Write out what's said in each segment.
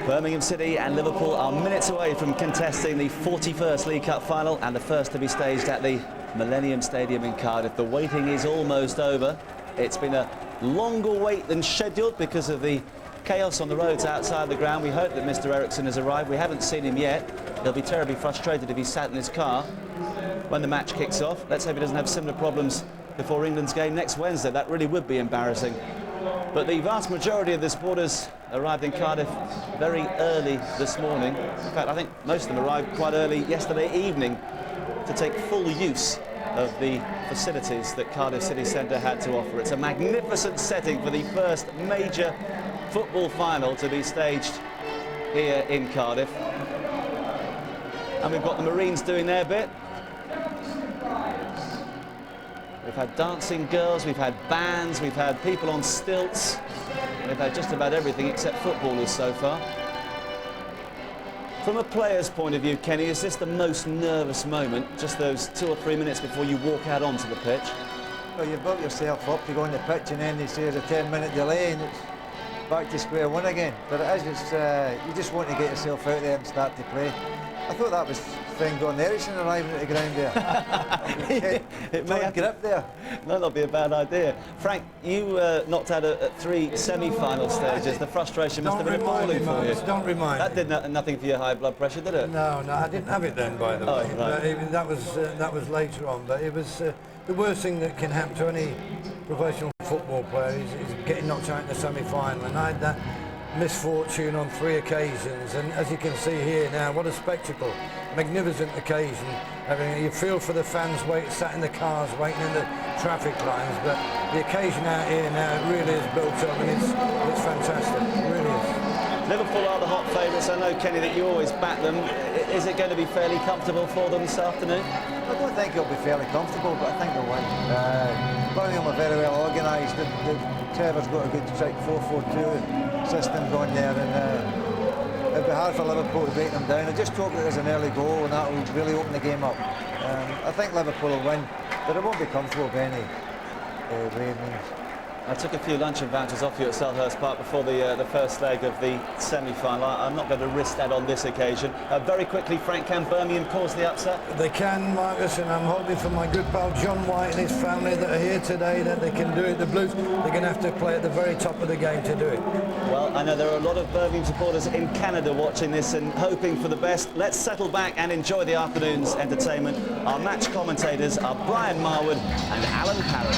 Birmingham City and Liverpool are minutes away from contesting the 41st League Cup final and the first to be staged at the Millennium Stadium in Cardiff. The waiting is almost over. It's been a longer wait than scheduled because of the chaos on the roads outside the ground. We hope that Mr. Eriksson has arrived. We haven't seen him yet. He'll be terribly frustrated if he's sat in his car when the match kicks off. Let's hope he doesn't have similar problems before England's game next Wednesday. That really would be embarrassing. But the vast majority of the supporters arrived in Cardiff very early this morning. In fact, I think most of them arrived quite early yesterday evening to take full use of the facilities that Cardiff City Centre had to offer. It's a magnificent setting for the first major football final to be staged here in Cardiff. And we've got the Marines doing their bit. We've had dancing girls, we've had bands, we've had people on stilts. We've had just about everything except footballers so far. From a player's point of view, Kenny, is this the most nervous moment, just those 2 or 3 minutes before you walk out onto the pitch? Well, you've built yourself up to go on the pitch and then they say there's a 10-minute delay and it's back to square one again. But it is, you just want to get yourself out there and start to play. I thought that was Sven Eriksson arriving at the ground there. It may have grip there. Might not be a bad idea. Frank, you knocked out at 3 semi-final stages. The frustration must have been appalling for you. Don't remind me. That did nothing for your high blood pressure, did it? No, I didn't have it then, by the way. Right. But that was later on. But it was the worst thing that can happen to any professional football player is getting knocked out in the semi-final. And I had that misfortune on 3 occasions, and as you can see here now, what a spectacle. Magnificent occasion. I mean, you feel for the fans sat in the cars waiting in the traffic lines, but the occasion out here now really is built up and it's fantastic. It really is. Liverpool are the hot favourites. I know, Kenny, that you always back them. Is it going to be fairly comfortable for them this afternoon? I don't think it'll be fairly comfortable, but I think they'll win. Birmingham are very well organised. Trevor's got a good 4-4-2 system going there, and it'll be hard for Liverpool to break them down. I just hope that there's an early goal and that will really open the game up. I think Liverpool will win, but it won't be comfortable by any way of means. I took a few luncheon vouchers off you at Selhurst Park before the first leg of the semi-final. I'm not going to risk that on this occasion. Very quickly, Frank, can Birmingham cause the upset? They can, Marcus, and I'm hoping for my good pal John White and his family that are here today that they can do it. The Blues, they're going to have to play at the very top of the game to do it. Well, I know there are a lot of Birmingham supporters in Canada watching this and hoping for the best. Let's settle back and enjoy the afternoon's entertainment. Our match commentators are Brian Marwood and Alan Parrott.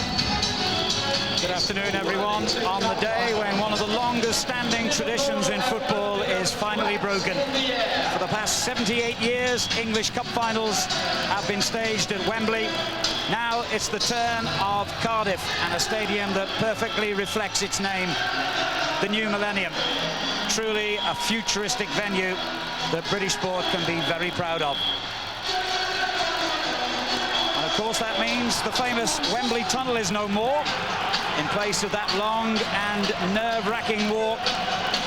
Good afternoon, everyone. On the day when one of the longest standing traditions in football is finally broken. For the past 78 years, English Cup finals have been staged at Wembley. Now it's the turn of Cardiff and a stadium that perfectly reflects its name, the New Millennium. Truly a futuristic venue that British sport can be very proud of. And of course that means the famous Wembley Tunnel is no more. In place of that long and nerve-wracking walk,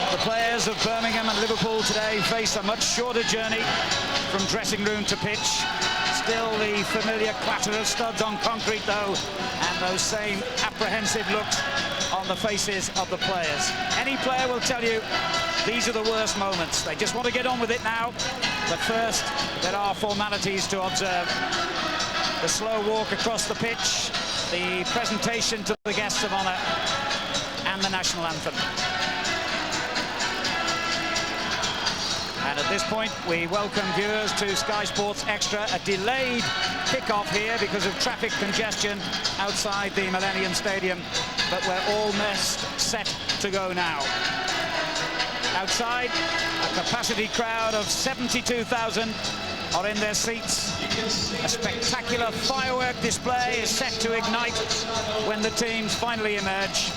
the players of Birmingham and Liverpool today face a much shorter journey from dressing room to pitch. Still the familiar clatter of studs on concrete, though, and those same apprehensive looks on the faces of the players. Any player will tell you these are the worst moments. They just want to get on with it now. But first, there are formalities to observe. The slow walk across the pitch, the presentation to the guests of honour, and the national anthem. And at this point, we welcome viewers to Sky Sports Extra, a delayed kick-off here because of traffic congestion outside the Millennium Stadium, but we're almost set to go now. Outside, a capacity crowd of 72,000 are in their seats. A spectacular firework display is set to ignite when the teams finally emerge,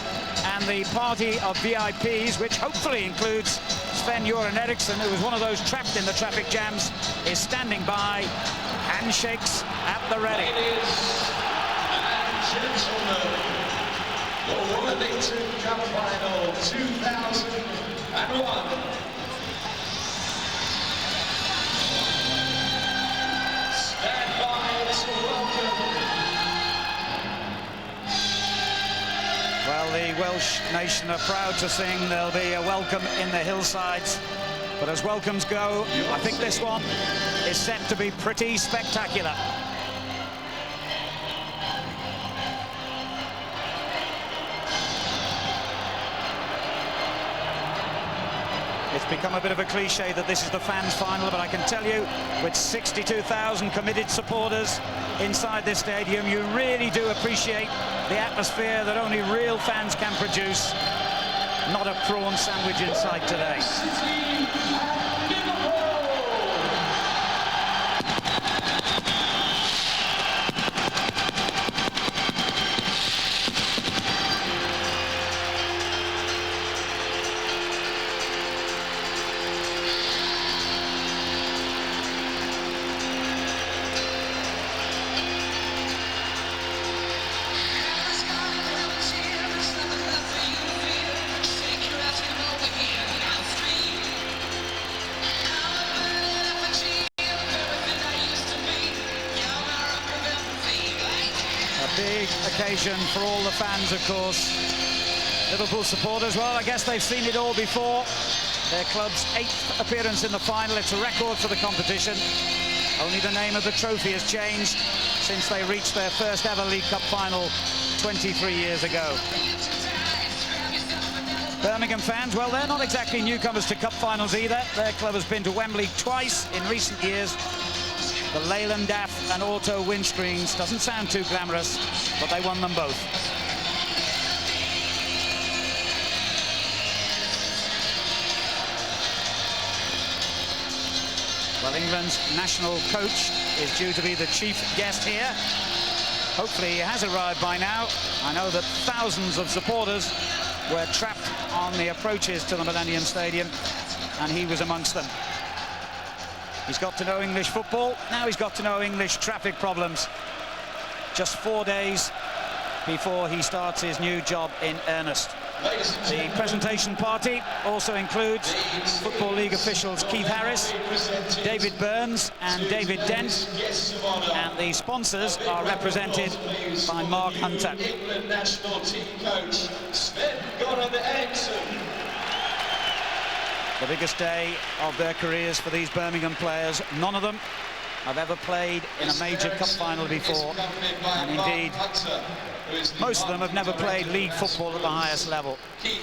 and the party of VIPs, which hopefully includes Sven Eriksson, who was one of those trapped in the traffic jams, is standing by, handshakes at the ready. Ladies and gentlemen, the Worthington Cup Final 2001. Well, the Welsh nation are proud to sing. There'll be a welcome in the hillsides But as welcomes go, I think this one is set to be pretty spectacular. It's become a bit of a cliche that this is the fans' final, but I can tell you, with 62,000 committed supporters inside this stadium, you really do appreciate the atmosphere that only real fans can produce. Not a prawn sandwich inside today. Big occasion for all the fans, of course. Liverpool supporters, well, I guess they've seen it all before. Their club's 8th appearance in the final. It's a record for the competition. Only the name of the trophy has changed since they reached their first ever League Cup final 23 years ago. Birmingham fans, well, they're not exactly newcomers to cup finals either. Their club has been to Wembley twice in recent years. The Leyland DAF and Auto windscreens doesn't sound too glamorous, but they won them both. Well, England's national coach is due to be the chief guest here. Hopefully he has arrived by now. I know that thousands of supporters were trapped on the approaches to the Millennium Stadium, and he was amongst them. He's got to know English football. Now he's got to know English traffic problems. Just 4 days before he starts his new job in earnest. The presentation party also includes Football League officials Keith Harris, David Burns and David Dent, and the sponsors are represented by Mark Hunter. England national team coach Sven Goran Eriksson. The biggest day of their careers for these Birmingham players. None of them have ever played in a major cup final before, and indeed most of them have never played league football at the highest level. In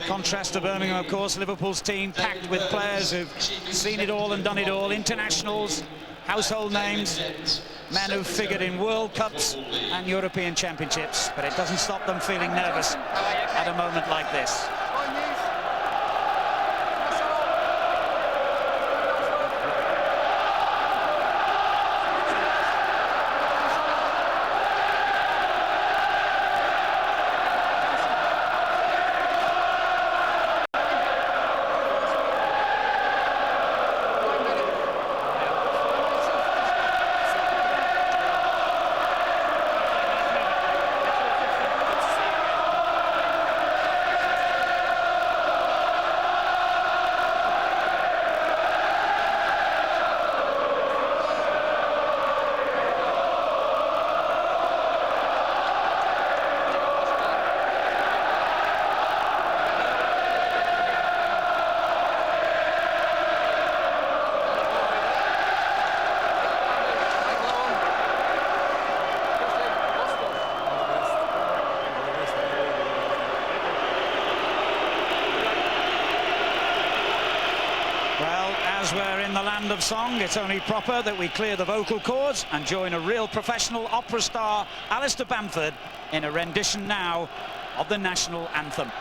contrast to Birmingham, of course, Liverpool's team packed with players who've seen it all and done it all, internationals, household names, men who've figured in World Cups and European Championships, but it doesn't stop them feeling nervous at a moment like this. As we're in the land of song, it's only proper that we clear the vocal cords and join a real professional opera star, Alistair Bamford, in a rendition now of the national anthem.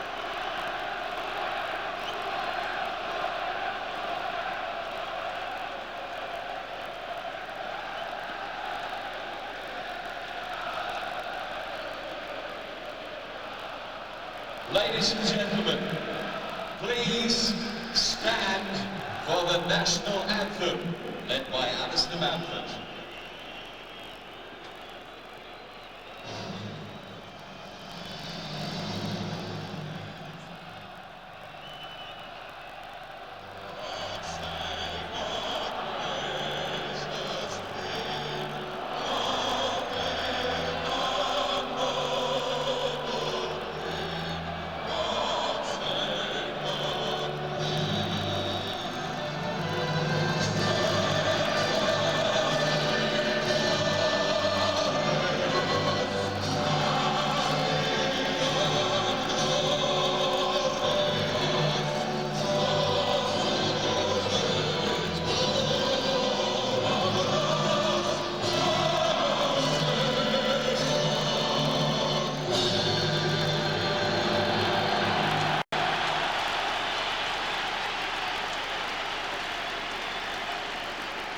Ladies and gentlemen, please stand for the national anthem, led by Alistair Bamford.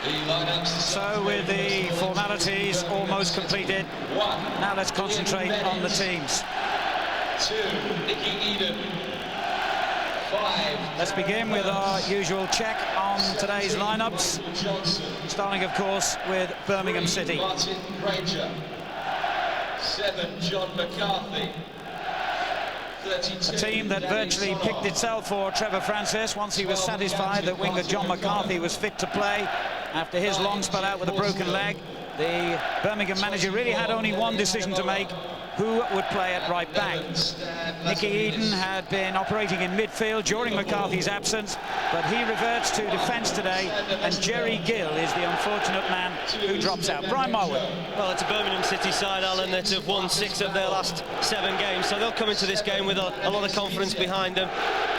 The lineups. So with the formalities almost completed, now let's concentrate on the teams. 2, Nicky Eden. 5. Let's begin with our usual check on today's lineups, starting of course with Birmingham City. Martin Granger. 7, John McCarthy. 32. A team that virtually picked itself for Trevor Francis once he was satisfied that winger John McCarthy was fit to play after his long spell out with a broken leg. The Birmingham manager really had only one decision to make: who would play at right back. Nicky Eden had been operating in midfield during McCarthy's absence, but he reverts to defence today, and Jerry Gill is the unfortunate man who drops out. Brian Marwood. Well, it's a Birmingham City side, Alan, that have won 6 of their last 7 games, so they'll come into this game with a lot of confidence behind them.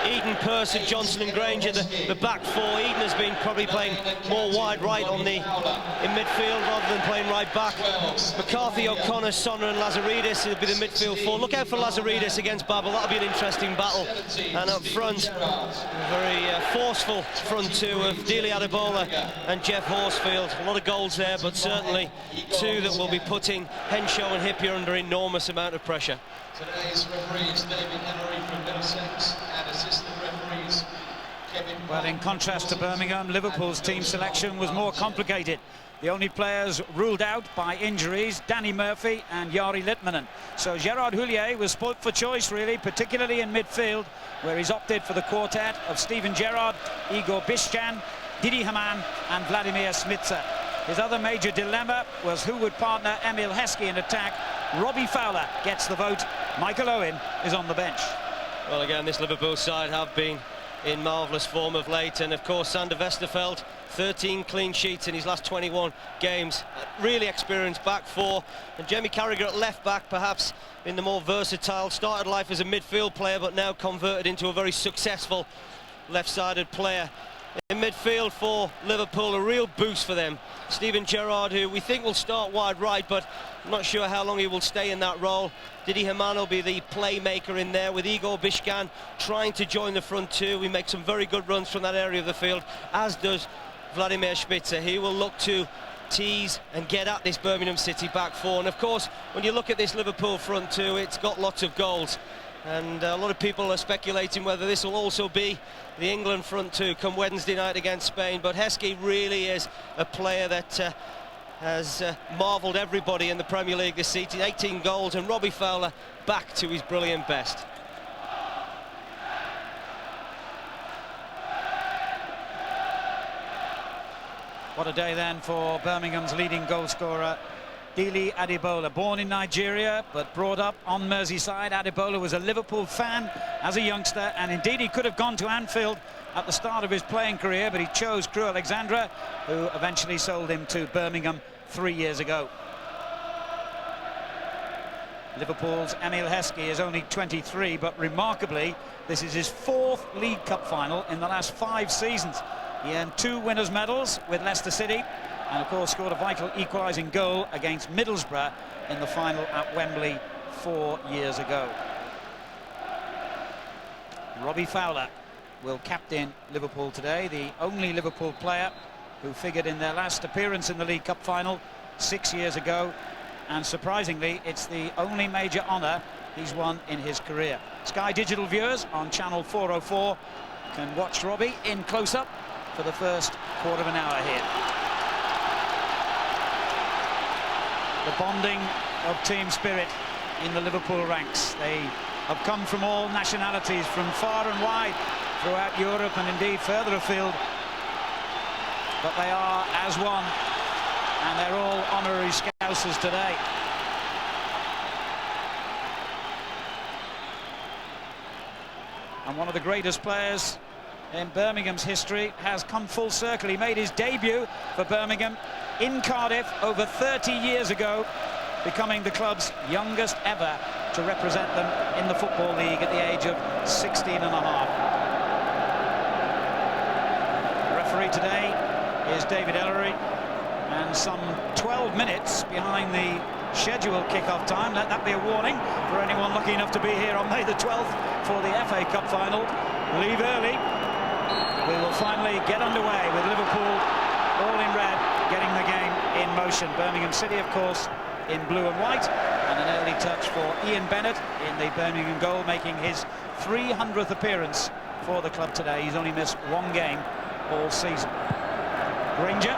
Eden, Purcell, Johnson and Granger, the back 4. Eden has been probably playing more wide right in midfield rather than playing right back. McCarthy, O'Connor, Sonner and Lazaridis will be the midfield 4. Look out for Lazaridis against Babel. That'll be an interesting battle. And up front, a very forceful front 2 of Dele Adebola and Jeff Horsfield. A lot of goals there, but certainly 2 that will be putting Henshaw and Hippier under enormous amount of pressure. Today's referees, David Emery from Middlesex, and assistant referees, Kevin. Well, in contrast to Birmingham, Liverpool's team selection was more complicated. The only players ruled out by injuries, Danny Murphy and Jari Litmanen. So Gerard Houllier was spoilt for choice, really, particularly in midfield, where he's opted for the quartet of Steven Gerrard, Igor Bišćan, Didi Hamann and Vladimir Smicer. His other major dilemma was who would partner Emil Heskey in attack. Robbie Fowler gets the vote. Michael Owen is on the bench. Well, again, this Liverpool side have been in marvellous form of late, and of course Sander Westerveld, 13 clean sheets in his last 21 games. Really experienced back 4, and Jamie Carragher at left back, perhaps in the more versatile. Started life as a midfield player, but now converted into a very successful left-sided player. In midfield for Liverpool, a real boost for them. Steven Gerrard, who we think will start wide right, but I'm not sure how long he will stay in that role. Didi Hamann will be the playmaker in there, with Igor Bišćan trying to join the front 2. We make some very good runs from that area of the field, as does Vladimir Smicer. He will look to tease and get at this Birmingham City back 4. And of course, when you look at this Liverpool front 2, it's got lots of goals. And a lot of people are speculating whether this will also be the England front 2 come Wednesday night against Spain. But Heskey really is a player that has marvelled everybody in the Premier League this season. 18 goals, and Robbie Fowler back to his brilliant best. What a day then for Birmingham's leading goal scorer, Dele Adebola. Born in Nigeria but brought up on Merseyside. Adebola was a Liverpool fan as a youngster, and indeed he could have gone to Anfield at the start of his playing career, but he chose Crewe Alexandra, who eventually sold him to Birmingham 3 years ago. Liverpool's Emil Heskey is only 23, but remarkably this is his 4th League Cup final in the last 5 seasons. He earned 2 winners' medals with Leicester City, and of course scored a vital equalising goal against Middlesbrough in the final at Wembley 4 years ago. Robbie Fowler will captain Liverpool today, the only Liverpool player who figured in their last appearance in the League Cup final 6 years ago, and surprisingly it's the only major honour he's won in his career. Sky Digital viewers on channel 404 can watch Robbie in close-up for the first quarter of an hour here. The bonding of team spirit in the Liverpool ranks. They have come from all nationalities, from far and wide throughout Europe and indeed further afield, but they are as one, and they're all honorary Scousers today. And one of the greatest players in Birmingham's history has come full circle. He made his debut for Birmingham in Cardiff over 30 years ago, becoming the club's youngest ever to represent them in the Football League at the age of 16 and a half. The referee today is David Ellery, and some 12 minutes behind the scheduled kick-off time. Let that be a warning for anyone lucky enough to be here on May the 12th for the FA Cup final. Leave early. We will finally get underway with Liverpool all in red, getting the game in motion. Birmingham City, of course, in blue and white, and an early touch for Ian Bennett in the Birmingham goal, making his 300th appearance for the club today. He's only missed one game all season. Granger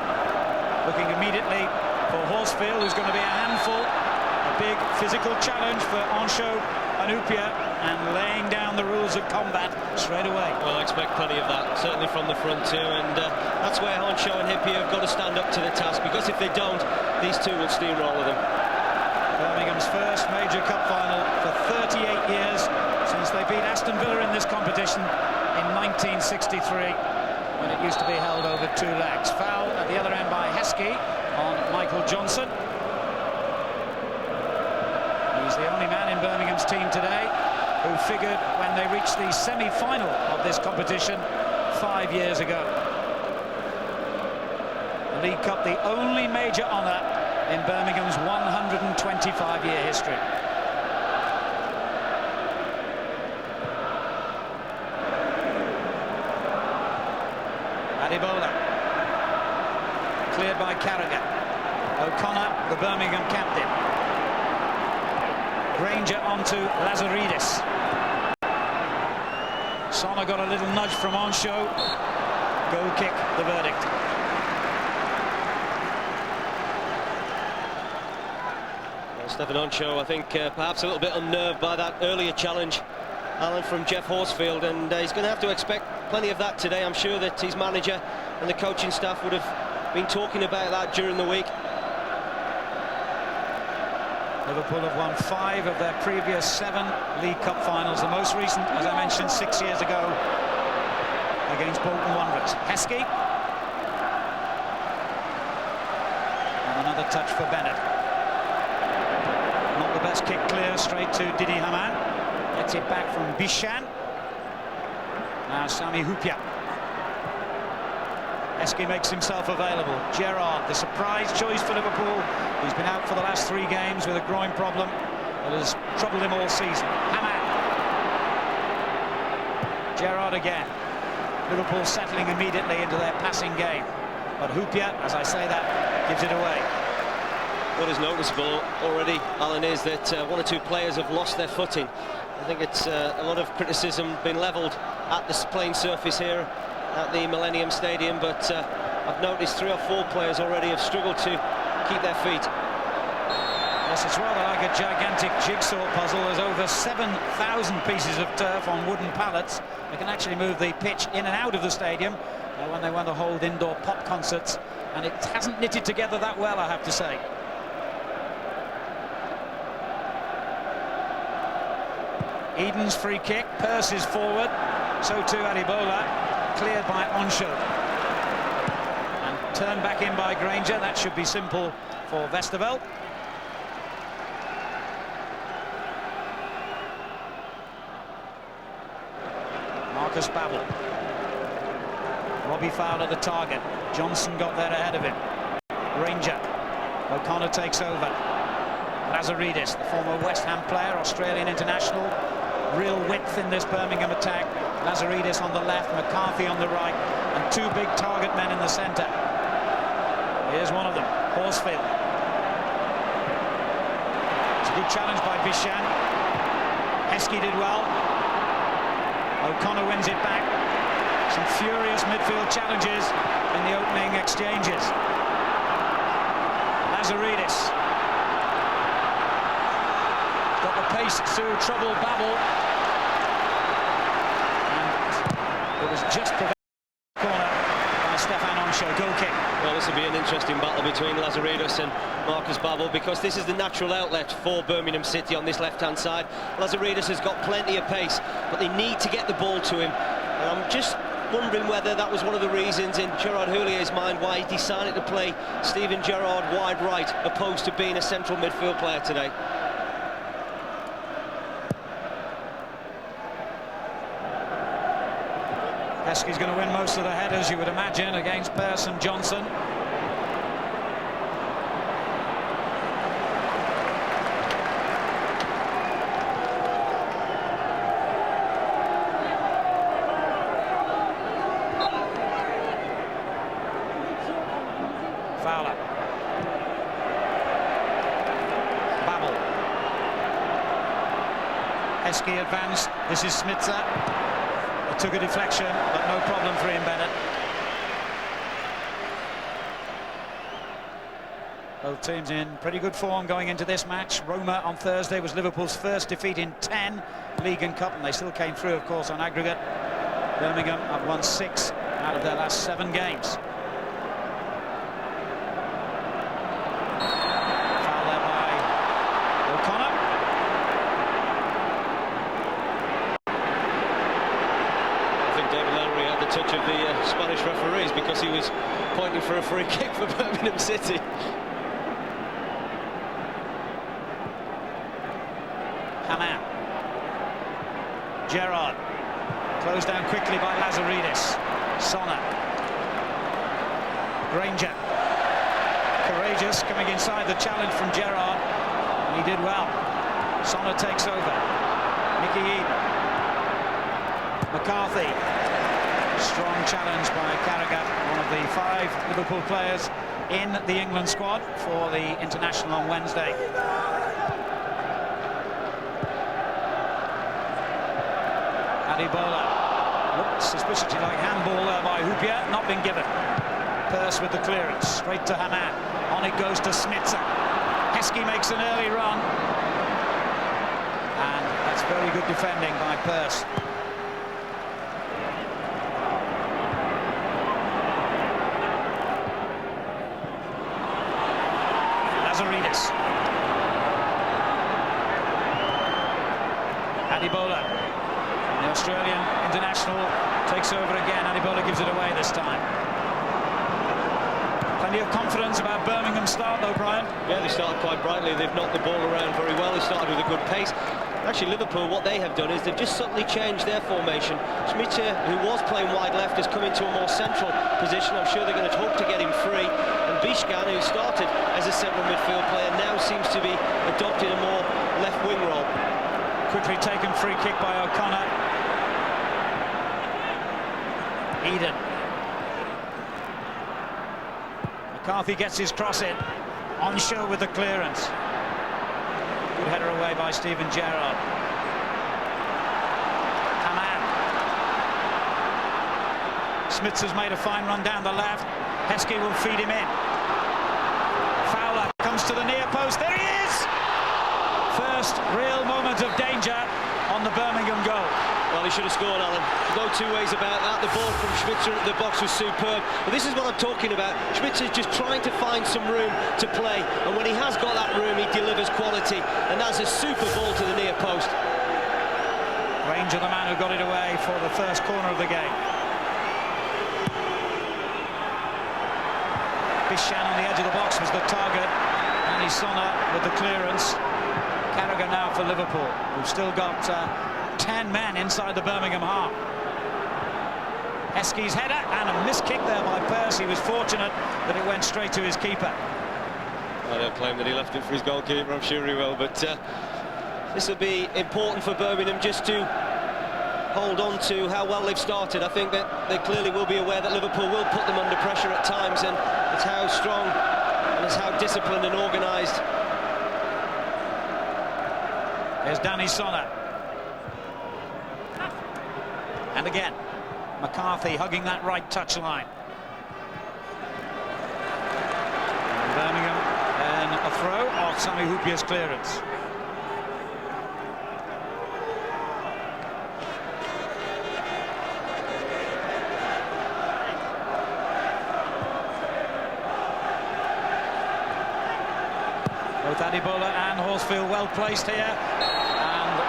looking immediately for Horsfield, who's going to be a handful. A big physical challenge for Ansho and Upia, and laying down the rules of combat straight away. Well, I expect plenty of that, certainly from the front too, and that's where Ansho and Hippier have got to stand up to the task, because if they don't, these two will steamroller them. Birmingham's first major cup final for 38 years, since they beat Aston Villa in this competition in 1963, when it used to be held over 2 legs. Foul at the other end by Heskey on Michael Johnson. He's the only man in Birmingham's team today who figured when they reached the semi-final of this competition 5 years ago. The League Cup, the only major honour in Birmingham's 125-year history. Adibola, cleared by Carragher. O'Connor, the Birmingham captain. Granger onto Lazaridis. Sona got a little nudge from Ansho. Goal kick, the verdict. Well, Stefan Ansho, I think, perhaps a little bit unnerved by that earlier challenge, Alan, from Jeff Horsfield, and he's going to have to expect plenty of that today. I'm sure that his manager and the coaching staff would have been talking about that during the week. Liverpool have won 5 of their previous 7 League Cup finals. The most recent, as I mentioned, 6 years ago against Bolton Wanderers. Heskey. And another touch for Bennett. Not the best kick clear, straight to Didi Hamann. Gets it back from Bishan. Now Sami Hupia. Heskey makes himself available. Gerrard, the surprise choice for Liverpool. He's been out for the last 3 games with a groin problem that has troubled him all season. Hamann. Gerrard again. Liverpool settling immediately into their passing game. But Hupia, as I say that, gives it away. What is noticeable already, Alan, is that 1 or 2 players have lost their footing. I think it's a lot of criticism been levelled at this playing surface here at the Millennium Stadium, but I've noticed 3 or 4 players already have struggled to keep their feet. Yes, it's rather like a gigantic jigsaw puzzle. There's over 7,000 pieces of turf on wooden pallets. They can actually move the pitch in and out of the stadium when they want to hold indoor pop concerts, and it hasn't knitted together that well, I have to say. Eden's free kick, Pearce is forward, so too Adibola. Cleared by Ansho. And turned back in by Granger. That should be simple for Westerveld. Marcus Babbel. Robbie fouled at the target. Johnson got there ahead of him. Granger. O'Connor takes over. Lazaridis, the former West Ham player, Australian international. Real width in this Birmingham attack. Lazaridis on the left, McCarthy on the right, and 2 big target men in the centre. Here's one of them, Horsfield. It's a good challenge by Bishan. Heskey did well. O'Connor wins it back. Some furious midfield challenges in the opening exchanges. Lazaridis. Got the pace to trouble Babbel. It was just prevented corner by Stefan Ansho. Goal kick. Well, this will be an interesting battle between Lazaridis and Marcus Babbel, because this is the natural outlet for Birmingham City on this left-hand side. Lazaridis has got plenty of pace, but they need to get the ball to him. And I'm just wondering whether that was one of the reasons in Gerard Houllier's mind why he decided to play Steven Gerrard wide right, opposed to being a central midfield player today. Heskey's going to win most of the headers, you would imagine, against Pearce and Johnson. Heskey advanced. This is Smitzer. It took a deflection, but no problem for Ian Bennett. Both teams in pretty good form going into this match. Roma on Thursday was Liverpool's first defeat in 10 League and Cup, and they still came through, of course, on aggregate. Birmingham have won 6 out of their last 7 games. Foul there by O'Connor. I think David Lannery had the touch of the Spanish referees because he was pointing for a free kick for Birmingham City. Haman. Gerrard. Closed down quickly by Lazaridis. Sonner. Granger. Courageous, coming inside the challenge from Gerrard. And he did well. Sonner takes over. Mickey Eden. McCarthy. Strong challenge by Carragher, one of the 5 Liverpool players in the England squad for the international on Wednesday. Adibola. Looked suspiciously like handball there by Hoopier, not been given. Pearce with the clearance, straight to Haman. On it goes to Smitzer. Heskey makes an early run. And that's very good defending by Pearce. Lazaridis. Adibola. The Australian international takes over again. Adibola gives it away this time. Plenty of confidence about Birmingham's start though, Brian. Yeah, they started quite brightly. They've knocked the ball around very well. They started with a good pace. Actually, Liverpool, what they have done is they've just subtly changed their formation. Schmitter, who was playing wide left, has come into a more central position. I'm sure they're going to hope to get him free. And Bishkan, who started as a central midfield player, now seems to be adopting a more left wing role. Quickly taken free kick by O'Connor. Eden. McCarthy gets his cross in. On show with the clearance. Good header away by Steven Gerrard. Haman. Smitzer's made a fine run down the left. Heskey will feed him in. Fowler comes to the near post. There he is! First real moment of danger on the Birmingham goal. Well, he should have scored, Alan. No 2 ways about that. The ball from Schmitzer at the box was superb. But this is what I'm talking about. Schmitzer's just trying to find some room to play. And when he has got that room, he delivers quality. And that's a super ball to the near post. Granger, the man who got it away for the first corner of the game. Bishan on the edge of the box was the target. Andy Sonner with the clearance. Carragher now for Liverpool. We've still got 10 men inside the Birmingham half. Heskey's header and a missed kick there by Pearce. He was fortunate that it went straight to his keeper. I don't claim that he left it for his goalkeeper, I'm sure he will, but this will be important for Birmingham just to hold on to how well they've started. I think that they clearly will be aware that Liverpool will put them under pressure at times, and it's how strong and it's how disciplined and organised. There's Danny Sonner. And again, McCarthy hugging that right touchline. Birmingham, and a throw off Sami Hoopier's clearance. Both Adibola and Horsfield well placed here.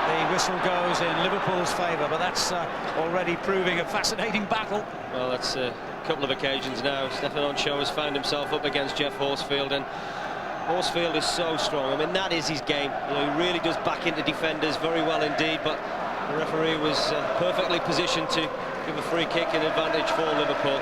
The whistle goes in Liverpool's favour, but that's already proving a fascinating battle. Well, that's a couple of occasions now. Stefan Onshaw has found himself up against Jeff Horsfield, and Horsfield is so strong. I mean, that is his game. You know, he really does back into defenders very well indeed, but the referee was perfectly positioned to give a free kick and advantage for Liverpool.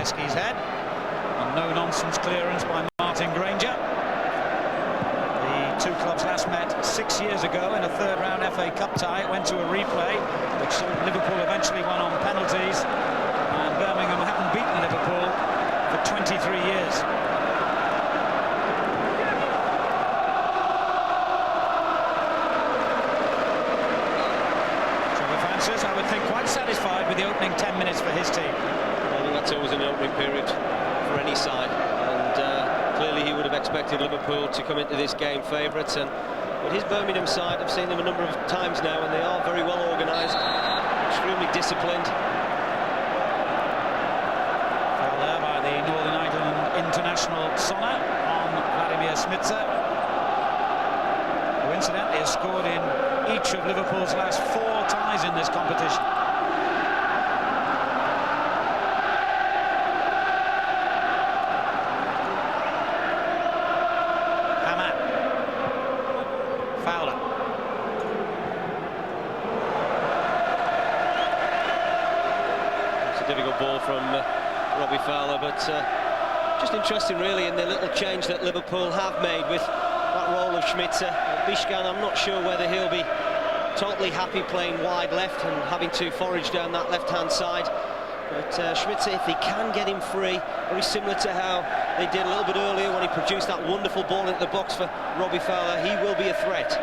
Heskey's head, a no-nonsense clearance by Martin Granger. The two clubs last met 6 years ago in a third-round FA Cup tie. It went to a replay, which Liverpool eventually won on penalties, and Birmingham haven't beaten Liverpool for 23 years. Trevor Francis, I would think, quite satisfied with the opening 10 minutes for his team. I think that's always an opening period for any side, and clearly he would have expected Liverpool to come into this game favourites. And with his Birmingham side, I've seen them a number of times now, and they are very well organised, extremely disciplined. Foul there by the Northern Ireland international Sonner on Vladimir Smitsa, who incidentally has scored in each of Liverpool's last 4 ties in this competition. Difficult ball from Robbie Fowler, but just interesting really in the little change that Liverpool have made with that role of Schmitzer. Bishkan, I'm not sure whether he'll be totally happy playing wide left and having to forage down that left-hand side, but Schmitzer, if he can get him free, very similar to how they did a little bit earlier when he produced that wonderful ball into the box for Robbie Fowler, he will be a threat.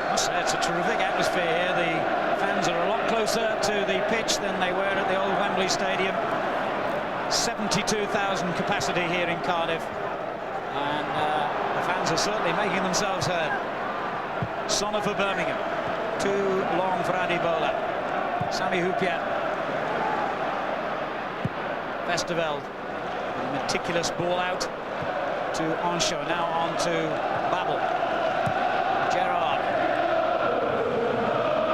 I must say, it's a terrific atmosphere here. The fans are a lot closer to the pitch than they were at the old Wembley Stadium. 72,000 capacity here in Cardiff, and the fans are certainly making themselves heard. Sonner for Birmingham, too long for Adibola. Sami Hyypiä. Westerveld, meticulous ball out to Onsho, now on to Babel. Gerrard.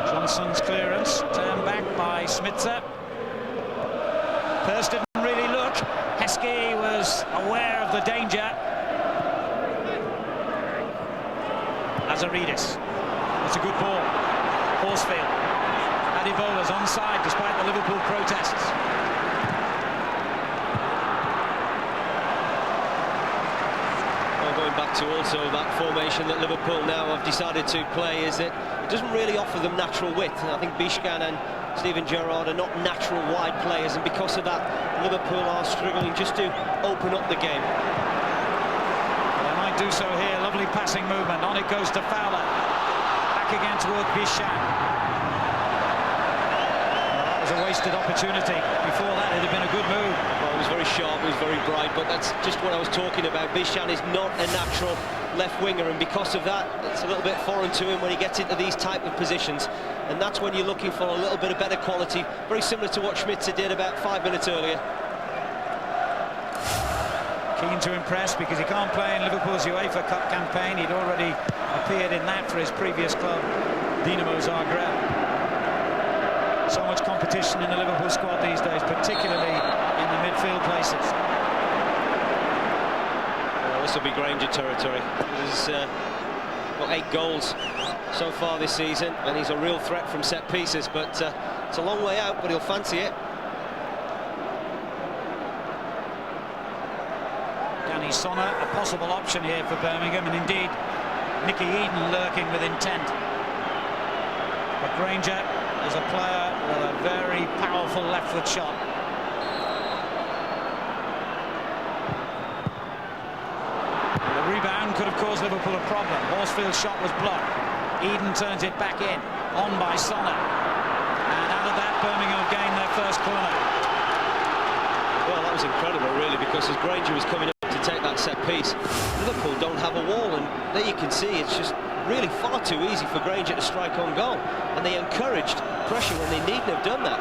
Johnson's clearance, turned back by Smitsa. Peirce didn't really look. Heskey was aware of the danger. Lazaridis. That's a good ball. Horsfield. Adibola's onside despite the Liverpool protests. Going back to also that formation that Liverpool now have decided to play, is that it doesn't really offer them natural width. And I think Bishkan and Steven Gerrard are not natural wide players, and because of that Liverpool are struggling just to open up the game. They might do so here. Lovely passing movement. On it goes to Fowler. Back again towards Bishkan. That was a wasted opportunity. Before that it had been a good move. Well, it was very sharp, it was very bright, but that's just what I was talking about. Bishkan is not a natural left winger, and because of that it's a little bit foreign to him when he gets into these type of positions, and that's when you're looking for a little bit of better quality, very similar to what Schmitzer did about 5 minutes earlier. Keen to impress because he can't play in Liverpool's UEFA Cup campaign. He'd already appeared in that for his previous club, Dinamo Zagreb. So much competition in the Liverpool squad these days, particularly in the midfield places. Well, this will be Granger territory. He's got 8 goals so far this season, and he's a real threat from set pieces, but it's a long way out, but he'll fancy it. Danny Sonner, a possible option here for Birmingham, and indeed Nicky Eden lurking with intent. But Granger is a player with a very powerful left foot shot. The rebound could have caused Liverpool a problem. Horsfield's shot was blocked. Eden turns it back in, on by Sonner. And out of that, Birmingham have gained their first corner. Well, that was incredible, really, because as Granger was coming up to take that set piece, Liverpool don't have a wall, and there you can see it's just really far too easy for Granger to strike on goal, and they encouraged pressure when they needn't have done that.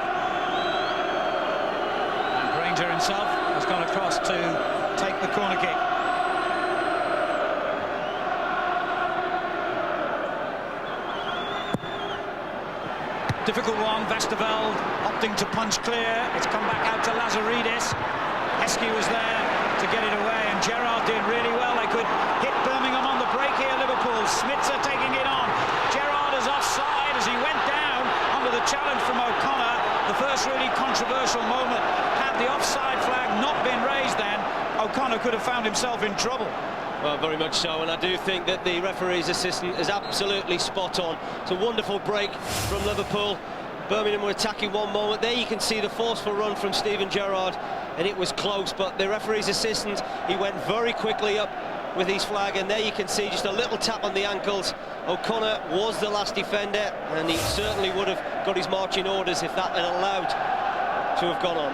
And Granger himself has gone across to take the corner kick. Difficult one. Westerveld opting to punch clear. It's come back out to Lazaridis. Heskey was there to get it away, and Gerrard did really well. They could hit Birmingham on the break here, Liverpool. Smitsa taking it on. Gerrard is offside as he went down under the challenge from O'Connor. The first really controversial moment. Had the offside flag not been raised then, O'Connor could have found himself in trouble. Well, very much so, and I do think that the referee's assistant is absolutely spot on. It's a wonderful break from Liverpool. Birmingham were attacking one moment. There you can see the forceful run from Steven Gerrard, and it was close, but the referee's assistant, he went very quickly up with his flag, and there you can see just a little tap on the ankles. O'Connor was the last defender, and he certainly would have got his marching orders if that had allowed to have gone on.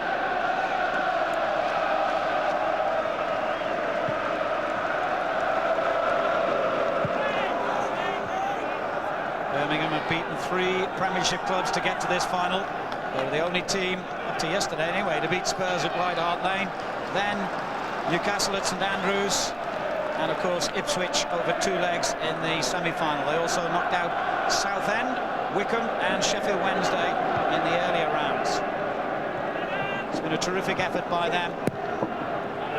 Birmingham have beaten 3 Premiership clubs to get to this final. They were the only team, up to yesterday anyway, to beat Spurs at White Hart Lane, then Newcastle at St Andrews, and of course Ipswich over 2 legs in the semi-final. They also knocked out Southend, Wycombe and Sheffield Wednesday in the earlier rounds. It's been a terrific effort by them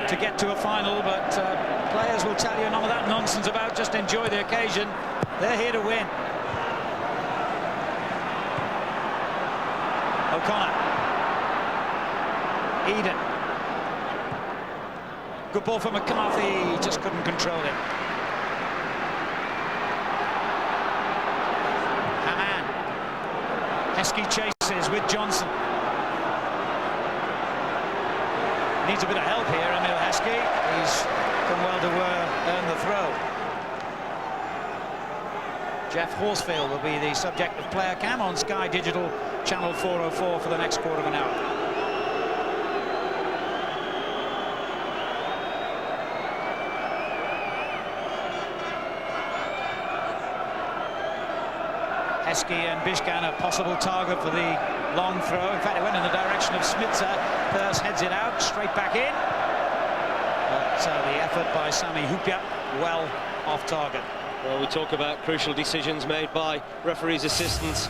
to get to a final, but players will tell you none of that nonsense about just enjoy the occasion. They're here to win. O'Connor. Eden. Good ball for McCarthy, just couldn't control it. Hamann. Heskey chases with Johnson. Needs a bit of help here, Emil Heskey. He's done well to earn the throw. Jeff Horsfield will be the subject of Player Cam on Sky Digital Channel 404 for the next quarter of an hour. Heskey and Bishkan a possible target for the long throw. In fact, it went in the direction of Smitzer. Peirce heads it out, straight back in. But the effort by Sami Hupia well off target. Well, we talk about crucial decisions made by referees' assistants,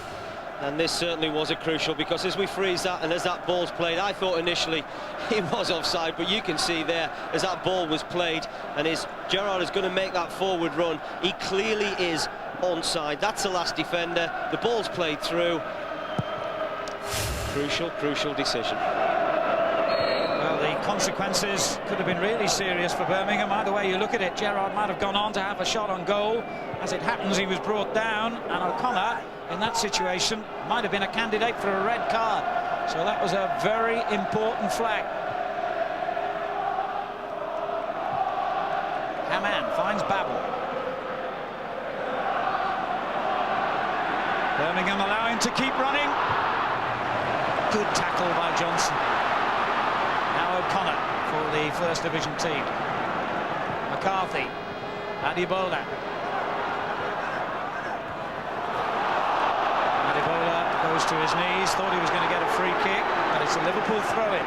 and this certainly was a crucial, because as we freeze that and as that ball's played, I thought initially he was offside, but you can see there as that ball was played and Gerrard is going to make that forward run, he clearly is onside. That's the last defender. The ball's played through. Crucial decision. Well, the consequences could have been really serious for Birmingham. Either way you look at it, Gerrard might have gone on to have a shot on goal. As it happens, he was brought down, and O'Connor, in that situation, might have been a candidate for a red card. So that was a very important flag. Hamann finds Babel. Birmingham allowing to keep running. Good tackle by Johnson. Now O'Connor for the First Division team. McCarthy. Adibola. Adibola goes to his knees. Thought he was going to get a free kick, but it's a Liverpool throw-in.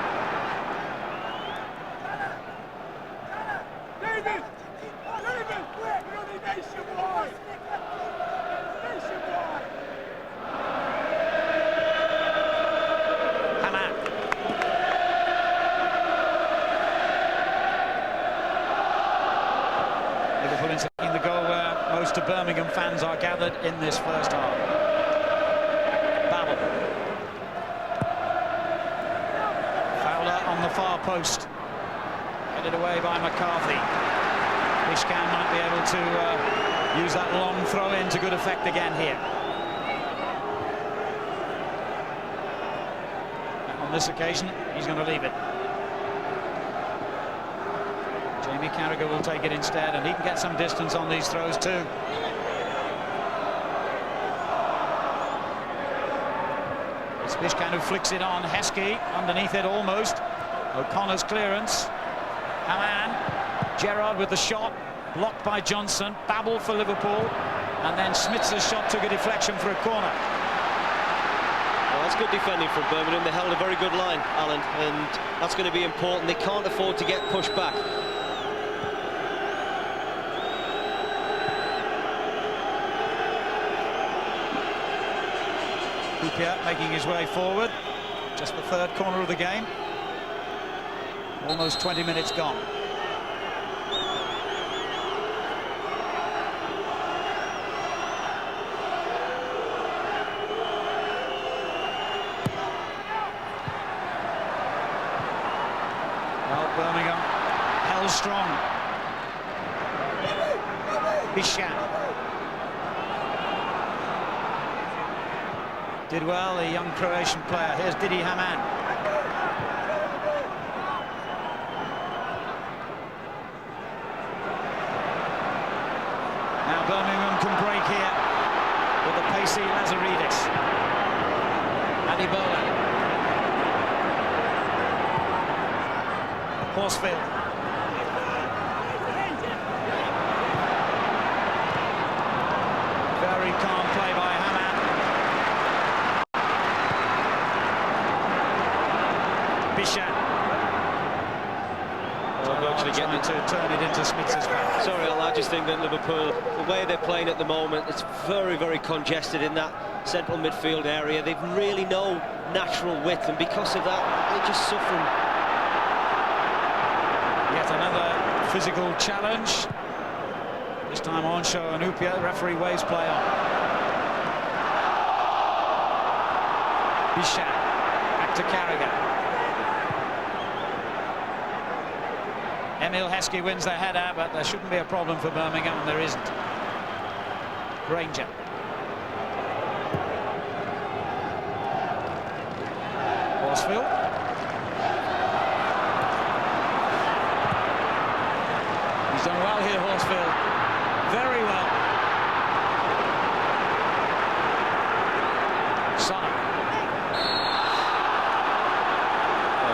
Taking the goal where most of Birmingham fans are gathered in this first half. Babel. Fowler on the far post. Headed away by McCarthy. Bishkan might be able to use that long throw in to good effect again here. And on this occasion, he's going to leave it. Jamie Carragher will take it instead, and he can get some distance on these throws too. It's Bishkan who flicks it on. Heskey underneath it almost. O'Connor's clearance. Hamann. Gerrard with the shot. Blocked by Johnson. Babel for Liverpool. And then Smitzer's shot took a deflection for a corner. Well, that's good defending from Birmingham. They held a very good line, Alan, and that's going to be important. They can't afford to get pushed back. Hupia making his way forward. Just the third corner of the game. Almost 20 minutes gone. Well, Birmingham held strong. Bishkan. did well, the young Croatian player. Here's Didi Hamann. Now Birmingham can break here with the pacey Lazaridis. Adibola. Horsfield. Very calm play by Hamann. Bishan. Actually trying to turn it into Smith's back. Sorry, Al, I just think that Liverpool, the way they're playing at the moment, it's very, very congested in that central midfield area. They've really no natural width, and because of that, they're just suffering. Yet another physical challenge. This time Onsho and Upia, the referee waves play on. Bishan, back to Carragher. Emil Heskey wins the header, but there shouldn't be a problem for Birmingham, and there isn't. Granger. Horsfield. He's done well here, Horsfield. Very well. Son.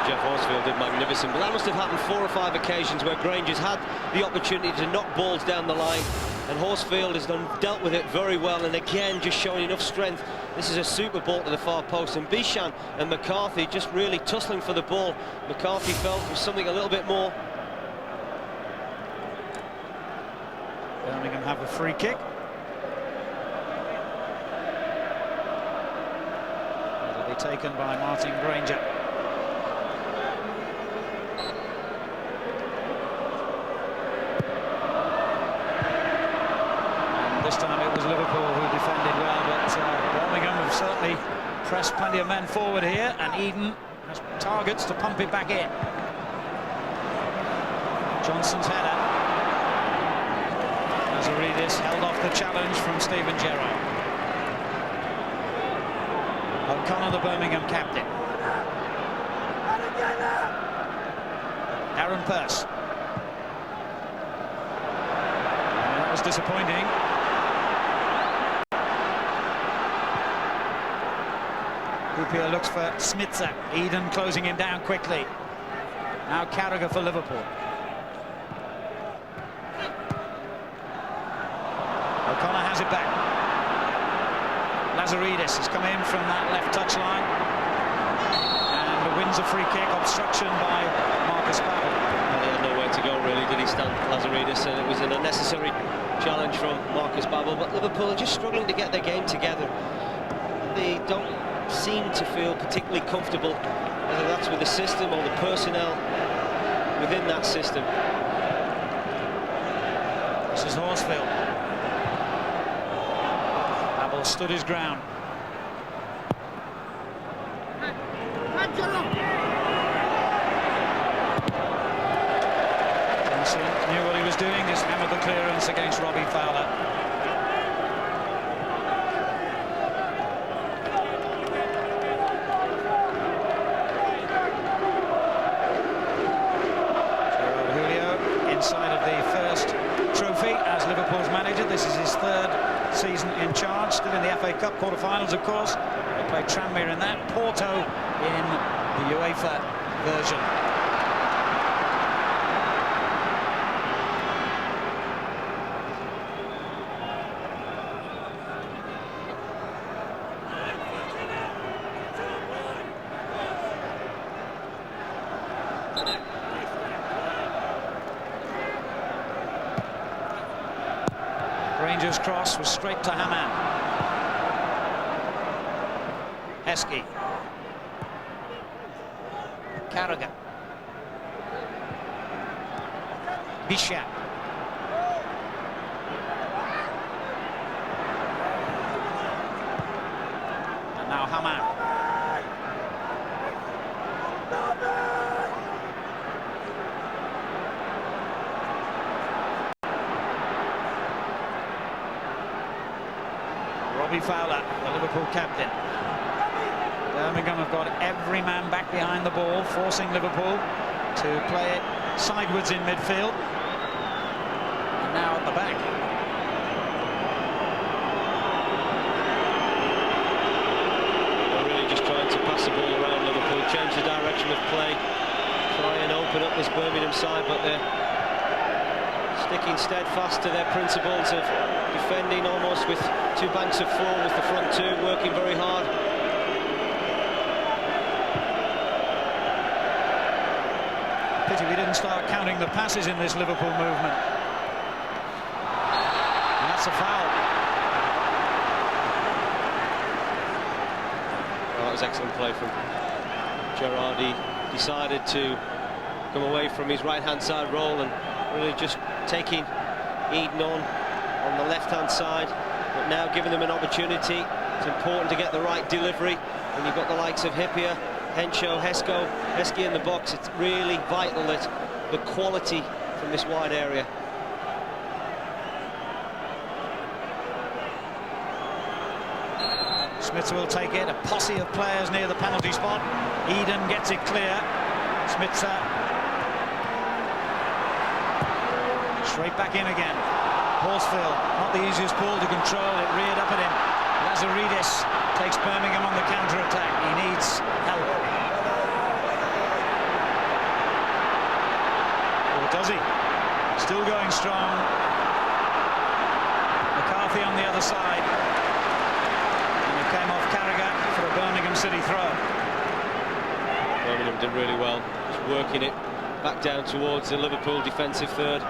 Jeff Horsfield did magnificent, but that must have happened 4 or 5 occasions where Granger's had the opportunity to knock balls down the line, and Horsfield has dealt with it very well, and again just showing enough strength. This is a super ball to the far post, and Bishan and McCarthy just really tussling for the ball. McCarthy felt for something a little bit more. Birmingham have a free kick. It'll be taken by Martin Granger. This time it was Liverpool who defended well, but Birmingham have certainly pressed plenty of men forward here, and Eden has targets to pump it back in. Johnson's header. Lazaridis held off the challenge from Steven Gerrard. O'Connor, the Birmingham captain. Aaron Pearce. That was disappointing. Upia looks for Smitzer. Eden closing him down quickly. Now Carragher for Liverpool. O'Connor has it back. Lazaridis has come in from that left touchline and wins a free kick. Obstruction by Marcus Babel. He had nowhere to go really, did he, Stan Lazaridis, and it was an unnecessary challenge from Marcus Babel. But Liverpool are just struggling to get their game together. They don't seem to feel particularly comfortable, whether that's with the system or the personnel within that system. This is Horsfield. Babel stood his ground. Johnson knew what he was doing, just hammered the clearance against Robbie Fowler. Inside of the first trophy as Liverpool's manager. This is his 3rd season in charge, still in the FA Cup quarter-finals, of course. They played Tranmere in that, Porto in the UEFA version. Rangers' cross was straight to Hamann. Heskey. Carragher. Bishan. And now Hamann. Robbie Fowler, the Liverpool captain. Birmingham have got every man back behind the ball, forcing Liverpool to play it sideways in midfield. And now at the back. They're really just trying to pass the ball around Liverpool, change the direction of play, try and open up this Birmingham side, but they're sticking steadfast to their principles of defending almost with two banks of four, with the front two working very hard. Pity we didn't start counting the passes in this Liverpool movement. And that's a foul. Well, that was excellent play from Gerrard. He decided to come away from his right-hand side role and really just taking Eden on the left-hand side, but now giving them an opportunity. It's important to get the right delivery when you've got the likes of Hippier, Henshaw, Heskey in the box. It's really vital that the quality from this wide area. Smith will take it, a posse of players near the penalty spot. Eden gets it clear. Smith straight back in again. Horsfield, not the easiest ball to control, it reared up at him. Lazaridis takes Birmingham on the counter-attack. He needs help. Or does he? Still going strong. McCarthy on the other side. And it came off Carragher for a Birmingham City throw. Birmingham did really well, just working it back down towards the Liverpool defensive third.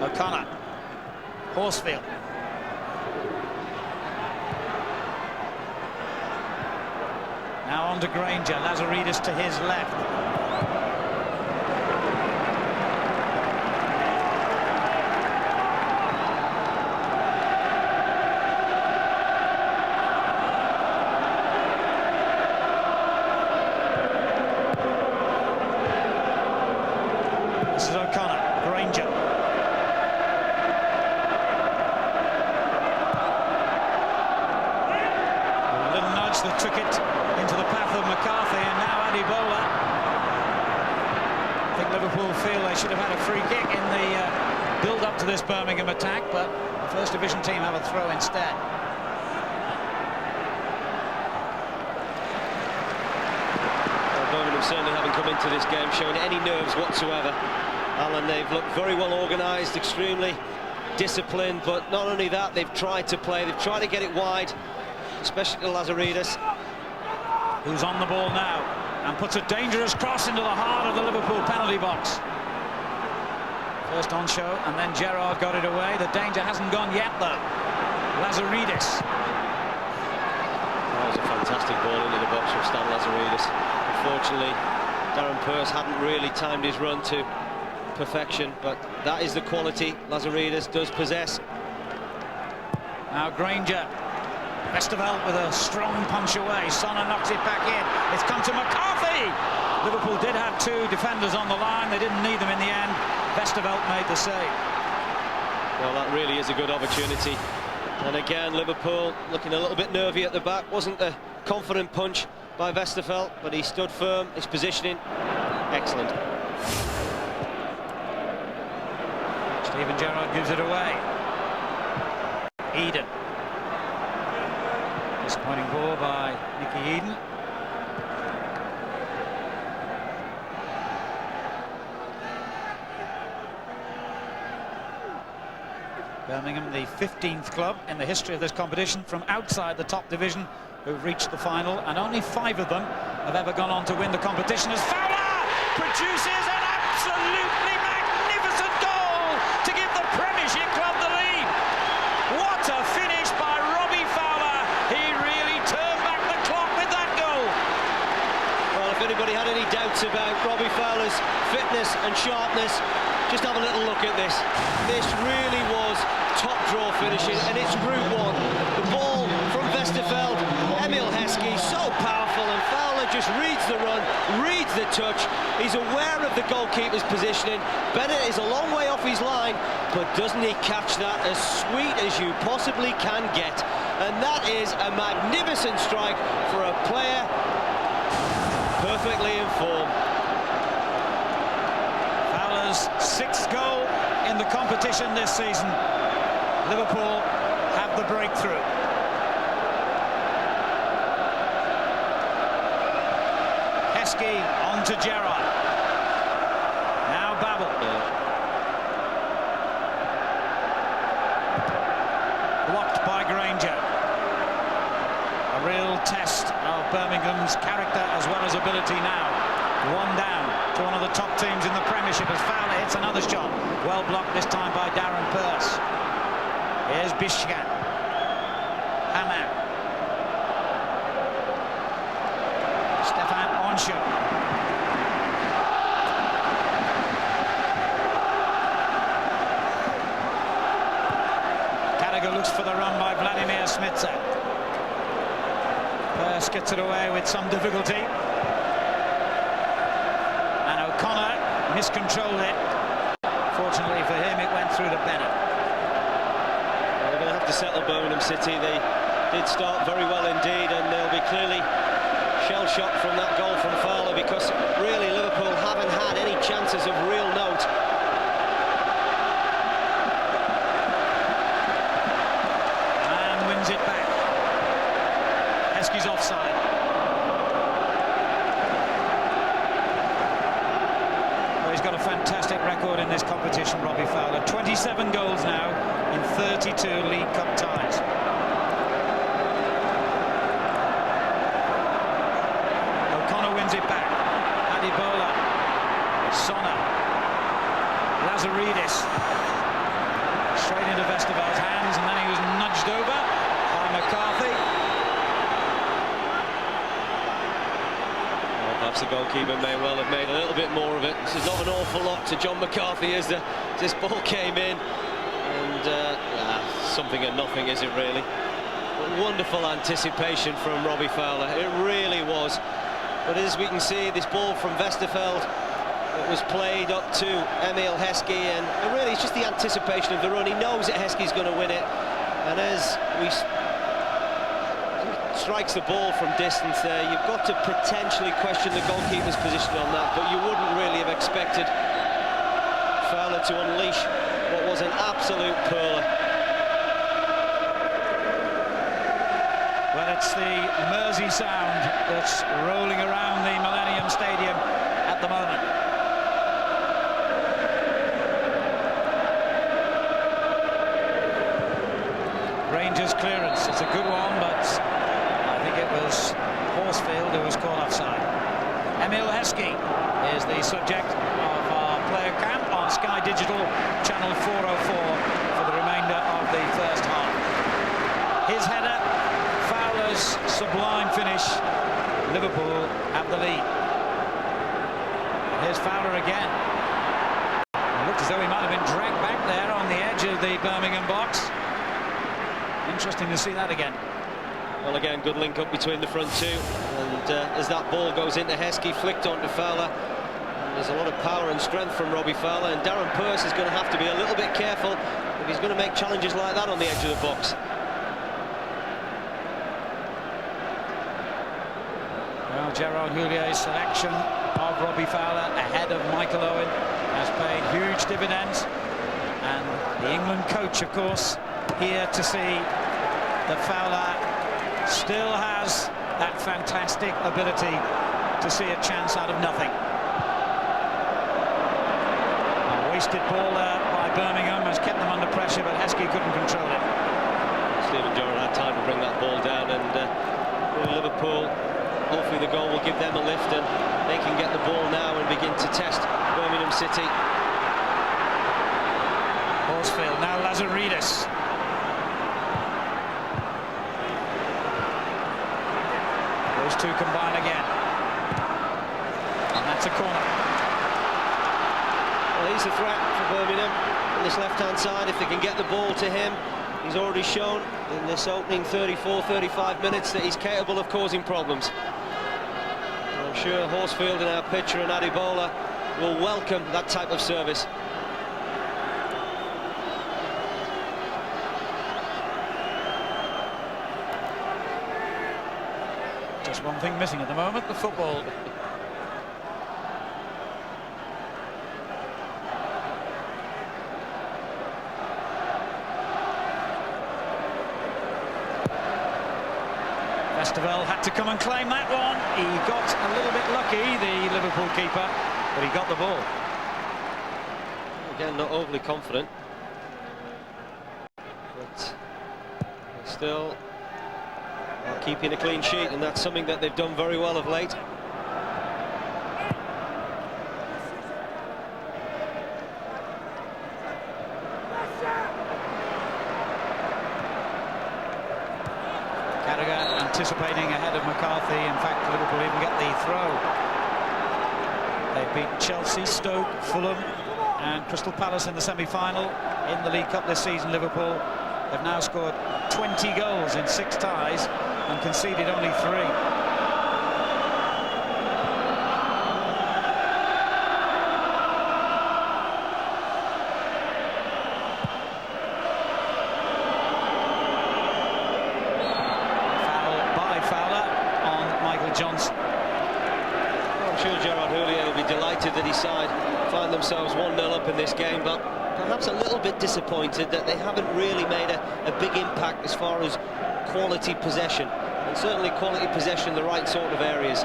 O'Connor, Horsfield. Now on to Granger, Lazaridis to his left. This is O'Connor, Granger. That took it into the path of McCarthy, and now Adibola. I think Liverpool feel they should have had a free kick in the build-up to this Birmingham attack, but the First Division team have a throw instead. Well, Birmingham certainly haven't come into this game showing any nerves whatsoever. Alan, they've looked very well organised, extremely disciplined, but not only that, they've tried to play, they've tried to get it wide, especially to Lazaridis, who's on the ball now and puts a dangerous cross into the heart of the Liverpool penalty box. First on show, and then Gerrard got it away. The danger hasn't gone yet, though. Lazaridis. That was a fantastic ball into the box from Stan Lazaridis. Unfortunately, Darren Pearce hadn't really timed his run to perfection, but that is the quality Lazaridis does possess. Now Granger. Westerveld with a strong punch away. Sonner knocks it back in. It's come to McCarthy. Liverpool did have two defenders on the line. They didn't need them in the end. Westerveld made the save. Well, that really is a good opportunity. And again, Liverpool looking a little bit nervy at the back. Wasn't a confident punch by Westerveld, but he stood firm. His positioning, excellent. Steven Gerrard gives it away. Eden. Disappointing ball by Nicky Eden. Birmingham, the 15th club in the history of this competition from outside the top division who've reached the final, and only 5 of them have ever gone on to win the competition, as Fowler produces an absolutely magnificent goal to give the Premiership club the lead. What a finish by Robbie Fowler. He really turned back the clock with that goal. Well, if anybody had any doubts about Robbie Fowler's fitness and sharpness, just have a little look at this. This really was top draw finishing, and it's Route 1. The ball from Westerveld, Emil Heskey, so powerful, and Fowler just reads the run, reads the touch. He's aware of the goalkeeper's positioning. Bennett is a long way off his line, but doesn't he catch that as sweet as you possibly can get? And that is a magnificent strike for a player perfectly in form. Fowler's 6th goal in the competition this season. Liverpool have the breakthrough. Heskey on to Gerrard. Now Babel. Blocked by Granger. A real test of Birmingham's character as well as ability now. 1 down to one of the top teams in the Premiership as Fowler hits another shot. Well blocked this time by Darren Pearce. Here's Bishkan. Hammam. Stefan Onsho. Carragher looks for the run by Vladimir Smitsa. Pearce gets it away with some difficulty. And O'Connor miscontrolled it. Fortunately for him, it went through to Bennett. Well, they're going to have to settle Birmingham City. They did start very well indeed, and they'll be clearly shell-shocked from that goal from Fowler, because really Liverpool haven't had any chances of real note. And wins it back. Heskey's offside. Well, he's got a fantastic record in this competition, Robbie Fowler. 27 goals now in 32 League Cup ties. O'Connor wins it back. Adibola. Sonna. Lazaridis. Straight into Vestervel's hands, and then he was nudged over by McCarthy. Well, perhaps the goalkeeper may well have made a little bit more of it. This is not an awful lot to John McCarthy as this ball came in. And something and nothing, is it really? But wonderful anticipation from Robbie Fowler. It really was. But as we can see, this ball from Westerveld, it was played up to Emil Heskey, and really it's just the anticipation of the run. He knows that Heskey's going to win it, and as he strikes the ball from distance there, you've got to potentially question the goalkeeper's position on that, but you wouldn't really have expected Fowler to unleash what was an absolute pearler. Well, it's the Mersey sound that's rolling around the Millennium Stadium at the moment. Rangers clearance, it's a good one, but I think it was Horsfield who was caught offside. Emil Heskey is the subject of our player camp on Sky Digital channel 404 for the remainder of the first half. His header, Fowler's sublime finish. Liverpool have the lead. Here's Fowler again. It looked as though he might have been dragged back there on the edge of the Birmingham box. Interesting to see that again. Well, again, good link up between the front two, and as that ball goes into Heskey, flicked onto Fowler, there's a lot of power and strength from Robbie Fowler, and Darren Pearce is going to have to be a little bit careful if he's going to make challenges like that on the edge of the box. Well, Gerard Houllier's selection of Robbie Fowler ahead of Michael Owen has paid huge dividends, and the England coach, of course, here to see that Fowler still has that fantastic ability to see a chance out of nothing. A wasted ball there by Birmingham has kept them under pressure, but Heskey couldn't control it. Stephen Gerrard had time to bring that ball down, and Liverpool, hopefully the goal will give them a lift and they can get the ball now and begin to test Birmingham City. Horsfield, now Lazaridis. Those two combine again. And that's a corner. Well, he's a threat for Birmingham on this left-hand side. If they can get the ball to him, he's already shown in this opening 34-35 minutes that he's capable of causing problems. I'm sure Horsfield and our pitcher and Adibola will welcome that type of service. Just one thing missing at the moment, the football. Festival had to come and claim that one. He got a little bit lucky, the Liverpool keeper, but he got the ball. Again, not overly confident, but still keeping a clean sheet, and that's something that they've done very well of late. Anticipating ahead of McCarthy. In fact, Liverpool even get the throw. They've beat Chelsea, Stoke, Fulham and Crystal Palace in the semi-final in the League Cup this season. Liverpool have now scored 20 goals in 6 ties and conceded only 3. That his side find themselves 1-0 up in this game, but perhaps a little bit disappointed that they haven't really made a big impact as far as quality possession, and certainly quality possession in the right sort of areas.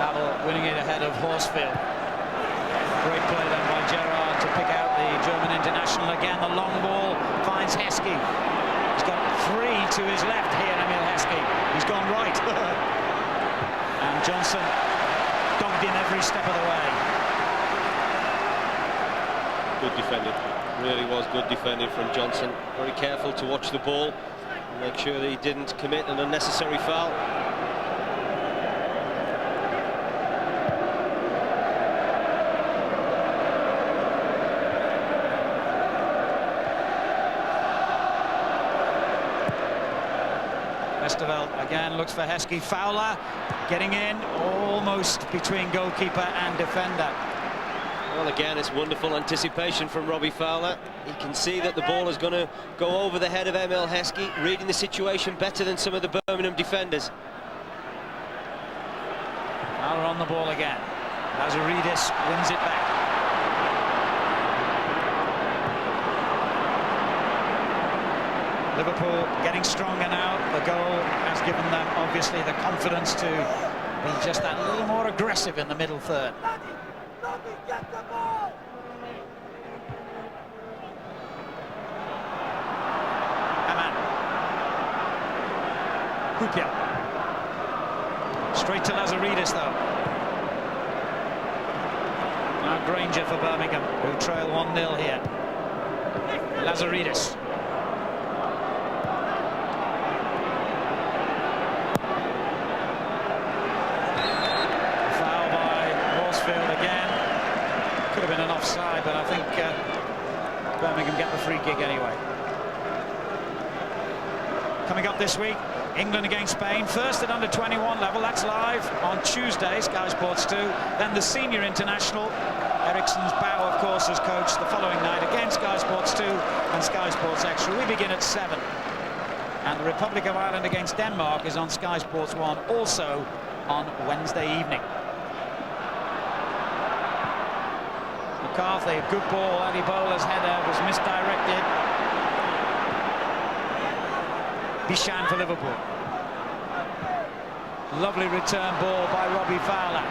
Battle winning it ahead of Horsfield. Great play then by Gerrard to pick out the German international. Again, the long ball finds Heskey. He's got 3 to his left here, Emil Heskey. He's gone right. And Johnson dogged in every step of the way. Good defending. Really was good defending from Johnson. Very careful to watch the ball and make sure that he didn't commit an unnecessary foul. Festival again looks for Heskey. Fowler getting in almost between goalkeeper and defender. Well, again, it's wonderful anticipation from Robbie Fowler. He can see that the ball is going to go over the head of Emil Heskey, reading the situation better than some of the Birmingham defenders. Fowler on the ball again. Lazaridis wins it back. Liverpool getting stronger now. The goal has given them, obviously, the confidence to be just that little more aggressive in the middle third. Aman. Hupia. Straight to Lazaridis, though. Now Granger for Birmingham, who trail 1-0 here. Lazaridis. Again, could have been an offside, but I think Birmingham get the free kick anyway. Coming up this week, England against Spain, first at under-21 level. That's live on Tuesday, Sky Sports 2. Then the senior international, Ericsson's Bow, of course, as coach the following night. Again, Sky Sports 2 and Sky Sports Extra. We begin at 7. And the Republic of Ireland against Denmark is on Sky Sports 1, also on Wednesday evening. McCarthy, good ball. Adibola's header was misdirected. Bishan for Liverpool. Lovely return ball by Robbie Fowler.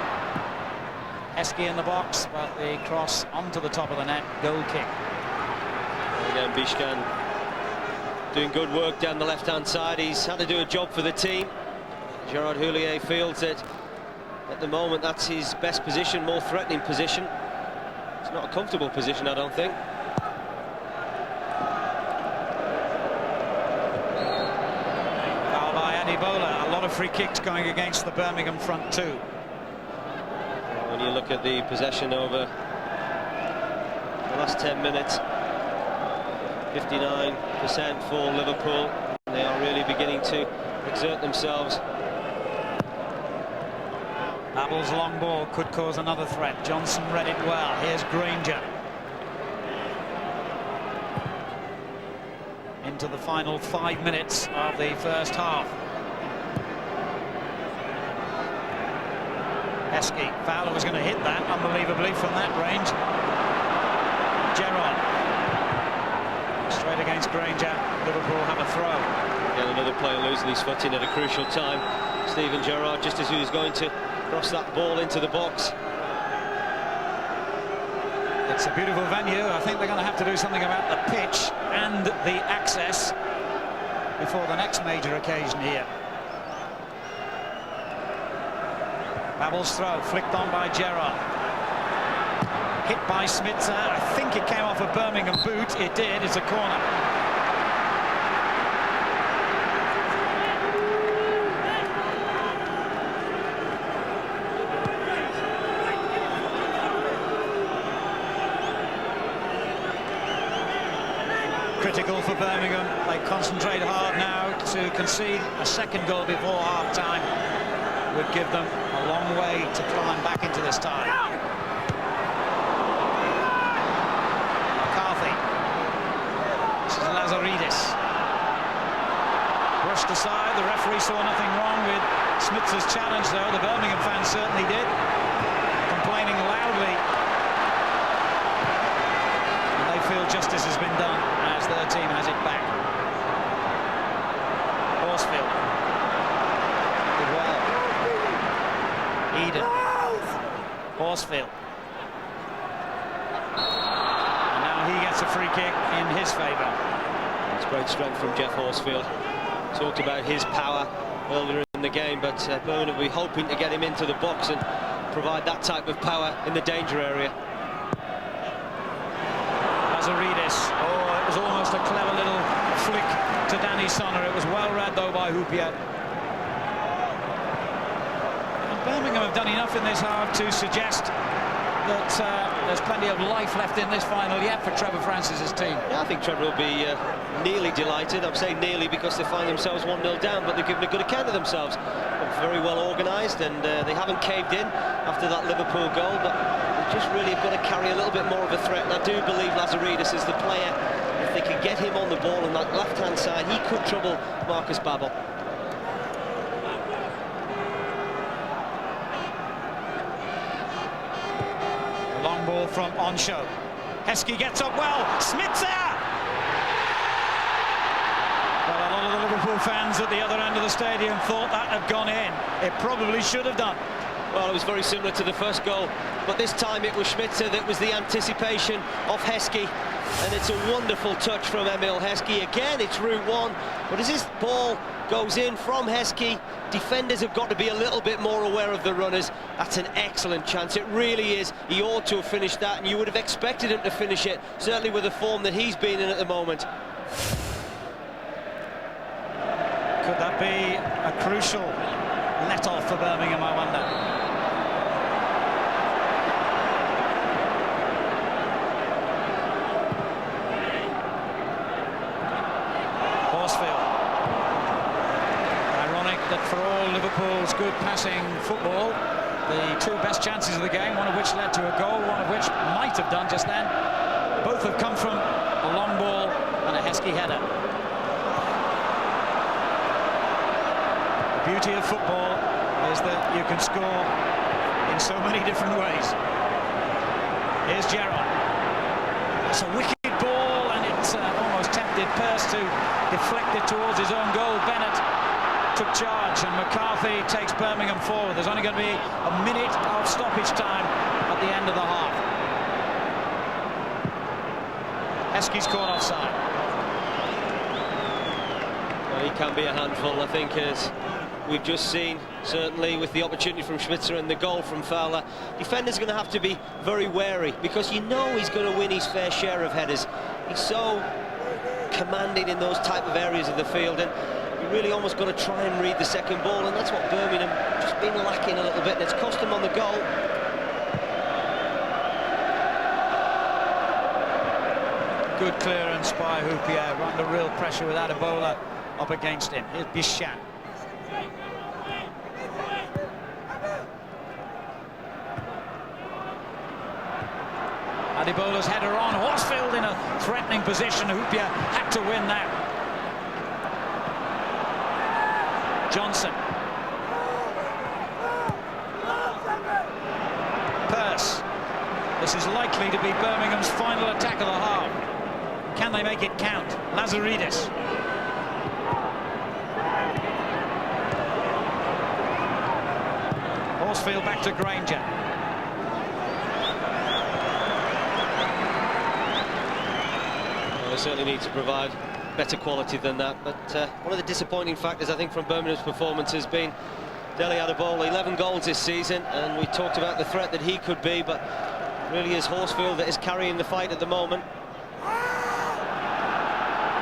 Heskey in the box, but the cross onto the top of the net. Goal kick. Again, Bishan doing good work down the left-hand side. He's had to do a job for the team. Gerard Houllier feels that at the moment that's his best position, more threatening position. It's not a comfortable position, I don't think. Foul by Adibola. A lot of free kicks going against the Birmingham front two. When you look at the possession over the last 10 minutes. 59% for Liverpool. They are really beginning to exert themselves. Babel's long ball could cause another threat. Johnson read it well. Here's Granger. Into the final 5 minutes of the first half. Heskey. Fowler was going to hit that unbelievably from that range. Gerrard. Straight against Granger. Liverpool have a throw. Yeah, another player losing his footing at a crucial time. Steven Gerrard, just as he was going to cross that ball into the box. It's a beautiful venue. I think they're going to have to do something about the pitch and the access before the next major occasion here. Babel's throw, flicked on by Gerrard. Hit by Smitzer. I think it came off a Birmingham boot. It did. It's a corner. Critical for Birmingham. They concentrate hard now to concede a second goal before half-time. Would give them a long way to climb back into this tie. McCarthy. This is Lazaridis. Brushed aside. The referee saw nothing wrong with Smitzer's challenge, though. The Birmingham fans certainly did. Complaining loudly. And they feel justice has been done as their team has it back. Horsfield. Did well. Eden. Horsfield. And now he gets a free kick in his favour. It's great strength from Jeff Horsfield. Talked about his power earlier in the game, but Birmingham will be hoping to get him into the box and provide that type of power in the danger area. Lazaridis. Oh, it was almost a clever little flick to Danny Sonner. It was well read, though, by Houpier. Birmingham have done enough in this half to suggest that there's plenty of life left in this final yet for Trevor Francis's team. Yeah, I think Trevor will be nearly delighted. I'm saying nearly because they find themselves 1-0 down, but they've given a good account of themselves. They're very well organised, and they haven't caved in after that Liverpool goal, but they just really have got to carry a little bit more of a threat. And I do believe Lazaridis is the player. If they can get him on the ball on that left-hand side, he could trouble Marcus Babel. Long ball from Onshow. Heskey gets up well. Smitzer! But a lot of the Liverpool fans at the other end of the stadium thought that had gone in. It probably should have done. Well, it was very similar to the first goal, but this time it was Schmitzer that was the anticipation of Heskey, and it's a wonderful touch from Emil Heskey. Again, it's route one, but as this ball goes in from Heskey, defenders have got to be a little bit more aware of the runners. That's an excellent chance. It really is. He ought to have finished that, and you would have expected him to finish it, certainly with the form that he's been in at the moment. Could that be a crucial let-off for Birmingham, I wonder? Horsfield. Ironic that for all Liverpool's good passing football, the two best chances of the game, one of which led to a goal, one of which might have done just then, both have come from a long ball and a Heskey header. The beauty of football is that you can score in so many different ways. Here's Gerrard. That's a wicked ball, and it's almost tempted Pearce to deflect it towards his own goal. Bennett took charge, and McCarthy takes Birmingham forward. There's only going to be a minute of stoppage time at the end of the half. Heskey's caught offside. Well, he can be a handful, I think, as we've just seen, certainly with the opportunity from Schmitzer and the goal from Fowler. Defenders are going to have to be very wary, because you know he's going to win his fair share of headers. He's so commanding in those type of areas of the field, and you really almost got to try and read the second ball, and that's what Birmingham just been lacking a little bit, and it's cost them on the goal. Good clearance by Houpier, under real pressure with Adebola up against him. Here's Bichat. Adebola's header on, Horsfield in a threatening position. Houpier had to win that. Johnson. Pearce. This is likely to be Birmingham's final attack of the half. Can they make it count? Lazaridis. Horsfield back to Granger. Well, they certainly need to provide better quality than that, but one of the disappointing factors I think from Birmingham's performance has been Dele Adebola. 11 goals this season, and we talked about the threat that he could be, but really is Horsfield that is carrying the fight at the moment.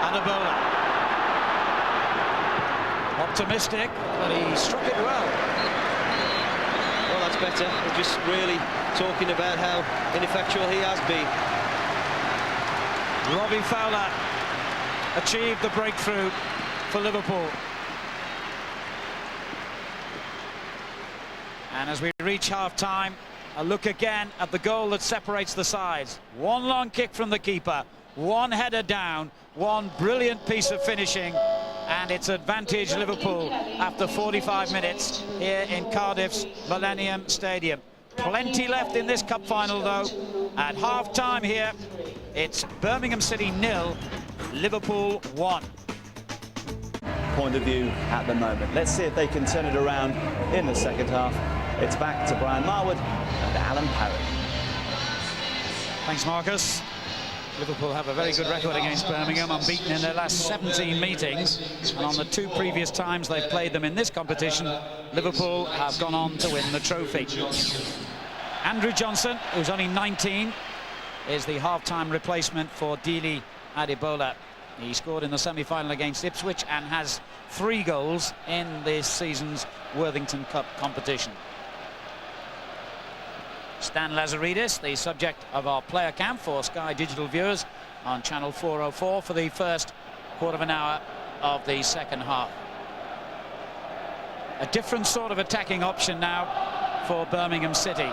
Adebola. Optimistic, but he struck it well. Well, that's better. We're just really talking about how ineffectual he has been. Robbie Fowler achieved the breakthrough for Liverpool. And as we reach half-time, a look again at the goal that separates the sides. One long kick from the keeper, one header down, one brilliant piece of finishing, and it's advantage Liverpool after 45 minutes here in Cardiff's Millennium Stadium. Plenty left in this cup final, though. At half-time here, it's Birmingham City 0, Liverpool 1. Point of view at the moment. Let's see if they can turn it around in the second half. It's back to Brian Marwood and Alan Parry. Thanks, Marcus. Liverpool have a very good record against Birmingham, unbeaten in their last 17 meetings, and on the 2 previous times they've played them in this competition, Liverpool have gone on to win the trophy. Andrew Johnson, who's only 19, is the half-time replacement for Dele Adebola. He scored in the semi-final against Ipswich and has 3 goals in this season's Worthington Cup competition. Stan Lazaridis, the subject of our player camp for Sky Digital viewers on channel 404 for the first quarter of an hour of the second half. A different sort of attacking option now for Birmingham City.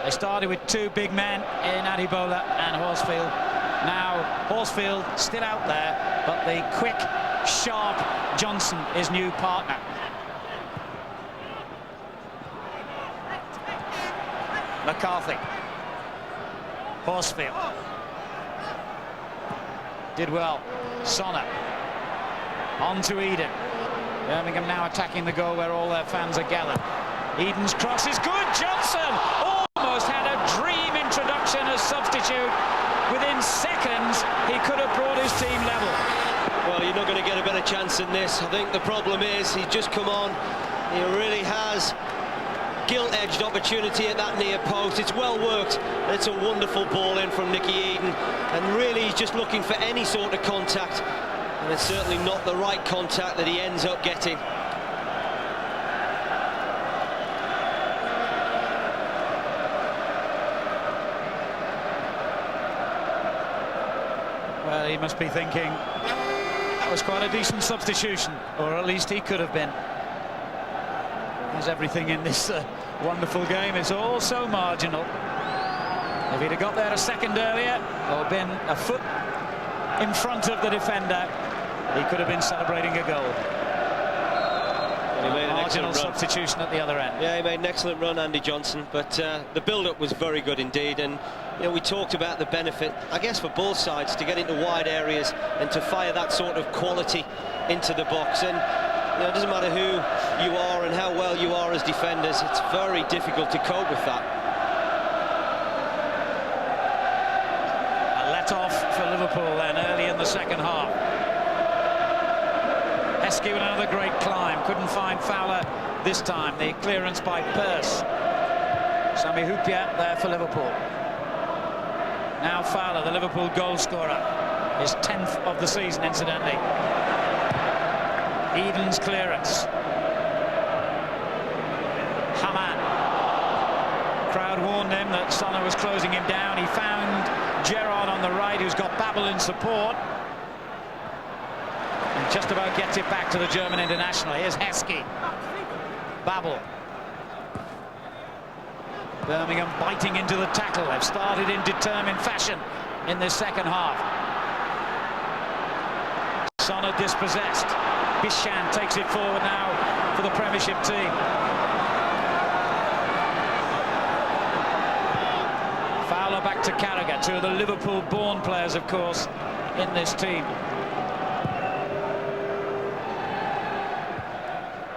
They started with 2 big men in Adebola and Horsfield. Now Horsfield still out there, but the quick, sharp Johnson, his new partner. McCarthy. Horsfield. Did well. Sonner. On to Eden. Birmingham now attacking the goal where all their fans are gathered. Eden's cross is good. Johnson almost had a dream introduction as substitute. Within seconds, he could have brought his team level. Well, you're not going to get a better chance than this. I think the problem is he's just come on. He really has gilt-edged opportunity at that near post. It's well worked. It's a wonderful ball in from Nicky Eden, and really he's just looking for any sort of contact, and it's certainly not the right contact that he ends up getting. Well, he must be thinking that was quite a decent substitution, or at least he could have been. As everything in this wonderful game is all so marginal. If he'd have got there a second earlier, or been a foot in front of the defender, he could have been celebrating a goal. He made an marginal excellent run. Substitution at the other end. Yeah, he made an excellent run, Andy Johnson, but the build-up was very good indeed, and you know, we talked about the benefit, I guess, for both sides to get into wide areas and to fire that sort of quality into the box. And you know, it doesn't matter who you are and how well you are as defenders, it's very difficult to cope with that. A let-off for Liverpool then early in the second half. Heskey with another great climb, couldn't find Fowler this time. The clearance by Pearce. Sami Houpier there for Liverpool. Now Fowler, the Liverpool goal scorer, his 10th of the season, incidentally. Eden's clearance. Hamann. Crowd warned him that Sonner was closing him down. He found Gerrard on the right, who's got Babel in support. And just about gets it back to the German international. Here's Heskey. Babel. Birmingham biting into the tackle. They've started in determined fashion in this second half. Sonner dispossessed. Bishan takes it forward now for the Premiership team. Fowler back to Carragher, two of the Liverpool-born players, of course, in this team.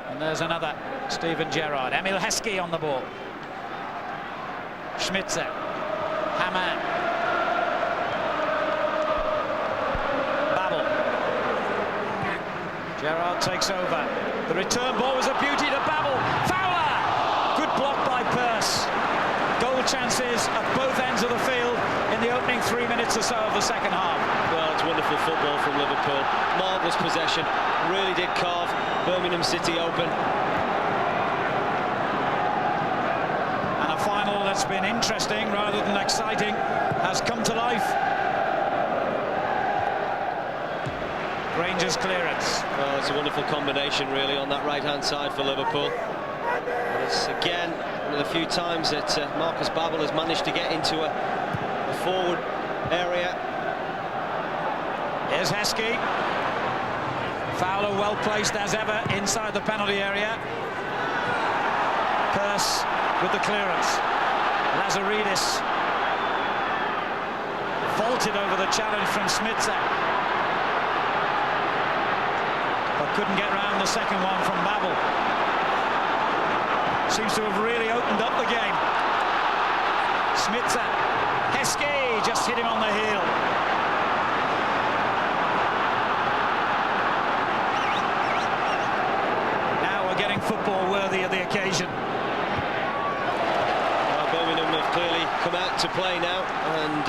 And there's another, Steven Gerrard. Emil Heskey on the ball. Schmitzer. Hamann. Babel. Gerrard takes over. The return ball was a beauty to Babel. Fowler! Good block by Pearce. Goal chances at both ends of the field in the opening 3 minutes or so of the second half. Well, it's wonderful football from Liverpool. Marvellous possession. Really did carve Birmingham City open. And a final that's been interesting rather than exciting has come to life. Rangers clearance. Well, it's a wonderful combination really on that right-hand side for Liverpool. And it's again one of the few times that Marcus Babel has managed to get into a forward area. Here's Heskey. Fowler well placed as ever inside the penalty area. Pearce with the clearance. Lazaridis vaulted over the challenge from Schmitzer, but couldn't get round the second one from Babel. Seems to have really opened up the game. Schmitzer. Heskey just hit him on the heel. Now we're getting football worthy of the occasion. Well, Birmingham have clearly come out to play now, and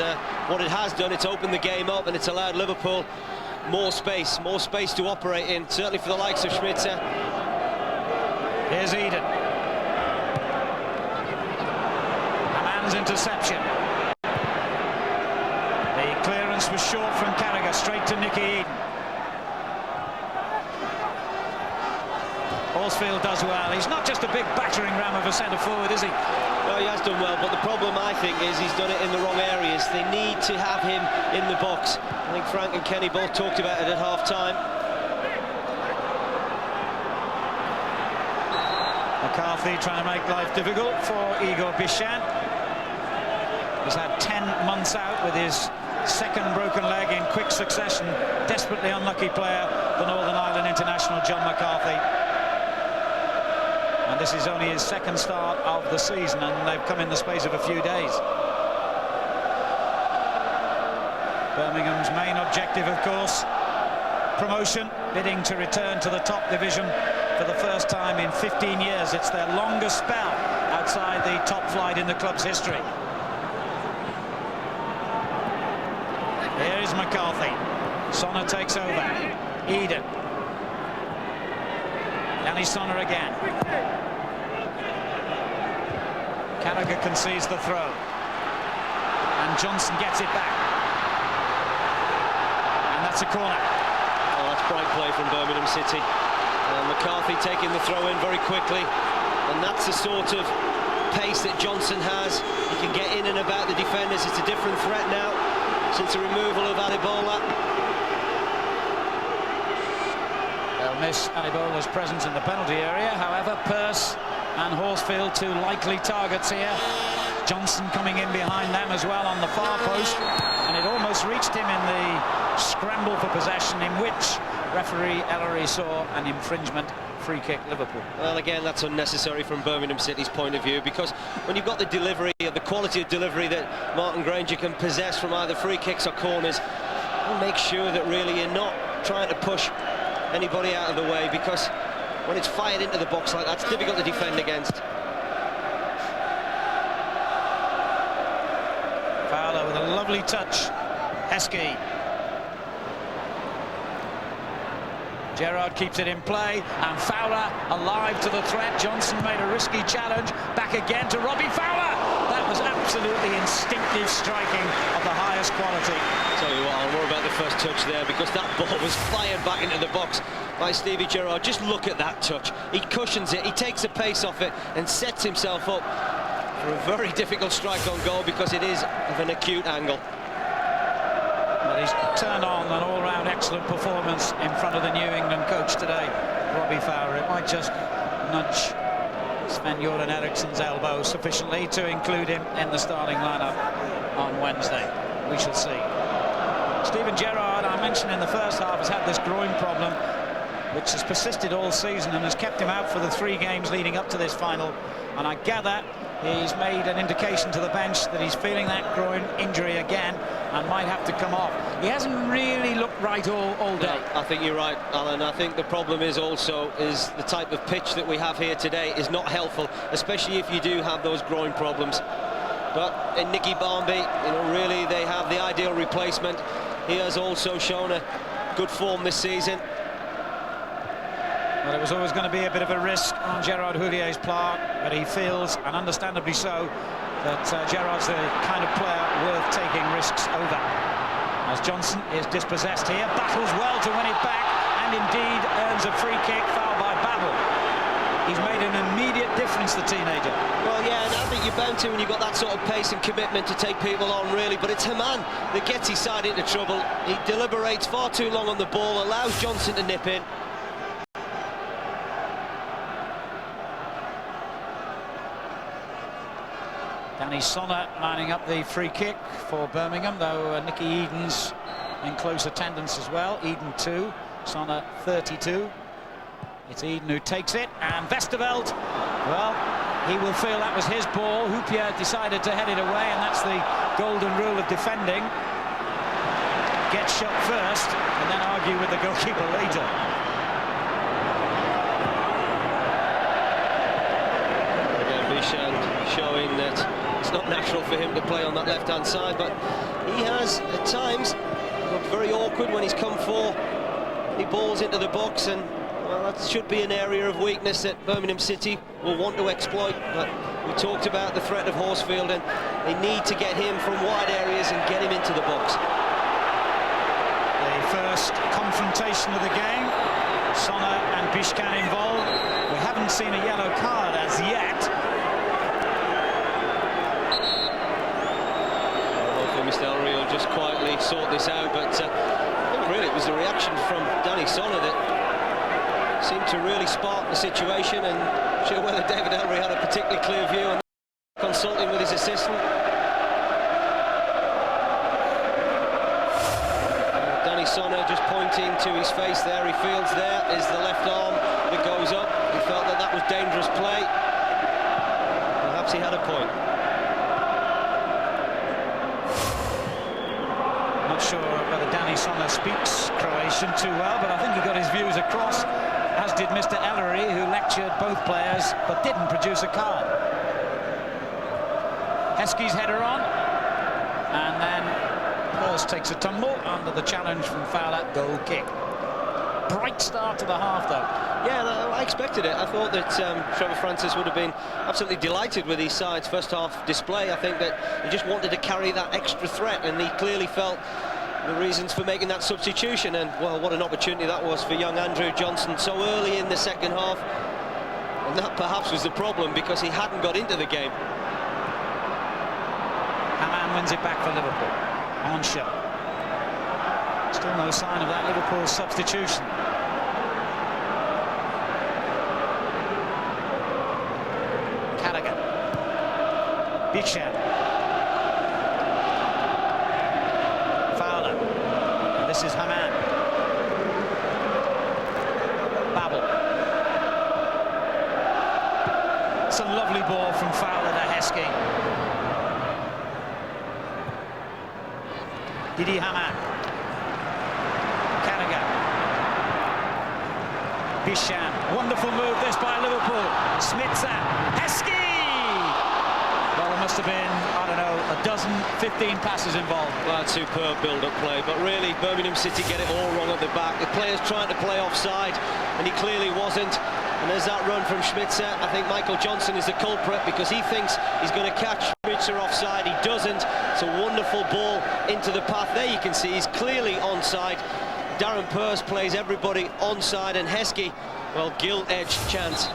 what it has done, it's opened the game up and it's allowed Liverpool more space to operate in, certainly for the likes of Schmitzer. Here's Eden. Hamann's interception. The clearance was short from Carragher, straight to Nicky Eden. Horsfield does well. He's not just a big battering ram of a centre forward, is he? No, he has done well, but the problem, I think, is he's done it in the wrong areas. They need to have him in the box. I think Frank and Kenny both talked about it at half-time. McCarthy trying to make life difficult for Igor Bishan. He's had 10 months out with his second broken leg in quick succession. Desperately unlucky player, the Northern Ireland international John McCarthy. And this is only his second start of the season, and they've come in the space of a few days. Birmingham's main objective, of course, promotion, bidding to return to the top division for the first time in 15 years. It's their longest spell outside the top flight in the club's history. Here is McCarthy. Sonner takes over. Eden. Yanni Sonner again. Carragher concedes the throw. And Johnson gets it back. And that's a corner. Oh, that's bright play from Birmingham City. McCarthy taking the throw in very quickly. And that's the sort of pace that Johnson has. He can get in and about the defenders. It's a different threat now since the removal of Adebola. They'll miss Adebola's presence in the penalty area. However, Pearce and Horsfield, two likely targets here. Johnson coming in behind them as well on the far post, and it almost reached him in the scramble for possession, in which referee Ellery saw an infringement. Free kick, Liverpool. Well, again, that's unnecessary from Birmingham City's point of view, because when you've got the delivery, the quality of delivery that Martin Granger can possess from either free kicks or corners, make sure that really you're not trying to push anybody out of the way, because when it's fired into the box like that, it's difficult to defend against. Fowler with a lovely touch. Heskey. Gerrard keeps it in play, and Fowler alive to the threat. Johnson made a risky challenge. Back again to Robbie Fowler. That was absolutely absolutely instinctive striking of the highest quality. Tell you what, I'll worry about the first touch there, because that ball was fired back into the box by Stevie Gerrard. Just look at that touch. He cushions it, he takes the pace off it and sets himself up for a very difficult strike on goal, because it is of an acute angle. But he's turned on an all-round excellent performance in front of the New England coach today, Robbie Fowler. It might just nudge Sven-Göran Eriksson's elbow sufficiently to include him in the starting lineup on Wednesday. We shall see. Steven Gerrard, I mentioned in the first half, has had this groin problem which has persisted all season and has kept him out for the 3 games leading up to this final, and I gather he's made an indication to the bench that he's feeling that groin injury again and might have to come off. He hasn't really looked right all day. No, I think you're right, Alan. I think the problem is the type of pitch that we have here today is not helpful, especially if you do have those groin problems. But in Nicky Barmby, you know, really they have the ideal replacement. He has also shown a good form this season. Well, it was always going to be a bit of a risk on Gerard Houlier's part, but he feels, and understandably so, that Gerard's the kind of player worth taking risks over. As Johnson is dispossessed here, battles well to win it back, and indeed earns a free kick, fouled by Babel. He's made an immediate difference, the teenager. Well, yeah, and I think you're bound to when you've got that sort of pace and commitment to take people on, really. But it's Haman that gets his side into trouble. He deliberates far too long on the ball, allows Johnson to nip in. Danny Sonner lining up the free kick for Birmingham, though Nicky Eden's in close attendance as well. Eden 2, Sonner 32. It's Eden who takes it, and Westerveld, well, he will feel that was his ball. Houpier decided to head it away, and that's the golden rule of defending. Get shot first, and then argue with the goalkeeper later. Again, Bichand showing that it's not natural for him to play on that left-hand side, but he has, at times, looked very awkward when he's come for the balls into the box, and well, that should be an area of weakness that Birmingham City will want to exploit. But we talked about the threat of Horsfield, and they need to get him from wide areas and get him into the box. The first confrontation of the game, Sonner and Bichand involved. We haven't seen a yellow card as yet. Hopefully Mr. Ellery will just quietly sort this out, but I think really it was the reaction from Danny Sonner that seemed to really spark the situation, and I'm sure whether David Ellery had a particularly clear view and consulting with his assistant. Danny Sonner just pointing to his face there. He feels there is the left arm that goes up. He felt that that was dangerous play. Perhaps he had a point. Not sure whether Danny Sonner speaks Croatian too well, but I think he got his views across, as did Mr. Ellery, who lectured both players but didn't produce a card. Heskey's header on, and then Hurst takes a tumble under the challenge from Fowler. Goal kick. Bright start to the half, though. Yeah, I expected it. I thought that Trevor Francis would have been absolutely delighted with his side's first half display. I think that he just wanted to carry that extra threat, and he clearly felt the reasons for making that substitution. And well, what an opportunity that was for young Andrew Johnson so early in the second half. And that perhaps was the problem, because he hadn't got into the game. Haman wins it back for Liverpool. On show. Still no sign of that Liverpool substitution. Carragher. Bichand. Fowler. And this is Haman. Babel. It's a lovely ball from Fowler to Heskey. Didi Haman. Carragher. Bichand. Wonderful move this by Liverpool. Smitsa. Heskey! Well, there must have been, I don't know, a dozen, 15 passes involved. Well, that's superb build-up play, but really Birmingham City get it all wrong at the back. The player's trying to play offside, and he clearly wasn't. And there's that run from Schmitzer. I think Michael Johnson is the culprit because he thinks he's going to catch Schmitzer offside. He doesn't. It's a wonderful ball into the path. There you can see he's clearly onside. Darren Purse plays everybody onside, and Heskey, well, gilt-edged chance.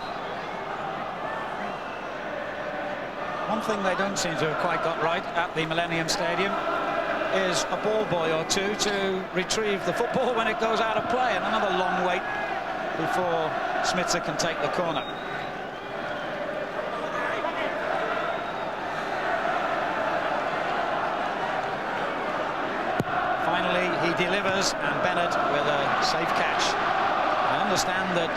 One thing they don't seem to have quite got right at the Millennium Stadium is a ball boy or two to retrieve the football when it goes out of play, and another long wait before Schmitzer can take the corner. Finally he delivers, and Bennett with a safe catch. I understand that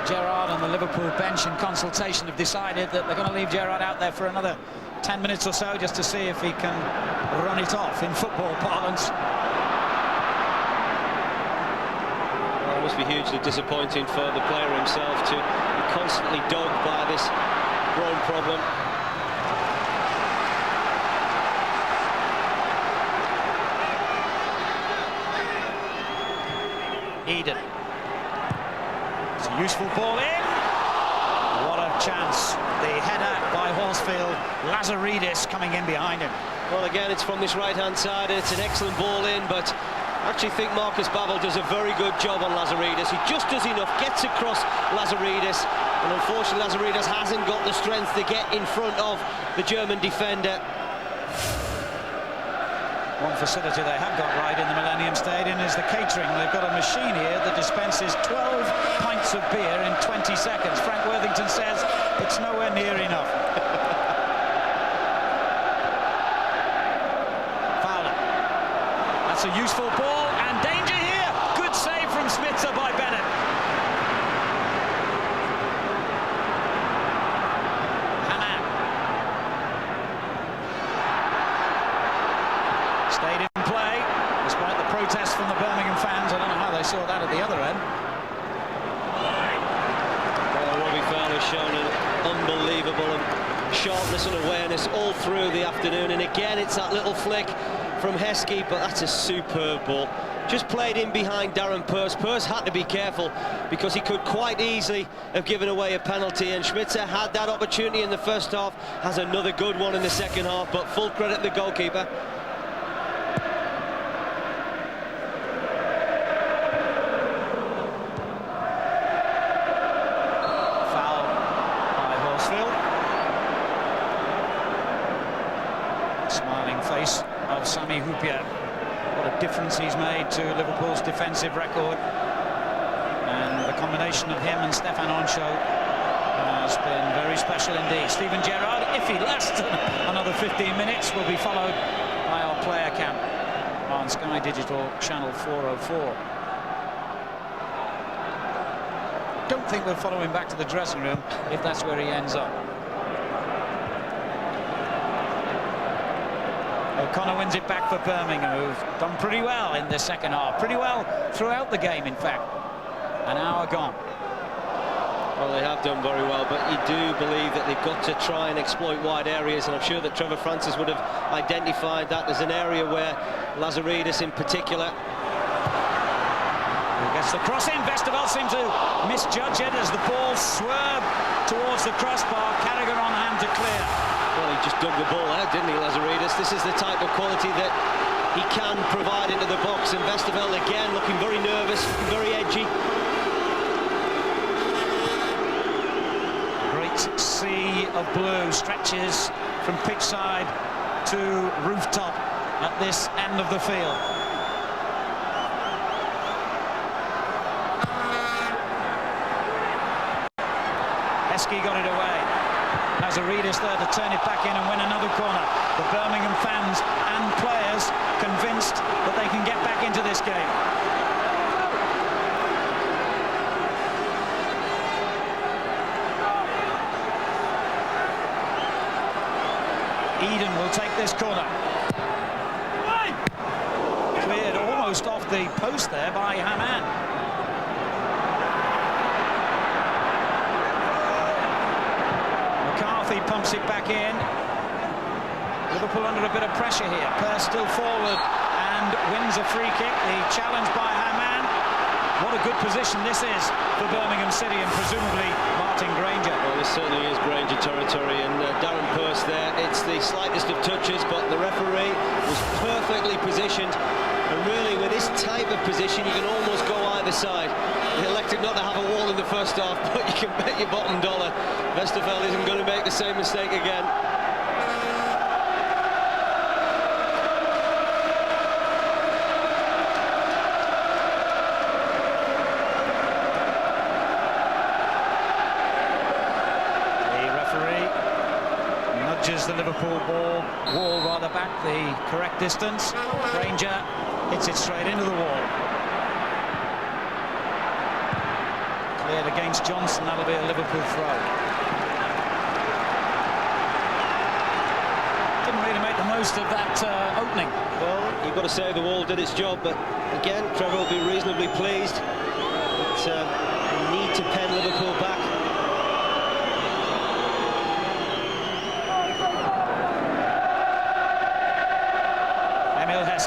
Gerrard and the Liverpool bench in consultation have decided that they're going to leave Gerrard out there for another 10 minutes or so just to see if he can run it off in football parlance. Well, it must be hugely disappointing for the player himself to be constantly dogged by this groin problem. Eden. It's a useful ball in. What a chance. The header by Horsfield. Lazaridis coming in behind him. Well, again, it's from this right-hand side, and it's an excellent ball in, but I actually think Marcus Babbel does a very good job on Lazaridis. He just does enough, gets across Lazaridis, and unfortunately Lazaridis hasn't got the strength to get in front of the German defender. One facility they have got right in the Millennium Stadium is the catering. They've got a machine here that dispenses 12 pints of beer in 20 seconds. Frank Worthington says it's nowhere near enough. Fowler. That's a useful ball, and danger here. Good save from Schmitzer by Bennett. Stayed in play, despite the protests from the Birmingham fans. I don't know how they saw that at the other end. Well, Robbie Fowler's shown an unbelievable sharpness and awareness all through the afternoon. And again, it's that little flick from Heskey, but that's a superb ball. Just played in behind Darren Purse. Purse had to be careful because he could quite easily have given away a penalty, and Schmitzer had that opportunity in the first half, has another good one in the second half, but full credit to the goalkeeper. Smiling face of Sami Hyypiä. What a difference he's made to Liverpool's defensive record. And the combination of him and Stefan Onsho has been very special indeed. Steven Gerrard, if he lasts another 15 minutes, will be followed by our player camp on Sky Digital Channel 404. Don't think we'll follow him back to the dressing room if that's where he ends up. O'Connor wins it back for Birmingham, who've done pretty well in the second half. Pretty well throughout the game, in fact. An hour gone. Well, they have done very well, but you do believe that they've got to try and exploit wide areas, and I'm sure that Trevor Francis would have identified that as an area where Lazaridis in particular. Who gets the cross in? Vesterveld seemed to misjudge it as the ball swerved towards the crossbar. Carragher on hand to clear. Well, he just dug the ball out, didn't he, Lazaridis? This is the type of quality that he can provide into the box, and Vesterveld again looking very nervous, looking very edgy. Great sea of blue stretches from pitch side to rooftop at this end of the field. Heskey got it away. Lazaridis there to turn it back in and win another corner. The Birmingham fans and players convinced that they can get back into this game. Eden will take this corner. Cleared almost off the post there by Hamann. McCarthy pumps it back in. Liverpool under a bit of pressure here. Purse still forward and wins a free kick. The challenge by Hamann. What a a good position this is for Birmingham City and presumably Martin Granger. Well, this certainly is Granger territory, and Darren Purse there, it's the slightest of touches, but the referee was perfectly positioned, and really with this type of position you can almost go either side. He elected not to have a wall in the first half, but you can bet your bottom dollar Westerveld isn't going to make the same mistake again. The Liverpool wall rather back the correct distance. Granger hits it straight into the wall. Cleared against Johnson, that'll be a Liverpool throw. Didn't really make the most of that opening. Well, you've got to say the wall did its job, but again, Trevor will be reasonably pleased. But need to pen Liverpool back.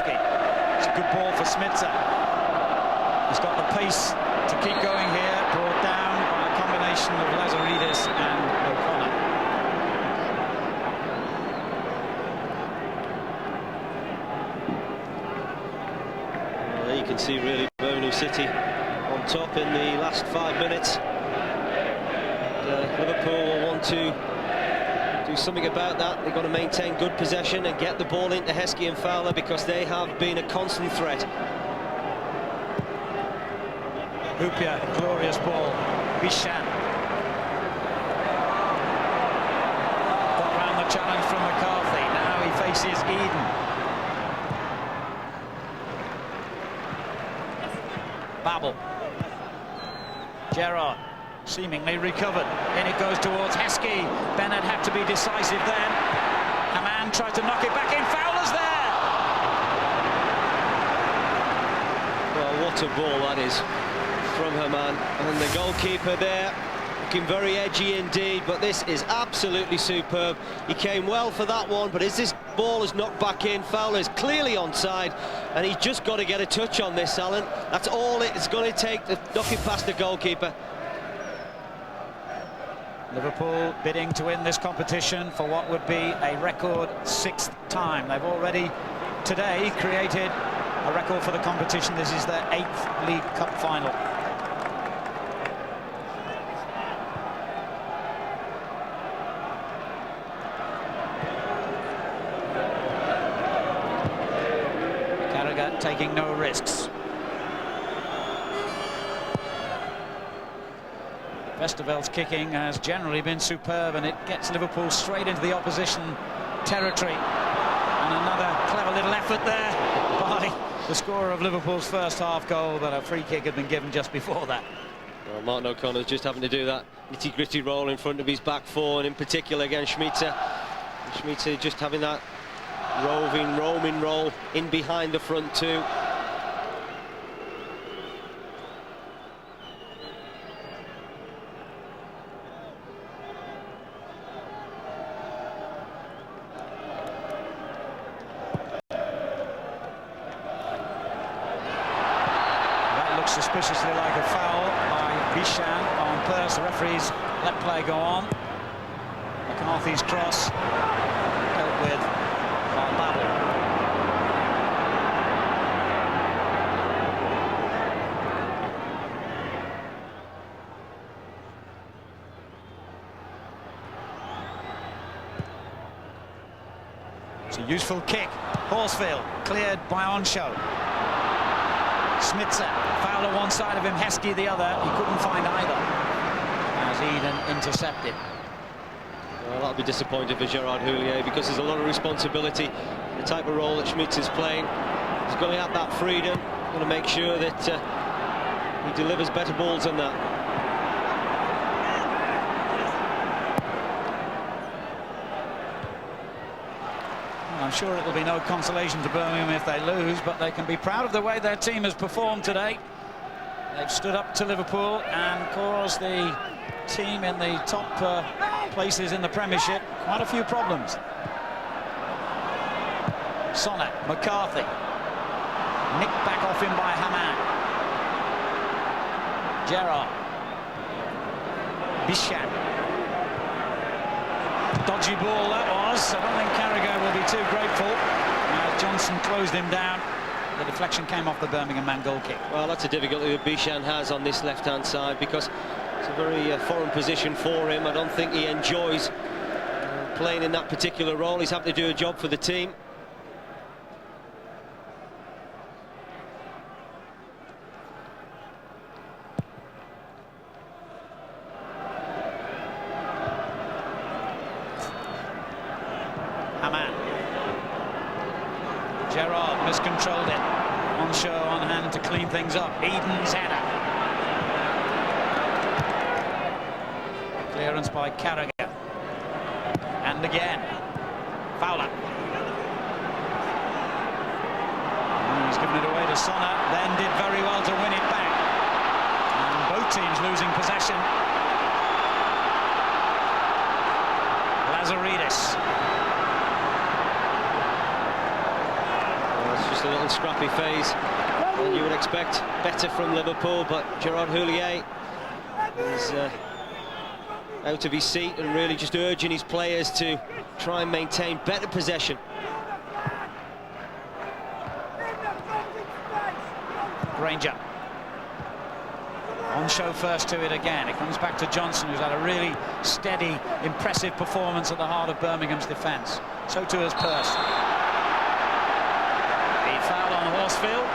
It's a good ball for Smitzer. He's got the pace to keep going here, brought down by a combination of Lazaridis and O'Connor. Well, you can see really Birmingham City on top in the last 5 minutes. Liverpool will want to do something about that. They've got to maintain good possession and get the ball into Heskey and Fowler, because they have been a constant threat. Hoopier, glorious ball. Bishan got round the challenge from McCarthy. Now he faces Eden. Babel. Gerrard seemingly recovered. In it goes towards Heskey. Bennett had to be decisive then. Hamann tried to knock it back in. Fowler's there! Well, what a ball that is from Hamann. And the goalkeeper there, looking very edgy indeed, but this is absolutely superb. He came well for that one, but as this ball is knocked back in, Fowler is clearly onside, and he's just got to get a touch on this, Alan. That's all it's going to take to knock it past the goalkeeper. Liverpool bidding to win this competition for what would be a record 6th time. They've already today created a record for the competition. This is their 8th League Cup final. Carragher taking no risks. Westerveld's kicking has generally been superb, and it gets Liverpool straight into the opposition territory. And another clever little effort there by the scorer of Liverpool's first half goal, but a free kick had been given just before that. Well, Martin O'Connor's just having to do that nitty-gritty role in front of his back four, and in particular against Schmitzer. Schmitzer just having that roaming role in behind the front two. Suspiciously like a foul by Bishan on Purse. The referees let play go on. McCarthy's cross dealt with by Babel. It's a useful kick. Horsfield cleared by Onshow. Smitzer, Fowler one side of him, Heskey the other. He couldn't find either as Eden intercepted. Well, that'll be disappointing for Gerard Houllier, because there's a lot of responsibility. The type of role that Schmitz is playing, he's going to have that freedom. Going to make sure that he delivers better balls than that. I'm sure it'll be no consolation to Birmingham if they lose, but they can be proud of the way their team has performed today. They've stood up to Liverpool and caused the team in the top places in the Premiership quite a few problems. Sonnet, McCarthy, nicked back off him by Hamann. Gerrard. Bishan. Dodgy ball that was. I don't think Carragher will be too grateful. Johnson closed him down. The deflection came off the Birmingham man goal kick. Well, that's a difficulty that Bishan has on this left-hand side, because it's a very foreign position for him. I don't think he enjoys playing in that particular role. He's having to do a job for the team. Gerrard miscontrolled it. On show, on hand to clean things up. Eden's header. Clearance by Carragher. And again. Fowler. He's given it away to Sonner. Then did very well to win it back. And both teams losing possession. Lazaridis. Just a little scrappy phase, and you would expect better from Liverpool, but Gerard Houllier is out of his seat and really just urging his players to try and maintain better possession. Granger. On show first to it again. It comes back to Johnson, who's had a really steady, impressive performance at the heart of Birmingham's defence. So too has Purse. Foul on Horsfield.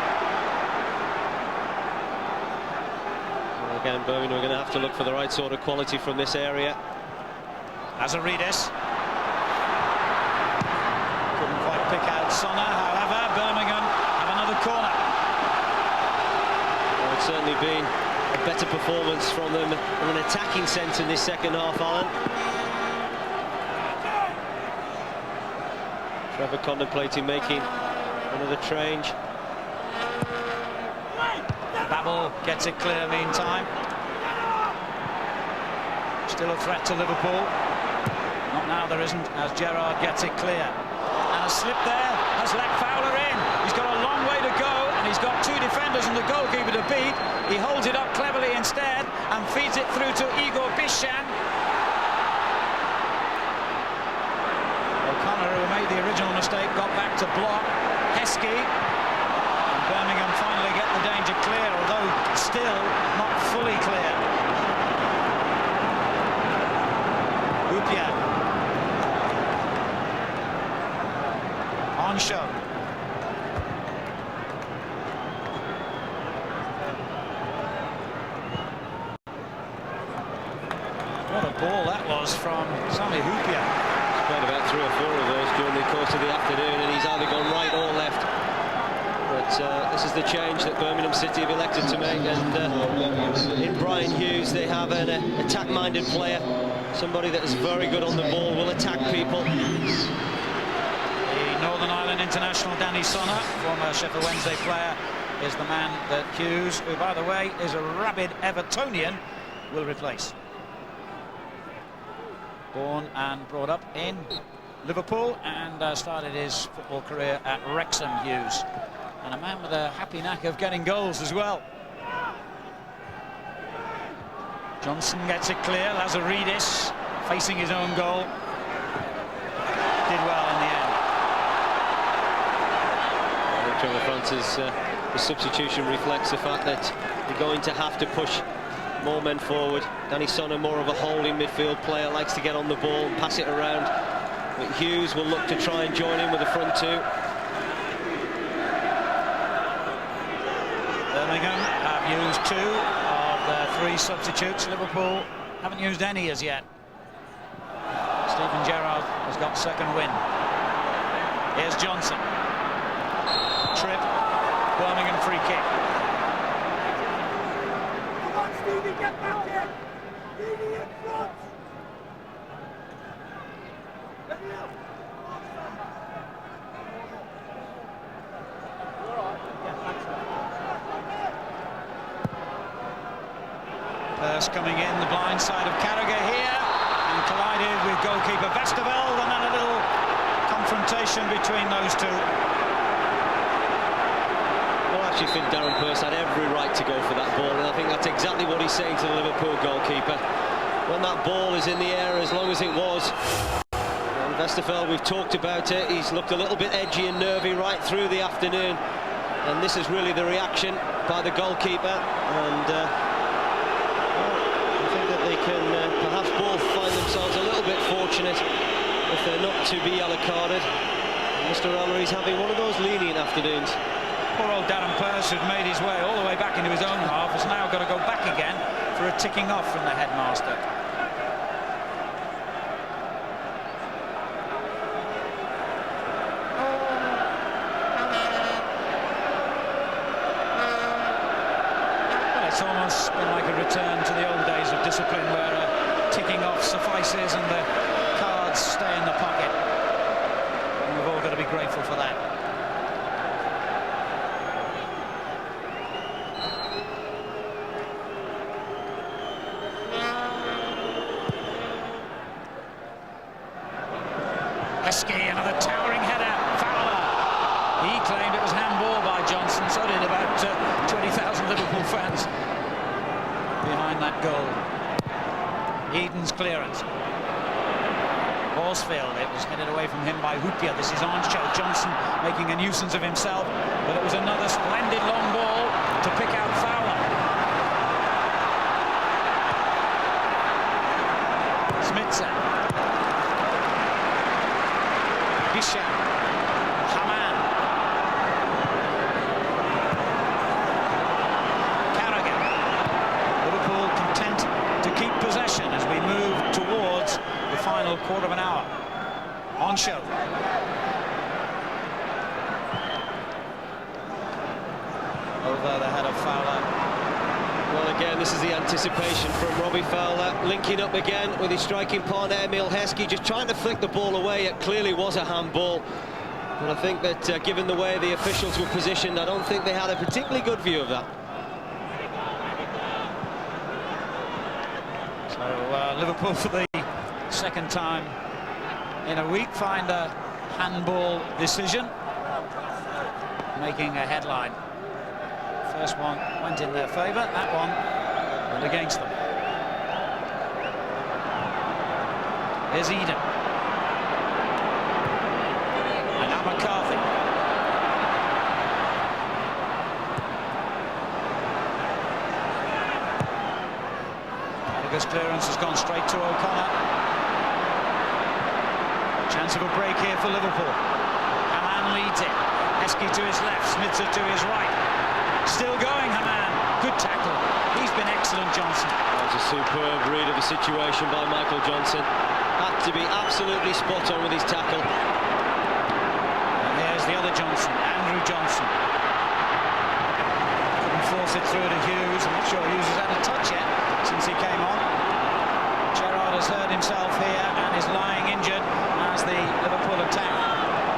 Well, again, Birmingham are going to have to look for the right sort of quality from this area. Lazaridis. Couldn't quite pick out Sonner, however. Birmingham have another corner. Well, it's certainly been a better performance from them in an attacking sense in this second half, Alan. Trevor contemplating making another change. Babel gets it clear meantime. Still a threat to Liverpool. Not now, there isn't, as Gerrard gets it clear. And a slip there has let Fowler in. He's got a long way to go, and he's got two defenders and the goalkeeper to beat. He holds it up cleverly instead and feeds it through to Igor Bishan. O'Connor, who made the original mistake, got back to block. Heskey, and Birmingham finally get the danger clear, although still not fully clear. Upia. On show. What a ball that was from Sami Hupia. Played about 3 or 4 of those during the course of the afternoon, and he's either gone right or left. But this is the change that Birmingham City have elected to make, and in Brian Hughes they have an attack-minded player, somebody that is very good on the ball, will attack people. The Northern Ireland international Danny Sonner, former Sheffield Wednesday player, is the man that Hughes, who by the way is a rabid Evertonian, will replace. Born and brought up in Liverpool and started his football career at Wrexham, Hughes. And a man with a happy knack of getting goals as well. Johnson gets it clear. Lazaridis facing his own goal. Did well in the end. Trevor Francis, the substitution reflects the fact that you're going to have to push more men forward. Danny Sonner, more of a holding midfield player, likes to get on the ball and pass it around. But Hughes will look to try and join in with the front two. Birmingham have used 2 of their 3 substitutes. Liverpool haven't used any as yet. Steven Gerrard has got second win. Here's Johnson. Trip. Birmingham free kick. Get back in! Stevie in front! Purse coming in, the blind side of Carragher here, and collided with goalkeeper Westerveld, and then a little confrontation between those two. Well, actually think Darren Purse had every right to go for that ball, and I think that's exactly what he's saying to the Liverpool goalkeeper. When that ball is in the air, as long as it was, and Westerveld, we've talked about it, he's looked a little bit edgy and nervy right through the afternoon, and this is really the reaction by the goalkeeper, and well, I think that they can perhaps both find themselves a little bit fortunate if they're not to be yellow carded. Mr. Ellery's having one of those lenient afternoons. Poor old Darren Purse, who'd made his way all the way back into his own half, has now got to go back again for a ticking off from the headmaster. Well, it's almost been like a return to the old days of discipline, where ticking off suffices and the cards stay in the pocket. And we've all got to be grateful for that. Another towering header, Fowler. He claimed it was handball by Johnson, so did about 20,000 Liverpool fans behind that goal. Eden's clearance. Horsfield, it was headed away from him by Hupia. This is Arncho. Johnson making a nuisance of himself, but it was another splendid long ball to pick out Fowler. Smitsa. Haman. Carragher. Liverpool content to keep possession as we move towards the final quarter of an hour. On show. Over the head of Fowler. Well, again, this is the anticipation from Robbie Fowler, linking up again with his striking partner Emil Heskey, just trying to flick the ball away. It clearly was a handball, but I think that given the way the officials were positioned, I don't think they had a particularly good view of that. So Liverpool, for the second time in a week, find a handball decision, making a headline. First one went in their favour, that one went against them. Here's Eden. And now McCarthy. Gallagher's clearance has gone straight to O'Connor. Chance of a break here for Liverpool. Haman leads it. Heskey to his left, Smitsa to his right. Still going, Haman. Good tackle. He's been excellent, Johnson. That was a superb read of the situation by Michael Johnson. Had to be absolutely spot on with his tackle. And here's the other Johnson, Andrew Johnson. Couldn't force it through to Hughes. I'm not sure Hughes has had a touch yet since he came on. Gerrard has hurt himself here and is lying injured as the Liverpool attack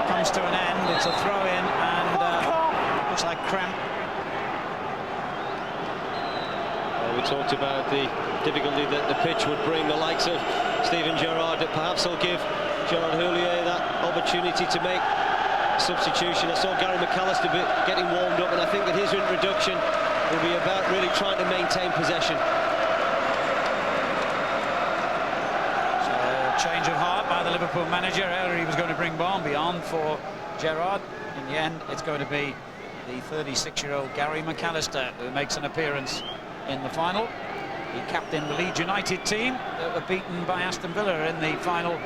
comes to an end. It's a throw-in and looks like cramp. We talked about the difficulty that the pitch would bring the likes of Steven Gerrard, that perhaps he'll give Gerard Houllier that opportunity to make a substitution. I saw Gary McAllister getting warmed up, and I think that his introduction will be about really trying to maintain possession. So, change of heart by the Liverpool manager. Earlier he was going to bring Barnby on for Gerrard. In the end, it's going to be the 36-year-old Gary McAllister who makes an appearance in the final. He captained the Leeds United team that were beaten by Aston Villa in the final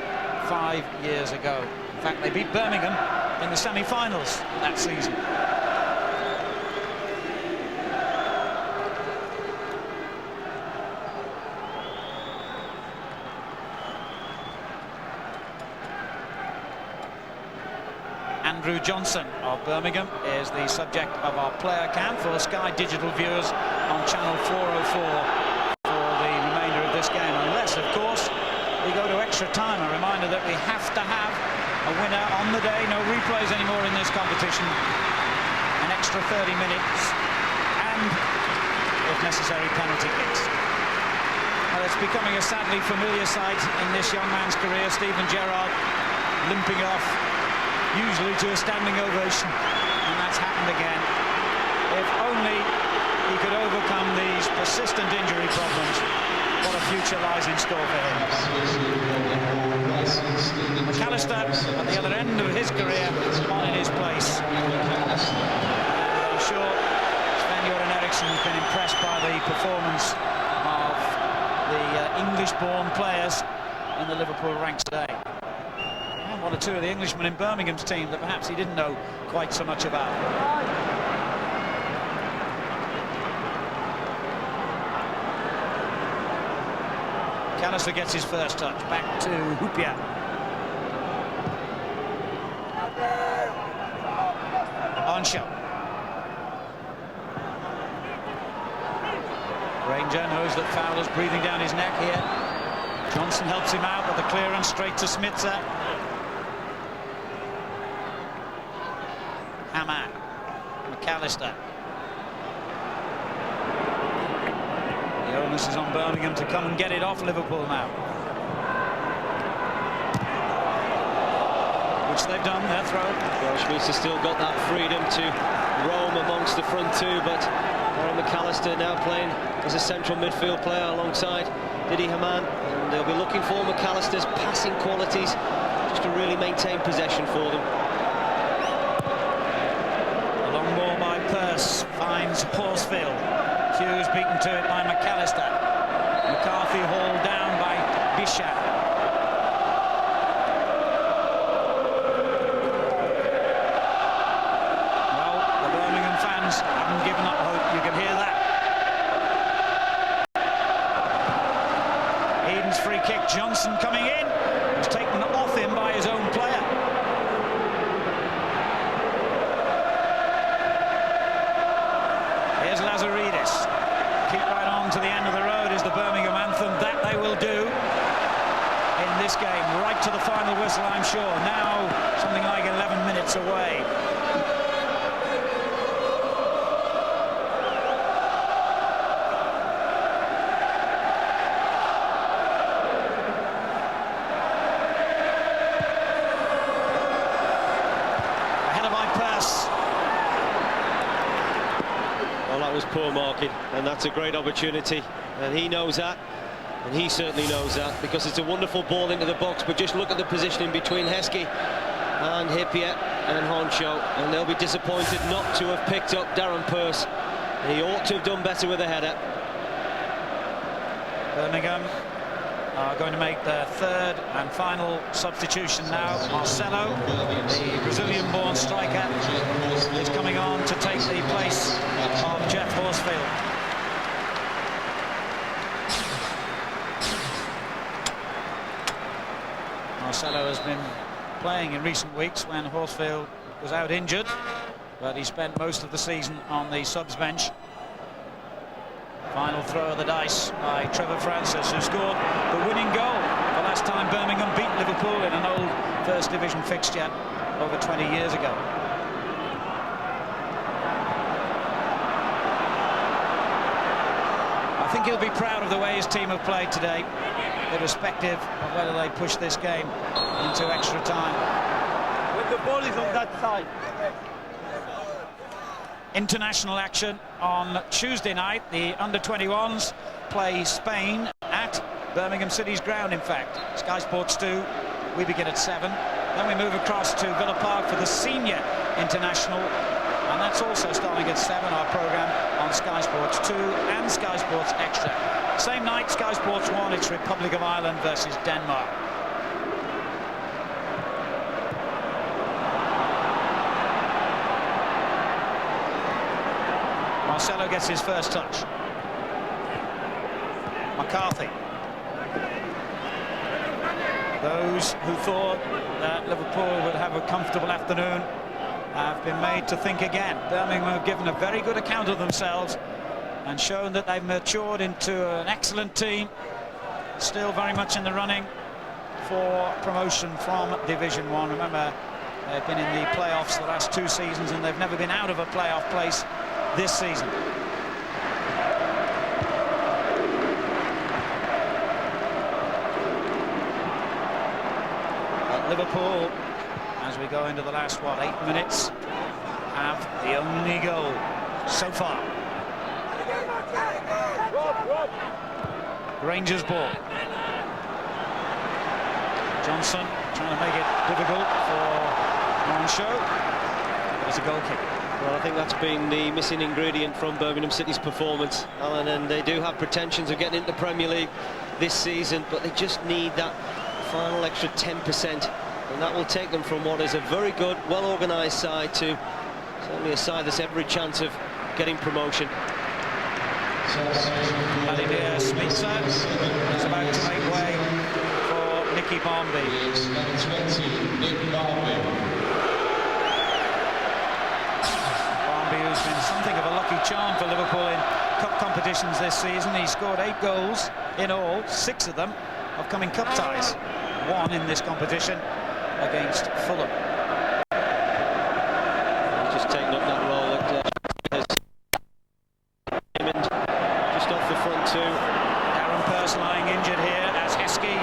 5 years ago. In fact, they beat Birmingham in the semi-finals that season. Andrew Johnson of Birmingham is the subject of our player cam for Sky Digital viewers on channel 404 for the remainder of this game, unless of course we go to extra time. A reminder that we have to have a winner on the day. No replays anymore in this competition. An extra 30 minutes and, if necessary, penalty kicks. Well, it's becoming a sadly familiar sight in this young man's career. Steven Gerrard limping off, usually to a standing ovation, and that's happened again. If only he could overcome these persistent injury problems, what a future lies in store for him. McAllister at the other end of his career on in his place. I'm sure Sven-Göran Eriksson has been impressed by the performance of the English-born players in the Liverpool ranks today. And one or two of the Englishmen in Birmingham's team that perhaps he didn't know quite so much about. McAllister gets his first touch, back to Hupia. Onshow. Ranger knows that Fowler's breathing down his neck here. Johnson helps him out with the clearance straight to Smitzer. Hammer. McAllister. The onus is on Birmingham to come and get it off Liverpool now. Which they've done, their throw. Well, Schmitz has still got that freedom to roam amongst the front two, but Aaron McAllister now playing as a central midfield player alongside Didi Hamann, and they'll be looking for McAllister's passing qualities just to really maintain possession for them. A long ball by Pearce finds Horsfield. Hughes beaten to it by McAllister. McCarthy hauled down by Bishop. Well, the Birmingham fans haven't given up hope. You can hear that. Eden's free kick. Johnson coming in. Was taken off him by his own player. Here's Lazaridis. Keep right on to the end of the road is the Birmingham anthem. That they will do in this game, right to the final whistle, I'm sure. Now, something like 11 minutes away. Poor marking, and that's a great opportunity, and he knows that, and he certainly knows that, because it's a wonderful ball into the box, but just look at the positioning between Heskey and Hippier and Honshaw, and they'll be disappointed not to have picked up Darren Pearce. He ought to have done better with a header. Birmingham are going to make their third and final substitution now. Marcelo, the Brazilian-born striker, is coming on to take the place of Jeff Horsfield. Marcelo has been playing in recent weeks when Horsfield was out injured, but he spent most of the season on the subs bench. Final throw of the dice by Trevor Francis, who scored the winning goal the last time Birmingham beat Liverpool in an old First Division fixture over 20 years ago. I think he'll be proud of the way his team have played today, irrespective of whether they push this game into extra time. When the ball is on that side. International action on Tuesday night. The under-21s play Spain at Birmingham City's ground, in fact. Sky Sports 2, we begin at 7. Then we move across to Villa Park for the senior international, and that's also starting at 7, our programme on Sky Sports 2 and Sky Sports Extra. Same night, Sky Sports 1, it's Republic of Ireland versus Denmark. Marcelo gets his first touch. McCarthy. Those who thought that Liverpool would have a comfortable afternoon have been made to think again. Birmingham have given a very good account of themselves and shown that they've matured into an excellent team, still very much in the running for promotion from Division 1. Remember, they've been in the playoffs the last 2 seasons and they've never been out of a playoff place this season. But Liverpool, as we go into the last, 8 minutes, have the only goal so far. Rangers ball. Johnson trying to make it difficult for Moncho. It's a goal kick. Well, I think that's been the missing ingredient from Birmingham City's performance, Alan, and they do have pretensions of getting into the Premier League this season, but they just need that final extra 10%, and that will take them from what is a very good, well-organised side to certainly a side that's every chance of getting promotion. Vladimir Smitsa is about to make way for Nicky Barmby. Barmby, who's been something of a lucky charm for Liverpool in cup competitions this season. He scored 8 goals in all, 6 of them have come in cup ties. 1 in this competition against Fulham. He's just taken up that role that just off the front two. Darren Pearce lying injured here as Heskey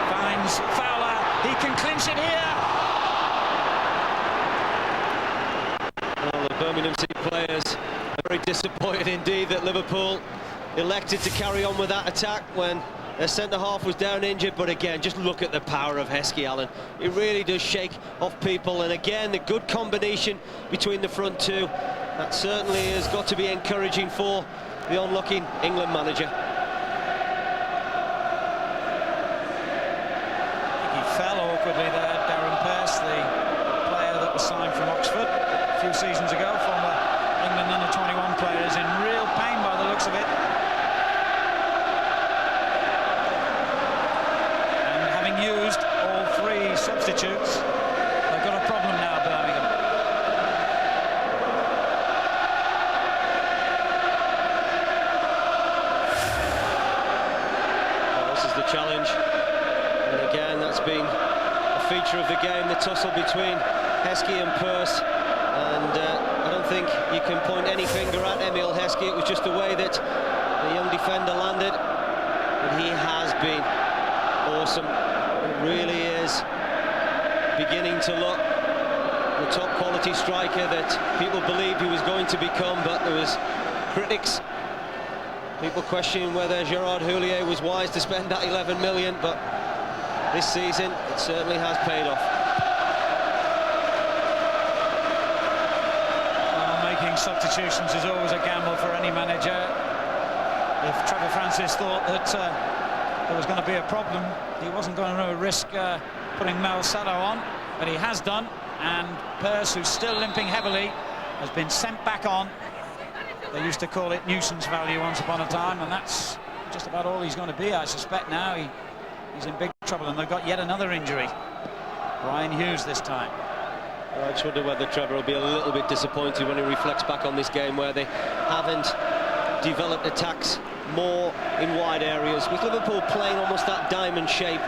finds Fowler. He can clinch it here. Well, the Birmingham City players are very disappointed indeed that Liverpool elected to carry on with that attack when their centre-half was down injured, but again, just look at the power of Heskey, Alan. It really does shake off people, and again, the good combination between the front two. That certainly has got to be encouraging for the onlooking England manager. He fell awkwardly there, Darren Pearce, the player that was signed from Oxford a few seasons ago, former England under-21 player, is in real pain by the looks of it. Used all 3 substitutes. They've got a problem now, Birmingham. Well, this is the challenge, and again, that's been a feature of the game, the tussle between Heskey and Pearce, and I don't think you can point any finger at Emil Heskey. It was just the way that the young defender landed, but he has been awesome. It really is beginning to look the top quality striker that people believed he was going to become, but there was critics, people questioning whether Gerard Houllier was wise to spend that 11 million, but this season it certainly has paid off. Well, making substitutions is always a gamble for any manager. If Trevor Francis thought that there was going to be a problem, he wasn't going to risk putting Mel Salah on, but he has done, and Pearce, who's still limping heavily, has been sent back on. They used to call it nuisance value once upon a time, and that's just about all he's going to be, I suspect. Now he's in big trouble, and they've got yet another injury. Ryan Hughes this time. Well, I just wonder whether Trevor will be a little bit disappointed when he reflects back on this game, where they haven't developed attacks more in wide areas. With Liverpool playing almost that diamond shape,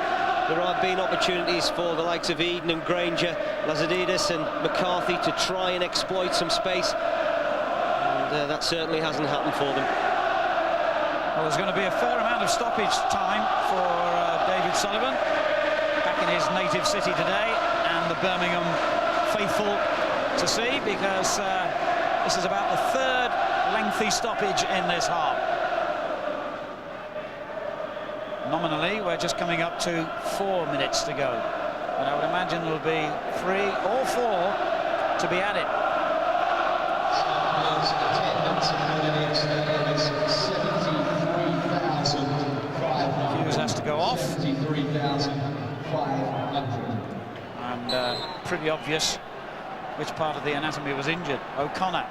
there have been opportunities for the likes of Eden and Granger, Lazadidis and McCarthy to try and exploit some space, and that certainly hasn't happened for them. Well, there's going to be a fair amount of stoppage time for David Sullivan back in his native city today, and the Birmingham faithful to see, because this is about the 3rd lengthy stoppage in this half. Nominally, we're just coming up to 4 minutes to go, and I would imagine there'll be 3 or 4 to be added. Hughes has to go off, and pretty obvious which part of the anatomy was injured. O'Connor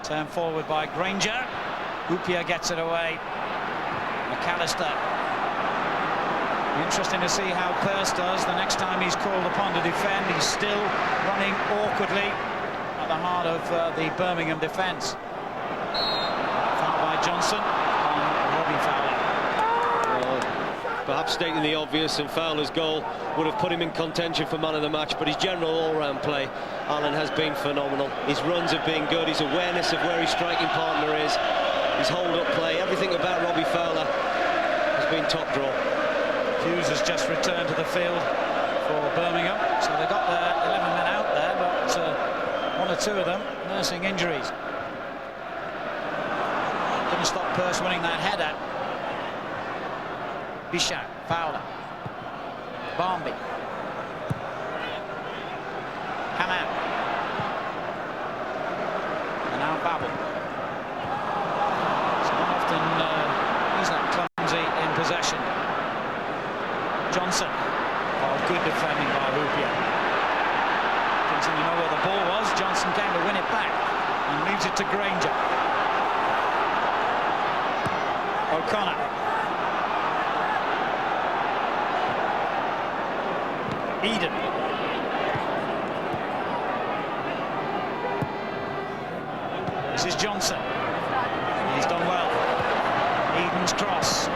turned forward by Granger. Hoopier gets it away. McAllister. Interesting to see how Pearce does the next time he's called upon to defend. He's still running awkwardly at the heart of the Birmingham defence. Foul by Johnson on Robbie Fowler. Well, perhaps stating the obvious, and Fowler's goal would have put him in contention for man of the match, but his general all-round play, Alan, has been phenomenal. His runs have been good, his awareness of where his striking partner is, his hold-up play, everything about Robbie Fowler has been top draw. Hughes has just returned to the field for Birmingham, so they got their 11 men out there, but 1 or two of them nursing injuries. Didn't stop Pearce winning that header. Bishak, Fowler, Barmby, Haman, and now Babel. It's not often he's that clumsy in possession. Johnson. Oh, good defending by Hoopier. Didn't seem to know where the ball was. Johnson came to win it back and leaves it to Granger. O'Connor. Eden. This is Johnson. He's done well. Eden's cross.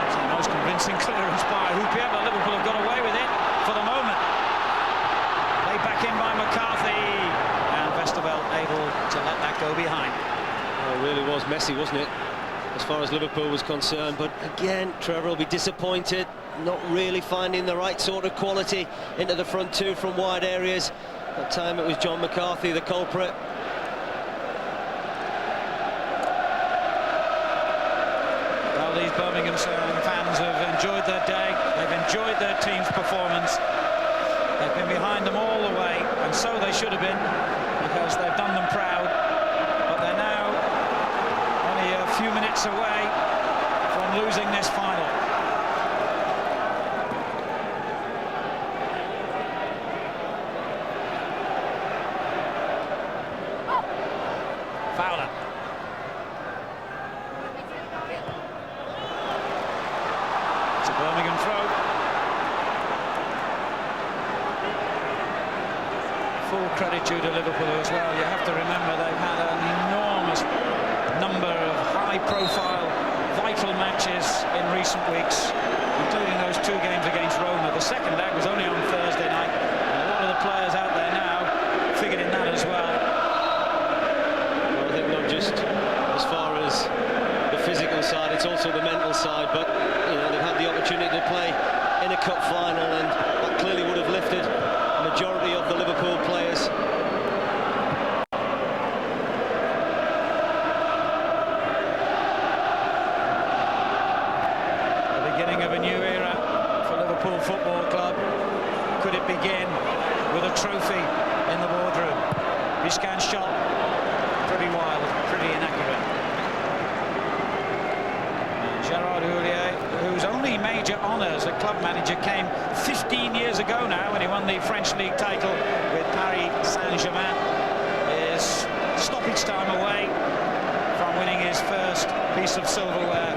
It's the most convincing clearance by Hoopier, but Liverpool have got away with it for the moment. Played back in by McCarthy, and Westerveld able to let that go behind. Well, it really was messy, wasn't it, as far as Liverpool was concerned? But again, Trevor will be disappointed, not really finding the right sort of quality into the front two from wide areas. That time it was John McCarthy, the culprit. Well, these Birmingham fans have enjoyed their day. They've enjoyed their team's performance. They've been behind them all the way, and so they should have been, because they've done them proud. But they're now only a few minutes away from losing this final. Fowler. It's a Birmingham throw. Full credit due to Liverpool as well. You have to remember they've had an enormous number of high-profile, vital matches in recent weeks, including those two games against Roma. The second leg was only on Thursday night, and a lot of the players out there now figured in that as well. Well, I think not just as far as the physical side, it's also the mental side. But you know, they've had the opportunity to play in a cup final, and that clearly would have lifted the majority of the Liverpool players. The beginning of a new era for Liverpool Football Club. Could it begin with a trophy in the boardroom? Biscan's shot, pretty wild, pretty inaccurate. Gerard Houllier, whose only major honours as club manager came 15 years ago now when he won the French League title with Paris Saint-Germain, is stoppage time away from winning his first piece of silverware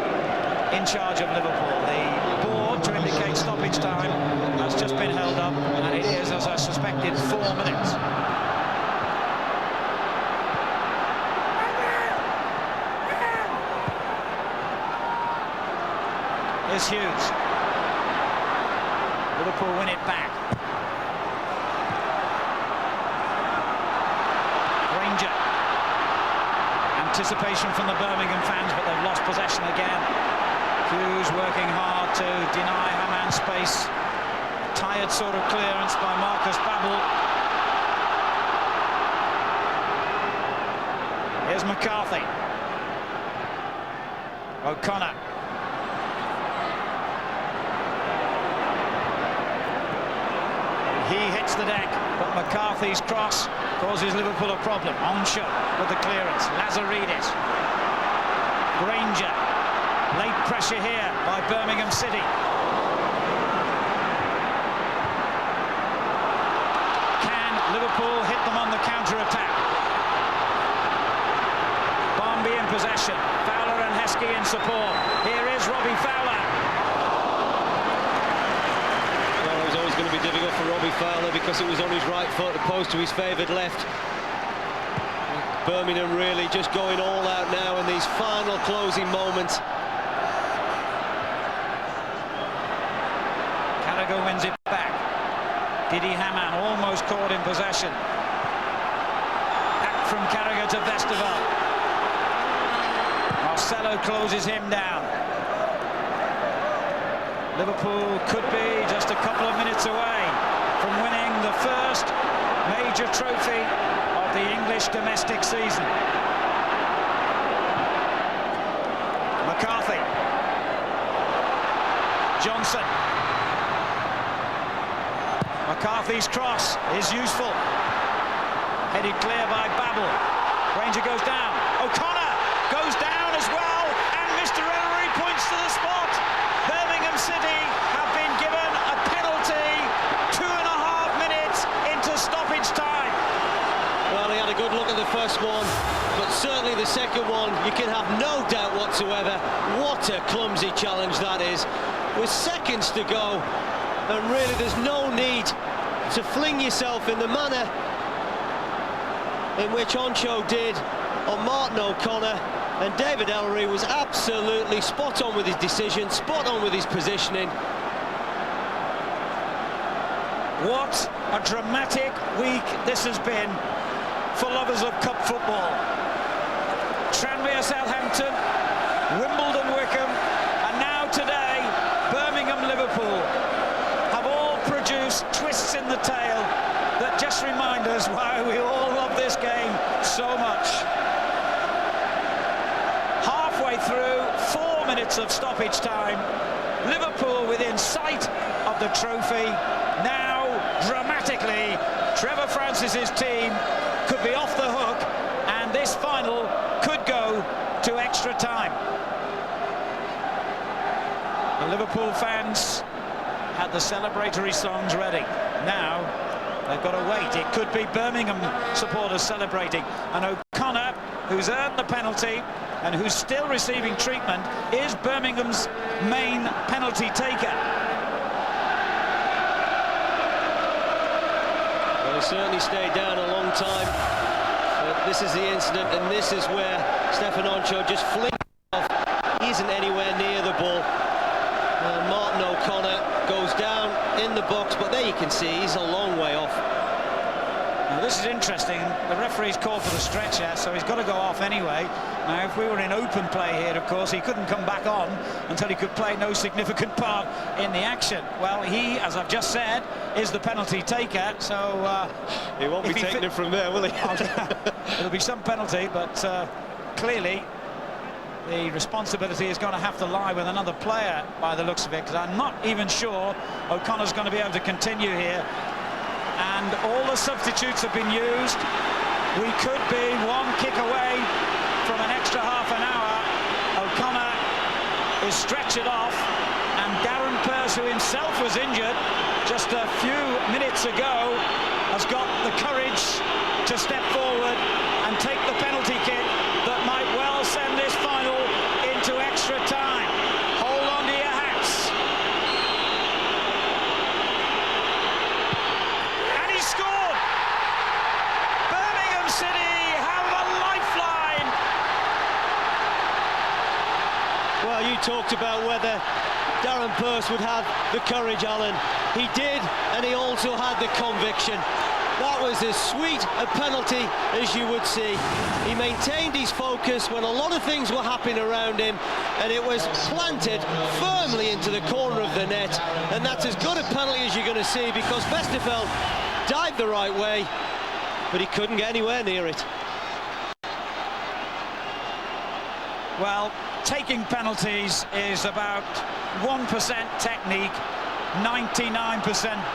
in charge of Liverpool. The board to indicate stoppage time has just been held up, and it is, as I suspected, 4 minutes. Here's Hughes. Liverpool win it back. Granger. Anticipation from the Birmingham fans, but they've lost possession again. Hughes working hard to deny Haman space. Tired sort of clearance by Marcus Babel. Here's McCarthy. O'Connor. He hits the deck, but McCarthy's cross causes Liverpool a problem. Onsha with the clearance. Lazaridis. Granger. Late pressure here by Birmingham City. Can Liverpool hit them on the counter-attack? Barmby in possession. Fowler and Heskey in support. Here is Robbie Fowler. Going to be difficult for Robbie Fowler because it was on his right foot, opposed to his favoured left. Birmingham really just going all out now in these final closing moments. Carragher wins it back. Didi Hamann almost caught in possession. Back from Carragher to Westerveld. Marcelo closes him down. Liverpool could be just a couple of minutes away from winning the first major trophy of the English domestic season. McCarthy. Johnson. McCarthy's cross is useful. Headed clear by Babel. Ranger goes down. O'Connor goes down as well, and Mr. Ellery points to the spot. Birmingham City have been given a penalty 2.5 minutes into stoppage time. Well, he had a good look at the first one, but certainly the second one, you can have no doubt whatsoever. What a clumsy challenge that is. With seconds to go, and really there's no need to fling yourself in the manner in which Oncho did on Martin O'Connor, and David Ellery was absolutely spot on with his decision, spot on with his positioning. What a dramatic week this has been for lovers of cup football. Tranmere, Southampton, Wimbledon, Wickham, and now today Birmingham, Liverpool have all produced twists in the tale that just remind us why we all love this game so much. Halfway through, 4 minutes of stoppage time, Liverpool within sight of the trophy. Now, dramatically, Trevor Francis's team could be off the hook, and this final could go to extra time. The Liverpool fans had the celebratory songs ready. Now they've got to wait. It could be Birmingham supporters celebrating, and O'Connor, who's earned the penalty and who's still receiving treatment, is Birmingham's main penalty taker. Well, he certainly stayed down a long time. But this is the incident, and this is where Stefan Oncho just flings off. He isn't anywhere near the ball. Martin O'Connor goes down in the box, but there you can see he's a long way off. Now, this is interesting. The referee's called for the stretcher, so he's got to go off anyway. Now, if we were in open play here, of course, he couldn't come back on until he could play no significant part in the action. Well, he, as I've just said, is the penalty taker, so... he won't be taking it from there, will he? It'll be some penalty, but clearly the responsibility is going to have to lie with another player by the looks of it, because I'm not even sure O'Connor's going to be able to continue here. And all the substitutes have been used. We could be one kick away from an extra half an hour. O'Connor is stretchered off, and Darren Pearce, who himself was injured just a few minutes ago, has got the courage to step forward and take the penalty kick that might well send this final into extra time. Hold on to your hats. And he scored! Birmingham City have a lifeline! Well, you talked about whether Darren Pearce would have the courage, Alan. He did, and he also had the conviction. That was as sweet a penalty as you would see. He maintained his focus when a lot of things were happening around him, and it was planted firmly into the corner of the net, and that's as good a penalty as you're going to see, because Westerveld dived the right way, but he couldn't get anywhere near it. Well, taking penalties is about 1% technique, 99%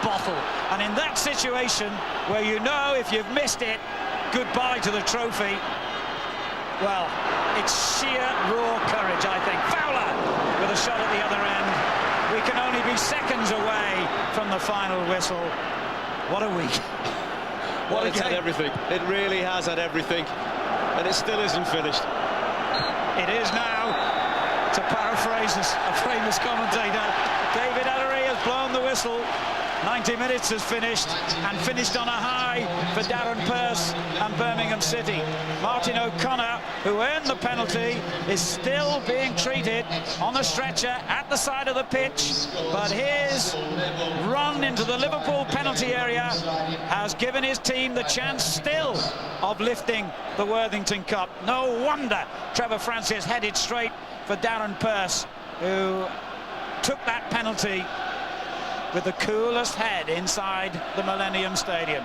bottle, and in that situation where you know if you've missed it, goodbye to the trophy, well, it's sheer raw courage, I think. Fowler with a shot at the other end. We can only be seconds away from the final whistle. What a week. Well, it's had everything. It really has had everything, and it still isn't finished. It is now, to paraphrase a famous commentator. David Ellery has blown the whistle. 90 minutes has finished, and finished on a high for Darren Pearce and Birmingham City. Martin O'Connor, who earned the penalty, is still being treated on a stretcher at the side of the pitch, but his run into the Liverpool penalty area has given his team the chance still of lifting the Worthington Cup. No wonder Trevor Francis headed straight for Darren Pearce, who took that penalty with the coolest head inside the Millennium Stadium.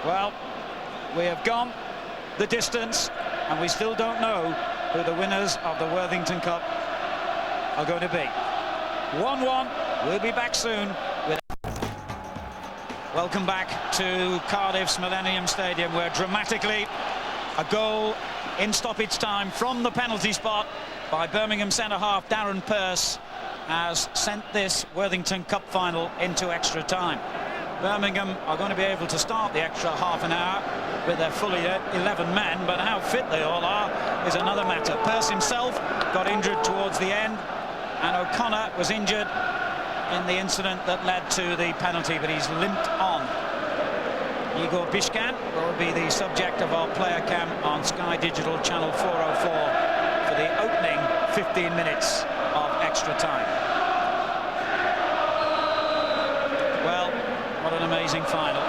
Well, we have gone the distance, and we still don't know who the winners of the Worthington Cup are going to be. 1-1. We'll be back soon. Welcome back to Cardiff's Millennium Stadium, where dramatically a goal in stoppage time from the penalty spot by Birmingham centre-half Darren Pearce has sent this Worthington Cup final into extra time. Birmingham are going to be able to start the extra half an hour with their fully 11 men, but how fit they all are is another matter. Pearce himself got injured towards the end, and O'Connor was injured in the incident that led to the penalty, but he's limped on. Igor Bishkan will be the subject of our player cam on Sky Digital Channel 404 for the opening 15 minutes of extra time. Well, what an amazing final.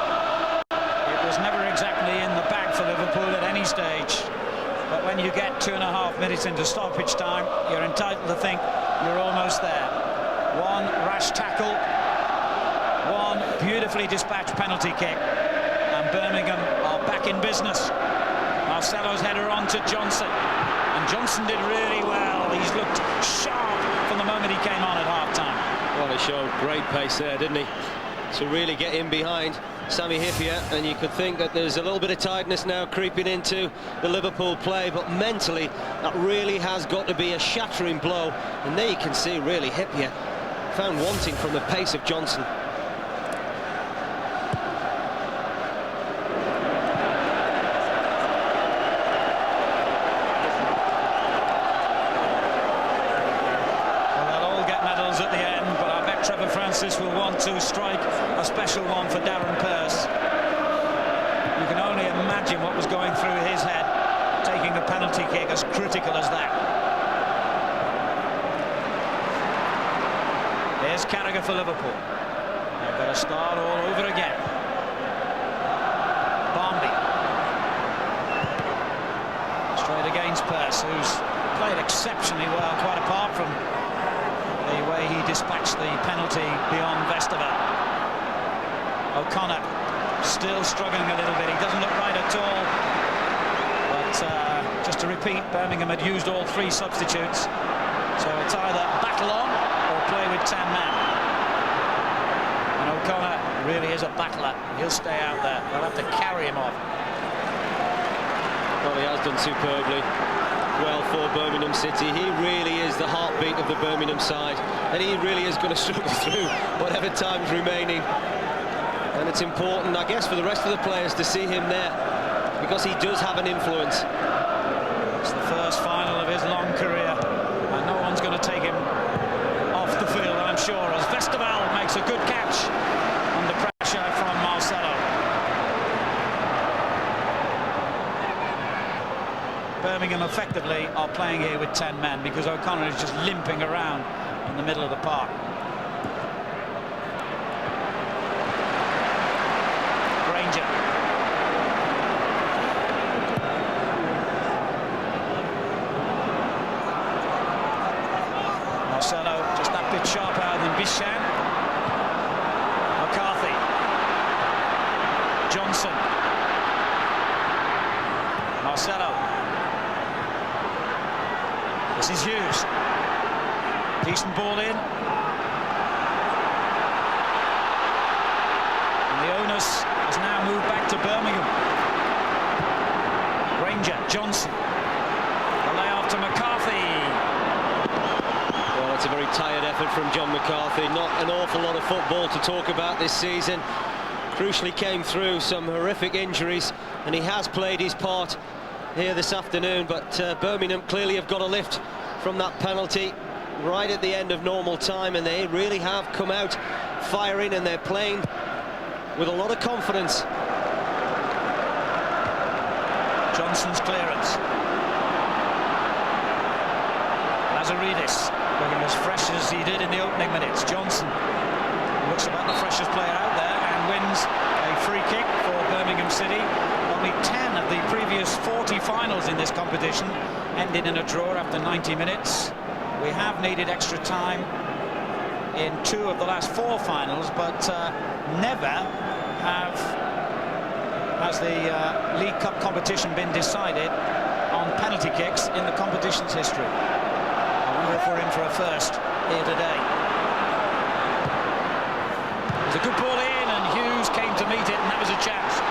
It was never exactly in the bag for Liverpool at any stage, but when you get 2.5 minutes into stoppage time, you're entitled to think you're almost there. One rash tackle, one beautifully dispatched penalty kick, and Birmingham are back in business. Marcelo's header on to Johnson, and Johnson did really well. He's looked sharp from the moment he came on at half-time. Well, he showed great pace there, didn't he? To really get in behind Sami Hyypiä, and you could think that there's a little bit of tiredness now creeping into the Liverpool play, but mentally that really has got to be a shattering blow. And there you can see really Hyypiä found wanting from the pace of Johnson. Francis will want to strike a special one for Darren Pearce. You can only imagine what was going through his head, taking a penalty kick as critical as that. Here's Carragher for Liverpool. They've got to start all over again. Barmby. Straight against Pearce, who's played exceptionally well, quite apart from the way he dispatched the penalty beyond Vestergaard. O'Connor still struggling a little bit. He doesn't look right at all. But just to repeat, Birmingham had used all 3 substitutes. So it's either battle on or play with 10 men. And O'Connor really is a battler. He'll stay out there. They'll have to carry him off. Well, he has done superbly well for Birmingham City. He really is the heartbeat of the Birmingham side, and he really is going to struggle through whatever time's remaining. And it's important, I guess, for the rest of the players to see him there, because he does have an influence. It's the first final of his long career, and no one's going to take him off the field, I'm sure, as Vestergaard makes a good catch under pressure from Marcelo. Birmingham effectively are playing here with 10 men because O'Connor is just limping around in the middle of the park. Granger. Marcelo just that bit sharper than Bisham. McCarthy. Johnson. Marcelo. This is Hughes. Decent ball in. And the onus has now moved back to Birmingham. Granger, Johnson. The layoff to McCarthy. Well, it's a very tired effort from John McCarthy. Not an awful lot of football to talk about this season. Crucially came through some horrific injuries, and he has played his part here this afternoon, but Birmingham clearly have got a lift from that penalty right at the end of normal time, and they really have come out firing, and they're playing with a lot of confidence. Johnson's clearance. Lazaridis looking as fresh as he did in the opening minutes. Johnson looks about the freshest player out there and wins a free kick for Birmingham City. Only 10 of the previous 40 finals in this competition ended in a draw after 90 minutes. We have needed extra time in 2 of the last 4 finals, but never have has the League Cup competition been decided on penalty kicks in the competition's history. I wonder if we're in for a first here today. There's a good ball in, and Hughes came to meet it, and that was a chance.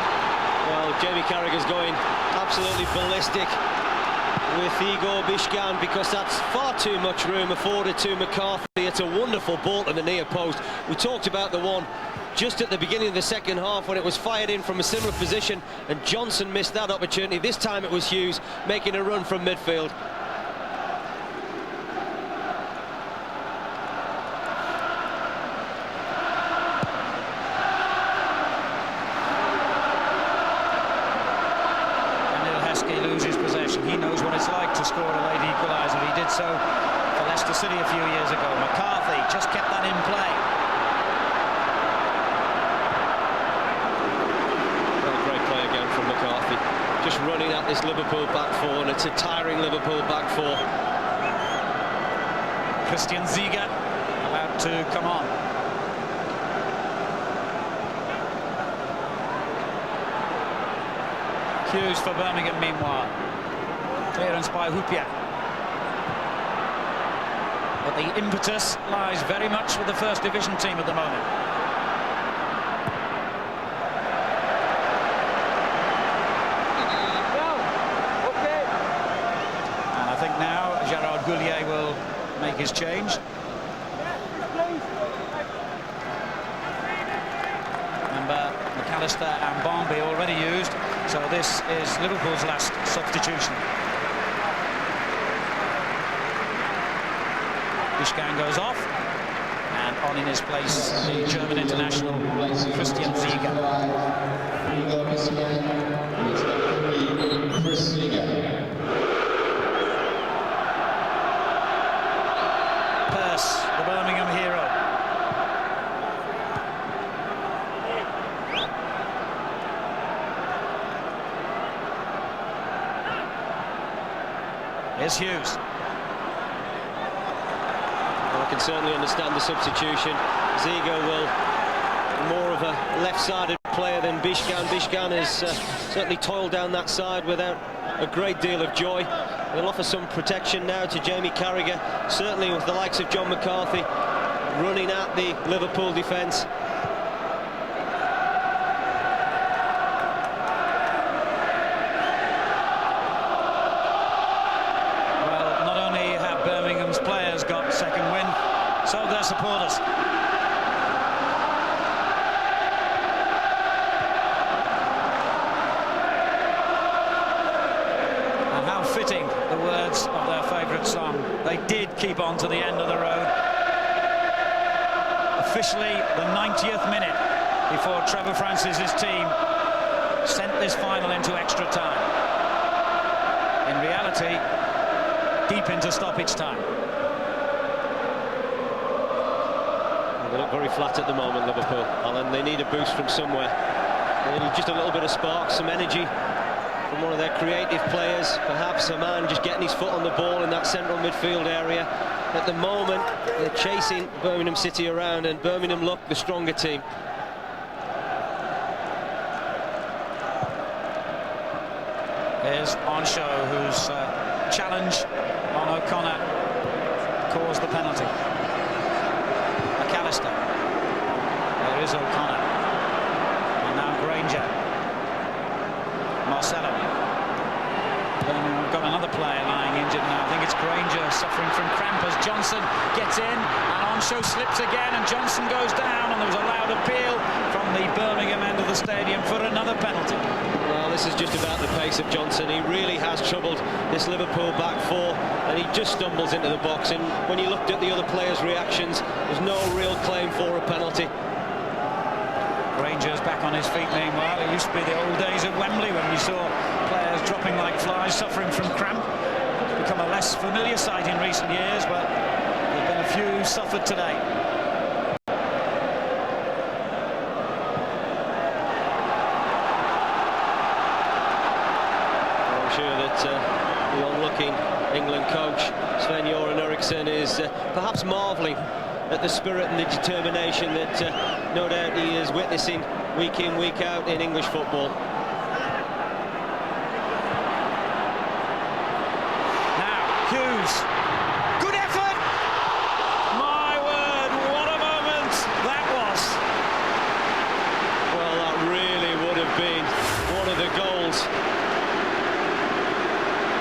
Well, Jamie Carragher's going absolutely ballistic with Igor Bishkan, because that's far too much room afforded to McCarthy. It's a wonderful ball to the near post. We talked about the one just at the beginning of the second half when it was fired in from a similar position, and Johnson missed that opportunity. This time it was Hughes making a run from midfield. Loses possession. He knows what it's like to score a late equalizer. He did so for Leicester City a few years ago. McCarthy just kept that in play. Great play again from McCarthy, just running at this Liverpool back four, and it's a tiring Liverpool back four. Christian Ziege about to come on. Hughes for Birmingham meanwhile. Clearance by Hupia. But the impetus lies very much with the first division team at the moment. And I think now Gerard Goulier will make his change. Remember, McAllister and Barnby already used. So this is Liverpool's last substitution. Bishkan goes off, and on in his place the German international Christian Ziege. Peirce, the Birmingham hero. Here's Hughes. Well, I can certainly understand the substitution. Ziege will more of a left-sided player than Bishkan. Bishkan has certainly toiled down that side without a great deal of joy. He'll offer some protection now to Jamie Carragher, certainly with the likes of John McCarthy running at the Liverpool defence. So their supporters. And how fitting the words of their favourite song. They did keep on to the end of the road. Officially the 90th minute before Trevor Francis's team sent this final into extra time. In reality, deep into stoppage time. They look very flat at the moment, Liverpool, Alan. They need a boost from somewhere. They need just a little bit of spark, some energy from one of their creative players. Perhaps a man just getting his foot on the ball in that central midfield area. At the moment, they're chasing Birmingham City around, and Birmingham look the stronger team. Here's Onshow, whose challenge on O'Connor caused the penalty. McAllister. There is O'Connor. And now Granger. Marcelo. We've got another player lying injured now. I think it's Granger suffering from cramp as Johnson gets in, and Onshow slips again, and Johnson goes down, and there was a loud appeal from the Birmingham end of the stadium for another penalty. Well, this is just about the pace of Johnson. He really has troubled this Liverpool back four, and he just stumbles into the box. And when you looked at the other players' reactions, there's no real claim for a penalty. Rangers back on his feet meanwhile. It used to be the old days at Wembley when we saw players dropping like flies, suffering from cramp. It's become a less familiar sight in recent years, but there have been a few suffered today. I'm sure that the onlooking England coach Sven-Göran Eriksson is perhaps marvelling at the spirit and the determination that no doubt he is witnessing week in, week out in English football. goes. Good effort! My word, what a moment that was. Well, that really would have been one of the goals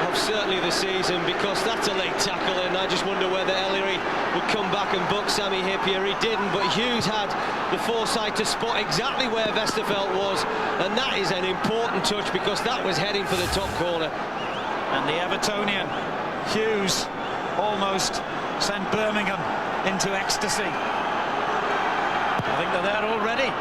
of certainly the season, because that's a late tackle, and I just wonder whether Ellery would come back and book Sami Hyypiä. He didn't, but Hughes had the foresight to spot exactly where Westerveld was, and that is an important touch, because that was heading for the top corner. And the Evertonian, Hughes, almost sent Birmingham into ecstasy. I think they're there already.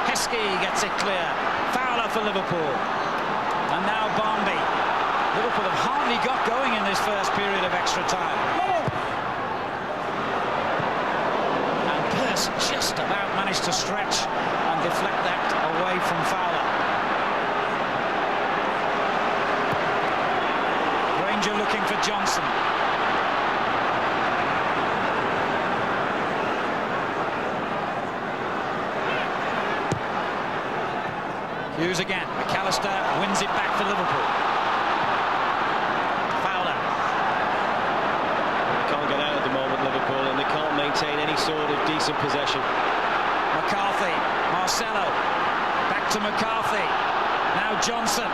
Heskey gets it clear. Fowler for Liverpool. And now Barmby. Liverpool have hardly got going in this first period of extra time. And Pearce just about managed to stretch and deflect that away from Fowler. Ranger looking for Johnson. Hughes again. McAllister wins it back for Liverpool. Fowler. They can't get out at the moment, Liverpool, and they can't maintain any sort of decent possession. McCarthy. Marcelo. Back to McCarthy. Now Johnson.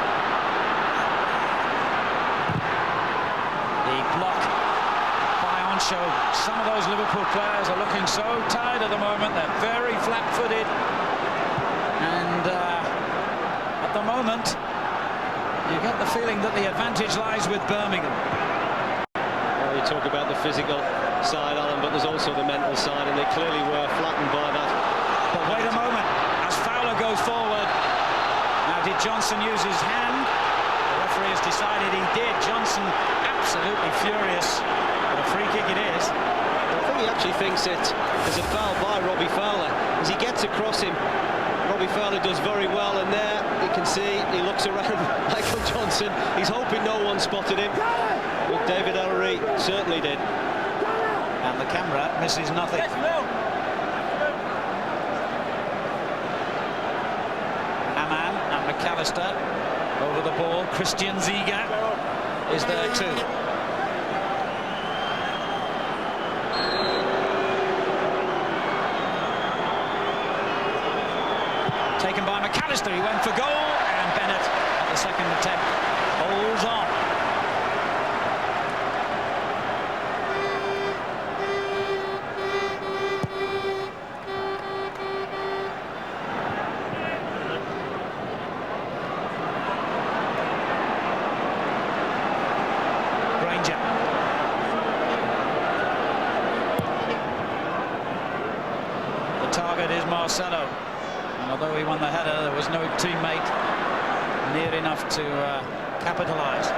The block by Oncho. Some of those Liverpool players are looking so tired at the moment. They're very flat-footed. And at the moment, you get the feeling that the advantage lies with Birmingham. Well, you talk about the physical side, Alan, but there's also the mental side, and they clearly were flattened by that. But wait a moment, as Fowler goes forward. Now, did Johnson use his hand? The referee has decided he did. Johnson absolutely furious, but a free kick it is. I think he actually thinks it is a foul by Robbie Fowler. As he gets across him, Robbie Fowler does very well, and there you can see he looks around Michael Johnson. He's hoping no one spotted him, but David Ellery certainly did. And the camera misses nothing. Hamann and McAllister over the ball. Christian Ziga is there too. Taken by McAllister, he went for goal, and Bennett at the second attempt holds on. Granger. The target is Marcelo. And although he won the header, there was no teammate near enough to capitalise.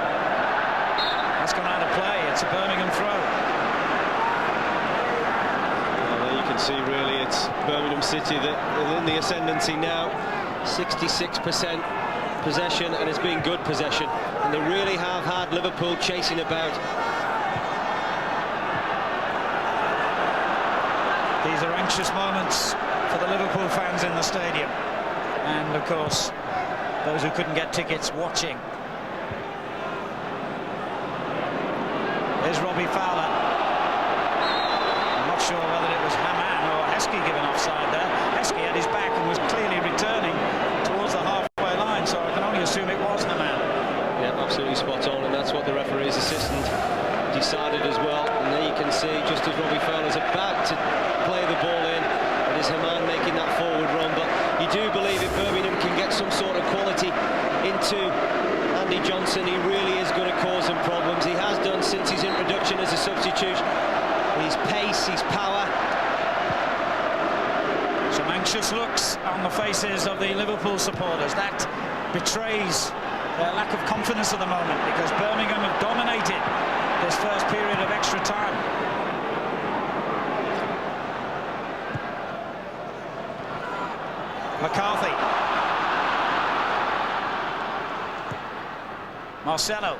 That's gone out of play. It's a Birmingham throw. Well, there you can see really it's Birmingham City that are in the ascendancy now. 66% possession, and it's been good possession. And they really have had Liverpool chasing about. These are anxious moments for the Liverpool fans in the stadium, and of course those who couldn't get tickets watching. There's Robbie Fowler. I'm not sure whether it was Hamann or Heskey given offside there. Heskey had his back and was clearly returning towards the halfway line, so I can only assume it was Hamann. Yeah, absolutely spot on, and that's what the referee's assistant decided as well. And there you can see, just as Robbie Fowler's about to play the ball in, it is Hamann making that forward run. But you do believe if Birmingham can get some sort of quality into Andy Johnson, he really is going to cause them problems. He has done since his introduction as a substitute. His pace, his power. Some anxious looks on the faces of the Liverpool supporters. That betrays their lack of confidence at the moment, because Birmingham have dominated this first period of extra time. McCarthy. Marcelo.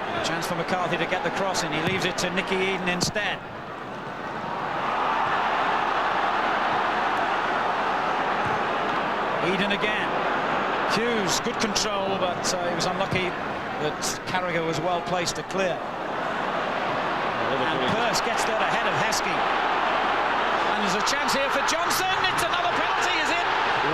And a chance for McCarthy to get the cross in. He leaves it to Nicky Eden instead. Eden again. Hughes, good control, but he was unlucky that Carragher was well placed to clear. And Pearce gets there ahead of Heskey. And there's a chance here for Johnson. It's another penalty, is it?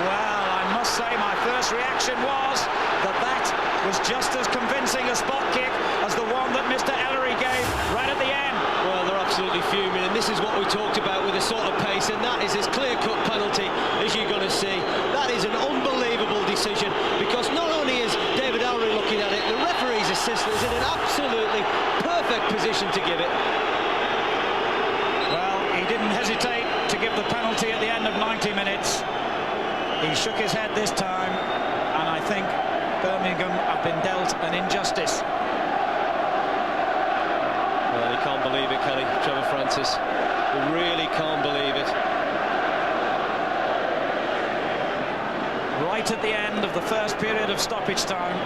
Well, I must say my first reaction was that that was just as convincing a spot kick as the one that Mr. Ellery gave right at the end. Well, they're absolutely fuming, and this is what we talked about with a sort of pace, and that is as clear-cut penalty as you're going to see. That is an unbelievable decision, because not only is David Ellery looking at it, the referee's assistant is in an absolutely perfect position to give it. Well, he didn't hesitate to give the penalty at the end of 90 minutes. He shook his head this time, and I think Birmingham have been dealt an injustice. Well, he can't believe it, Kelly. Trevor Francis, he really can't believe it. Right at the end of the first period of stoppage time,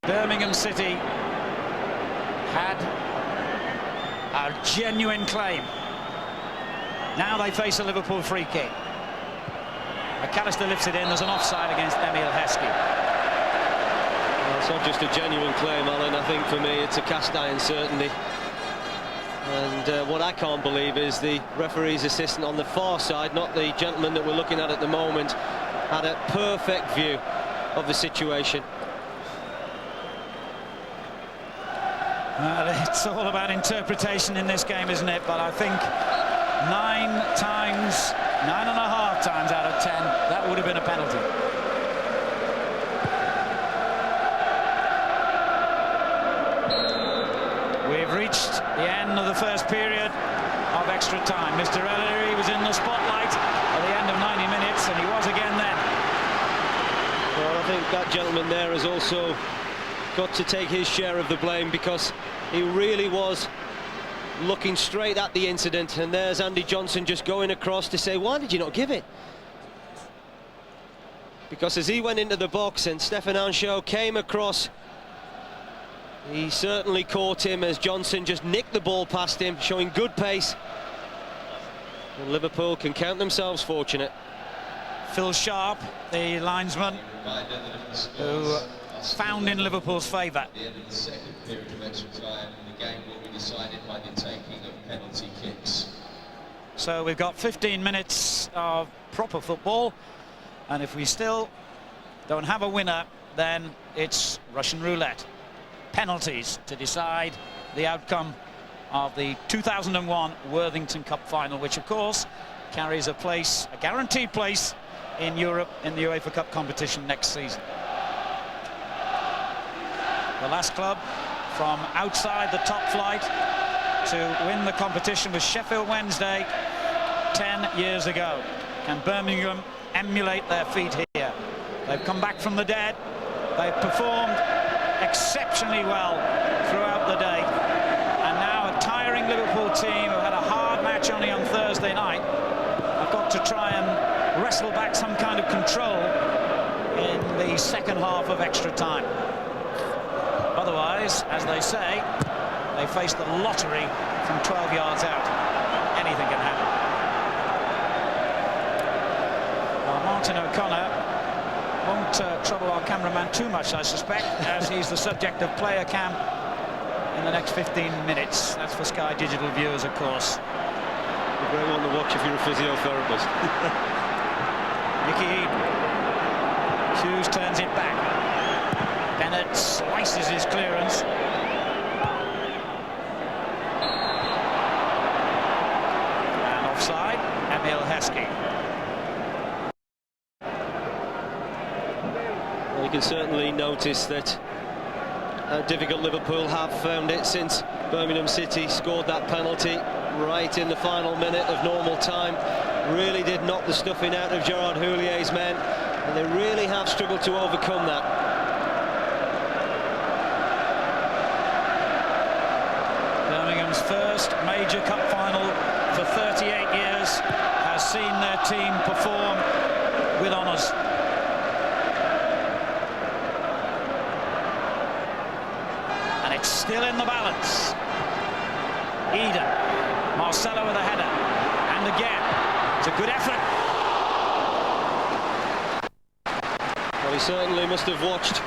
Birmingham City had a genuine claim. Now they face a Liverpool free kick. McAllister lifts it in. There's an offside against Emile Heskey. Well, it's not just a genuine claim, Alan. I think for me it's a cast iron certainty. And what I can't believe is the referee's assistant on the far side, not the gentleman that we're looking at the moment, had a perfect view of the situation. Well, it's all about interpretation in this game, isn't it? But I think 9.5 times out of 10, that would have been a penalty. We've reached the end of the first period of extra time. Mr. Ellery was in the spotlight at the end of 90 minutes, and he was again then. Well, I think that gentleman there has also got to take his share of the blame, because he really was looking straight at the incident, and there's Andy Johnson just going across to say, why did you not give it? Because as he went into the box and Stefan Anshot came across, he certainly caught him as Johnson just nicked the ball past him, showing good pace. And Liverpool can count themselves fortunate. Phil Sharp, the linesman, who found in Liverpool's favour. At the end of the second period of extra time, the game will be decided by the taking of penalty kicks. So we've got 15 minutes of proper football, and if we still don't have a winner, then it's Russian roulette. Penalties to decide the outcome of the 2001 Worthington Cup final, which of course carries a place, a guaranteed place in Europe in the UEFA Cup competition next season. The last club from outside the top flight to win the competition was Sheffield Wednesday 10 years ago. Can Birmingham emulate their feat here? They've come back from the dead. They've performed exceptionally well throughout the day. And now a tiring Liverpool team who had a hard match only on Thursday night have got to try and wrestle back some kind of control in the second half of extra time. Otherwise, as they say, they face the lottery from 12 yards out. Anything can happen. Well, Martin O'Connor won't trouble our cameraman too much, I suspect, as he's the subject of player cam in the next 15 minutes. That's for Sky Digital viewers, of course. A great one to watch if you're a physiotherapist. Mickey Eden. Hughes turns it back. Bennett slices his clearance. And offside, Emile Heskey. Well, you can certainly notice that how difficult Liverpool have found it since Birmingham City scored that penalty right in the final minute of normal time. Really did knock the stuffing out of Gerard Houlier's men, and they really have struggled to overcome that. Birmingham's first major cup final for 38 years has seen their team perform with honours. And it's still in the balance. Eden, Marcelo with a header, and again, it's a good effort. certainly must have watched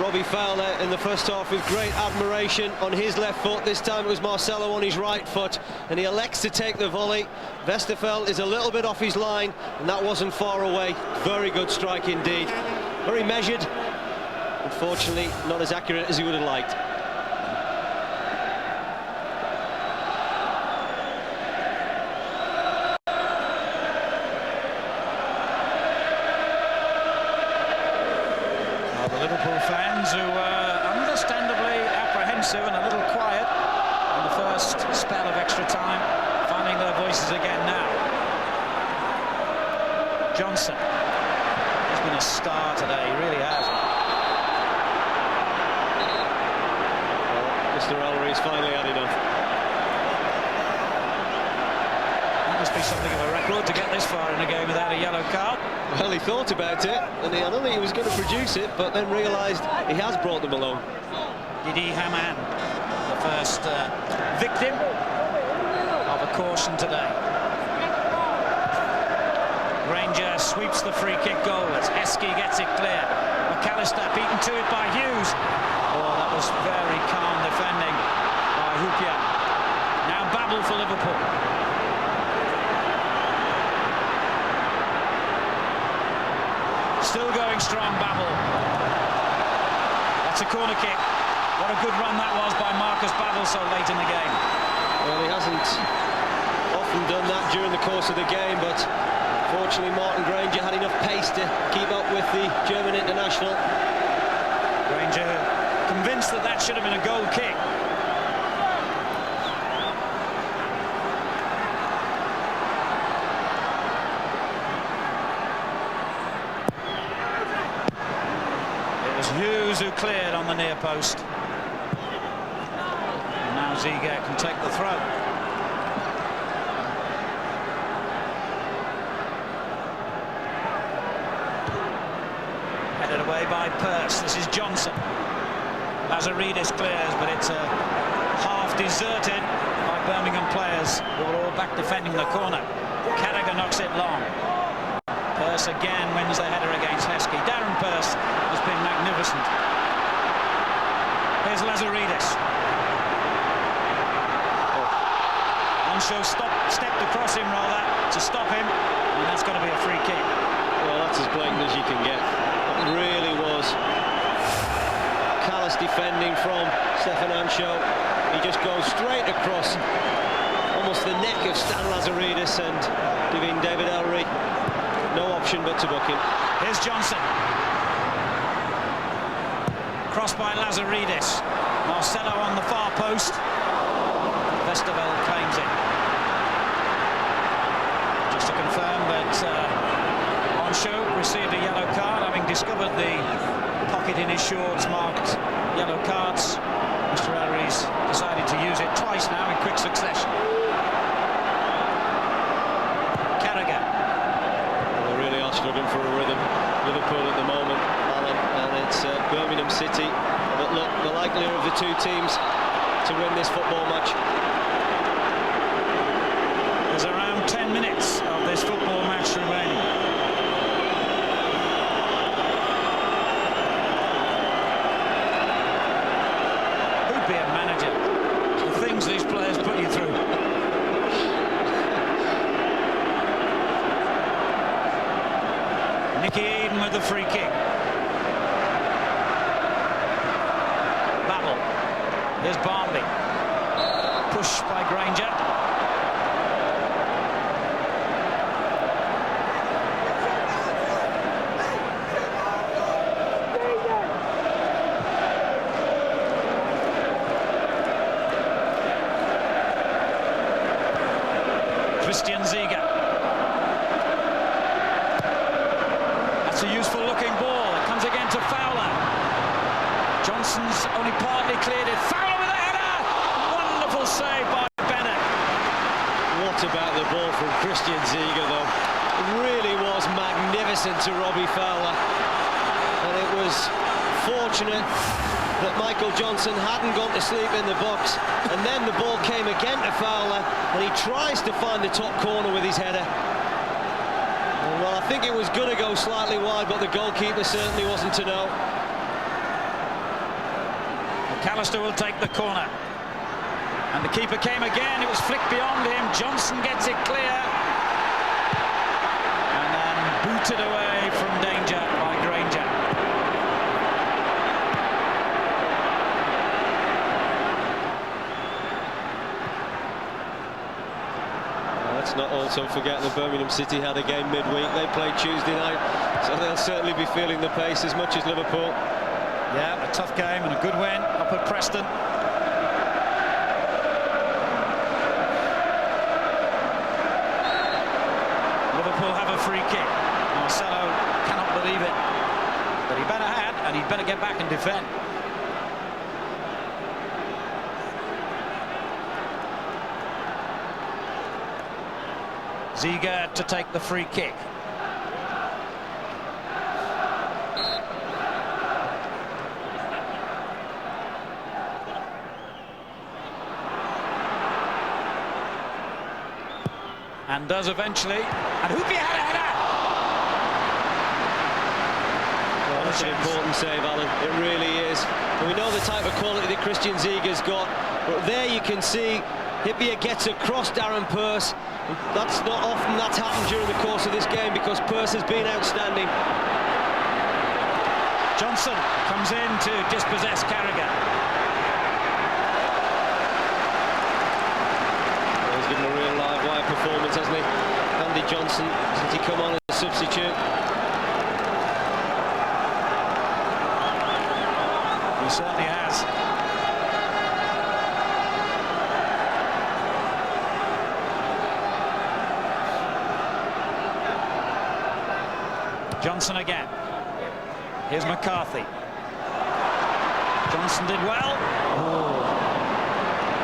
Robbie Fowler in the first half with great admiration on his left foot. This time it was Marcelo on his right foot, and he elects to take the volley. Westerveld is a little bit off his line, and that wasn't far away. Very good strike indeed. Very measured. Unfortunately, not as accurate as he would have liked. The Liverpool fans, who were understandably apprehensive and a little quiet in the first spell of extra time, finding their voices again now. Johnson, he's been a star today, he really has. Well, Mr. Ellery's finally had enough. That must be something of a record to get this far in a game without a yellow card. Well, he thought about it, and I don't think he was going to produce it, but then realised he has brought them along. Didi Hamann, the first victim of a caution today. Granger sweeps the free kick goal as Heskey gets it clear. McAllister beaten to it by Hughes. Oh, that was very calm defending by Hupia. Now Babel for Liverpool. Still going strong, Babel. That's a corner kick. What a good run that was by Marcus Babel so late in the game. Well, he hasn't often done that during the course of the game, but fortunately Martin Granger had enough pace to keep up with the German international. Granger convinced that that should have been a goal kick. Hughes who cleared on the near post. And now Ziege can take the throw. Headed away by Pearce. This is Johnson. Lazaridis clears, but it's half deserted by Birmingham players who are all back defending the corner. Carragher knocks it long. Pearce again wins the header against Heskey. Darren Pearce has been magnificent. Here's Lazaridis. Onshow stepped across him rather to stop him, and that's got to be a free kick. Well, that's as blatant as you can get. It really was callous defending from Stefan Onshow. He just goes straight across almost the neck of Stan Lazaridis, and giving David Ellery no option but to book him. Here's Johnson. Crossed by Lazaridis. Marcelo on the far post. Westerveld claims it. Just to confirm that Onshow received a yellow card, having discovered the pocket in his shorts marked yellow cards. Mr. Ellery's decided to use it twice now in quick succession. Carragher. Struggling for a rhythm. Liverpool at the moment, Alan, and it's Birmingham City that look the likelier of the two teams to win this football match. There's around 10 minutes of this football match remaining. Who'd be a manager? The things these players put you through. Nicky Eden with the free kick. Babel. Here's Barnby. Push by Granger. Christian Ziege. That's a useful looking ball. It comes again to Fowler. Johnson's only partly cleared it. Fowler with a header! Wonderful save by Bennett. What about the ball from Christian Ziege, though? It really was magnificent to Robbie Fowler. And it was fortunate that Michael Johnson hadn't gone to sleep in the box, and then the ball came again to Fowler, and he tries to find the top corner with his header. And well, I think it was going to go slightly wide, but the goalkeeper certainly wasn't to know. McAllister will take the corner. And the keeper came again. It was flicked beyond him. Johnson gets it clear. And then booted away from danger by Granger. Let's not also forget that Birmingham City had a game midweek. They played Tuesday night, so they'll certainly be feeling the pace as much as Liverpool. Yeah, a tough game and a good win up at Preston. Liverpool have a free kick. Marcelo cannot believe it, but he better had, and he'd better get back and defend. Ziege to take the free kick. And does eventually. And Hoopie had a header! Well, that's an important save, Alan. It really is. And we know the type of quality that Christian Ziege's got. But there you can see Hippier gets across Darren Pearce. That's not often that's happened during the course of this game because Pearce has been outstanding. Johnson comes in to dispossess Carragher. He's given a real live wire performance, hasn't he? Andy Johnson, since he come on as a substitute. He certainly has. Johnson again. Here's McCarthy. Johnson did well. Oh.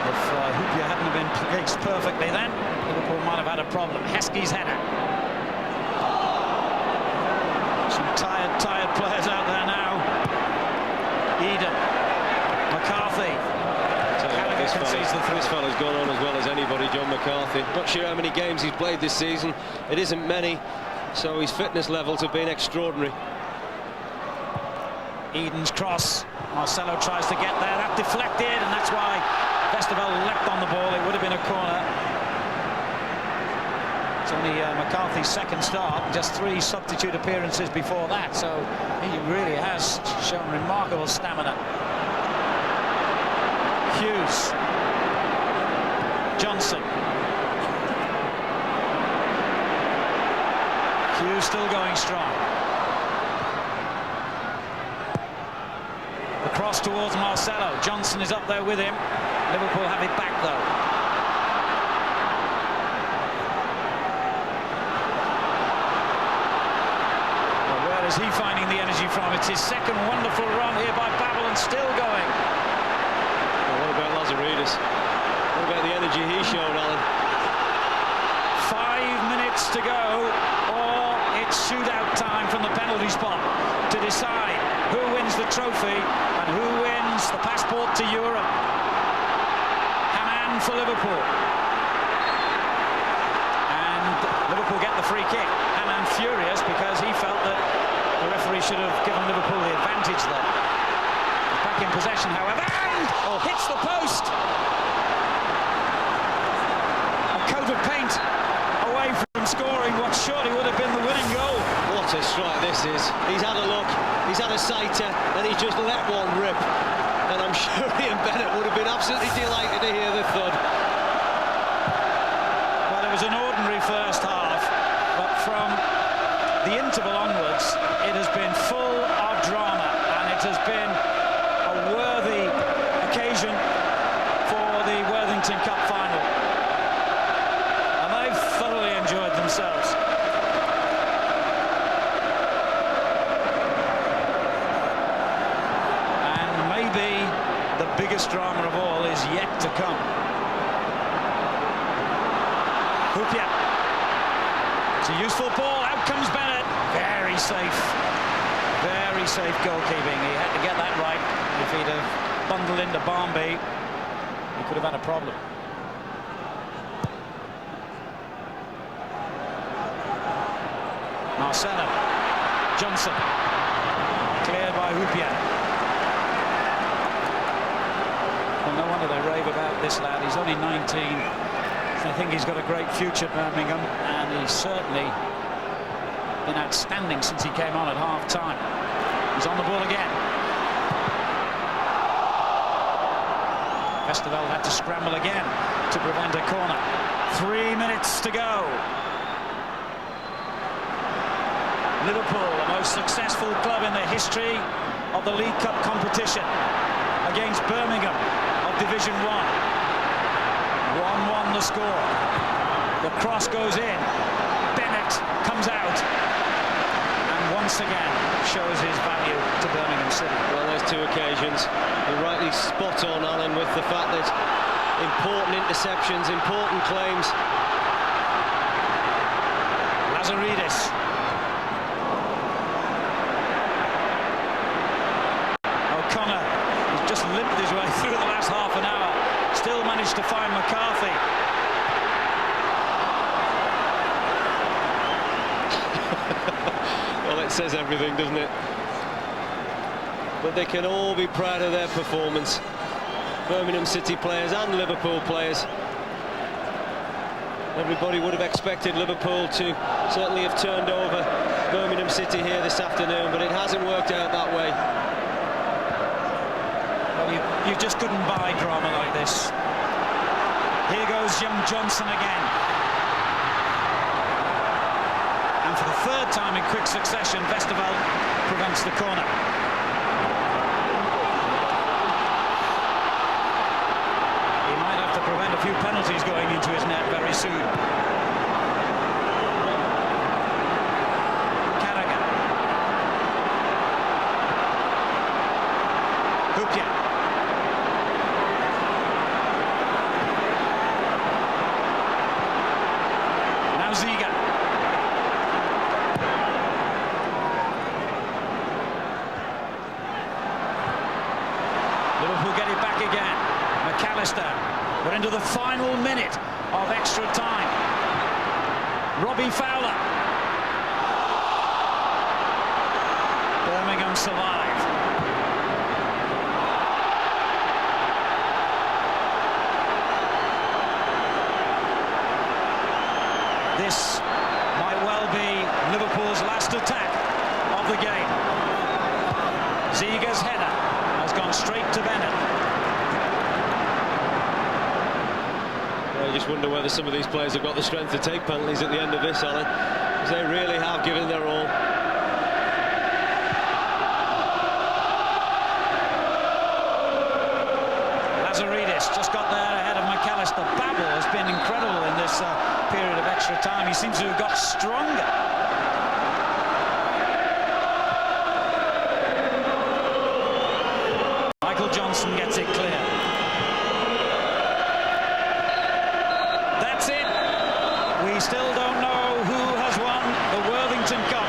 If Hoopier hadn't been placed perfectly then, Liverpool might have had a problem. Heskey's header. Some tired players out there now. Eden. McCarthy. This fellow's gone on as well as anybody, John McCarthy. Not sure how many games he's played this season. It isn't many. So his fitness levels have been extraordinary. Eden's cross. Marcelo tries to get there. That deflected, and that's why Vesterveld leapt on the ball. It would have been a corner. It's only McCarthy's second start. Just 3 substitute appearances before that. So he really has shown remarkable stamina. Hughes. Johnson. Hughes still going strong. The cross towards Marcelo. Johnson is up there with him. Liverpool have it back though. Well, where is he finding the energy from? It's his second wonderful run here by Babel and still going. Well, what about Lazaridis? What about the energy he showed, Alan? 5 minutes to go. It's shootout time from the penalty spot to decide who wins the trophy and who wins the passport to Europe. Hamann for Liverpool. And Liverpool get the free kick. Hamann furious because he felt that the referee should have given Liverpool the advantage there. Back in possession, however, and hits the post. A coat of paint away from scoring what surely would have been the winning goal. What a strike this is. He's had a look, he's had a sighter, and he's just let one rip. And I'm sure Ian Bennett would have been absolutely delighted to hear the thud. Well, it was an ordinary first half, but from the interval onwards, it has been full of drama, and it has been a worthy occasion for the Worthington Cup final. And they've thoroughly enjoyed themselves. And maybe the biggest drama of all is yet to come. Hoopier. It's a useful ball. Out comes Bennett. Very safe. Very safe goalkeeping. He had to get that right. If he'd have bundled into Barnby, he could have had a problem. Marcelo. Johnson. Cleared by Hupia. Well, no wonder they rave about this lad. He's only 19. I think he's got a great future at Birmingham, and he's certainly been outstanding since he came on at half-time. He's on the ball again. Westerveld had to scramble again to prevent a corner. 3 minutes to go. Liverpool, the most successful club in the history of the League Cup competition, against Birmingham of Division 1. 1-1 the score. The cross goes in. Bennett comes out and once again shows his value to Birmingham City. Well, there's two occasions. You're rightly spot on, Alan, with the fact that important interceptions, important claims. Lazaridis. O'Connor has just limped his way through the last half an hour. Still managed to find McCarthy. Well, it says everything, doesn't it? But they can all be proud of their performance. Birmingham City players and Liverpool players. Everybody would have expected Liverpool to certainly have turned over Birmingham City here this afternoon, but it hasn't worked out that way. Well, you just couldn't buy drama like this. Here goes young Johnson again. And for the third time in quick succession, Westerveld prevents the corner. He might have to prevent a few penalties going into his net very soon. Carragher. Hupia. Now Ziga. Liverpool get it back again. McAllister. We're into the final minute of extra time. Robbie Fowler. Birmingham survive. This might well be Liverpool's last attack of the game. Ziga's header has gone straight to Bennett. I just wonder whether some of these players have got the strength to take penalties at the end of this, Alan, because they really have given their all. Lazaridis just got there ahead of McAllister. Babel has been incredible in this period of extra time. He seems to have got stronger. Michael Johnson gets it clear. That's it. We still don't know who has won the Worthington Cup.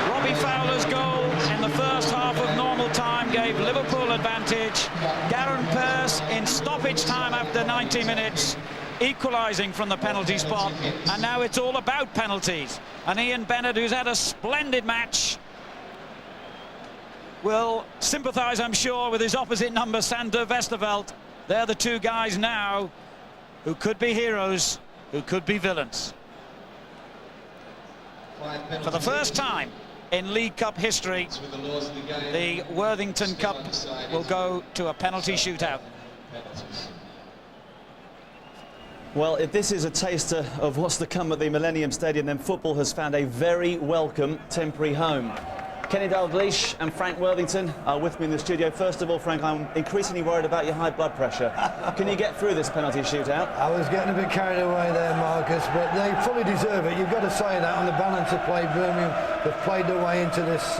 Robbie Fowler's goal in the first half of normal time gave Liverpool advantage. Darren Pearce in stoppage time after 90 minutes, equalising from the penalty spot. And now it's all about penalties. And Ian Bennett, who's had a splendid match, will sympathise, I'm sure, with his opposite number, Sander Westerveld. They're the two guys now who could be heroes, who could be villains. For the first time in League Cup history, the Worthington Cup will go to a penalty shootout. Well, if this is a taster of what's to come at the Millennium Stadium, then football has found a very welcome temporary home. Kenny Dalglish and Frank Worthington are with me in the studio. First of all, Frank, I'm increasingly worried about your high blood pressure. Can you get through this penalty shootout? I was getting a bit carried away there, Marcus, but they fully deserve it. You've got to say that on the balance of play. Birmingham have played their way into this,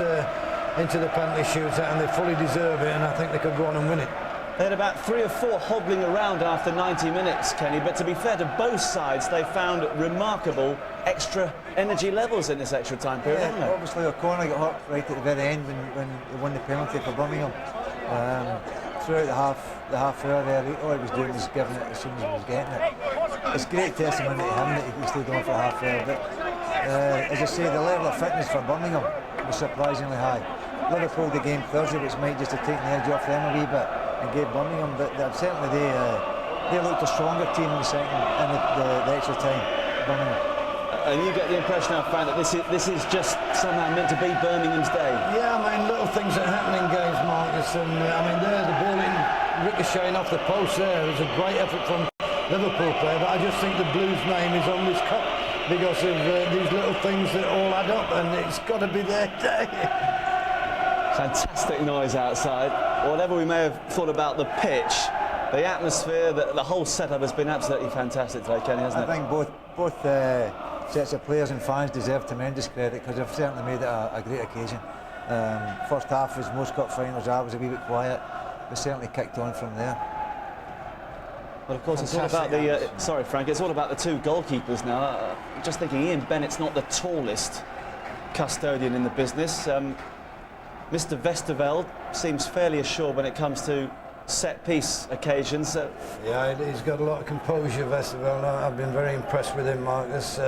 into the penalty shootout, and they fully deserve it, and I think they could go on and win it. They had about 3 or 4 hobbling around after 90 minutes, Kenny, but to be fair to both sides, they found remarkable extra energy levels in this extra time period, haven't they? Obviously O'Connor got hurt right at the very end when he won the penalty for Birmingham. Throughout the half hour there, all he was doing was giving it as soon as he was getting it. It's great testimony to him that he stayed on for a half hour, but as I say, the level of fitness for Birmingham was surprisingly high. Liverpool the game Thursday, which might just have taken the edge off them a wee bit and gave Birmingham, but certainly they looked a stronger team in the second, in the extra time. Birmingham. And you get the impression, Frank, that this is just somehow meant to be Birmingham's day. Yeah, I mean, little things that happen in games, Marcus, and I mean, there, the ball in ricocheting off the post there. It was a great effort from Liverpool player, but I just think the Blues' name is on this cup because of these little things that all add up, and it's got to be their day. Fantastic noise outside. Whatever we may have thought about the pitch, the atmosphere, the whole setup has been absolutely fantastic today, Kenny, hasn't it? I think both sets of players and fans deserve tremendous credit because they've certainly made it a great occasion. First half, as most cup finals are, was a wee bit quiet. We certainly kicked on from there. But of course, it's all about the... sorry, Frank, it's all about the two goalkeepers now. I'm just thinking Ian Bennett's not the tallest custodian in the business. Mr. Westerveld seems fairly assured when it comes to set-piece occasions. Yeah, he's got a lot of composure, Westerveld. I've been very impressed with him, Marcus.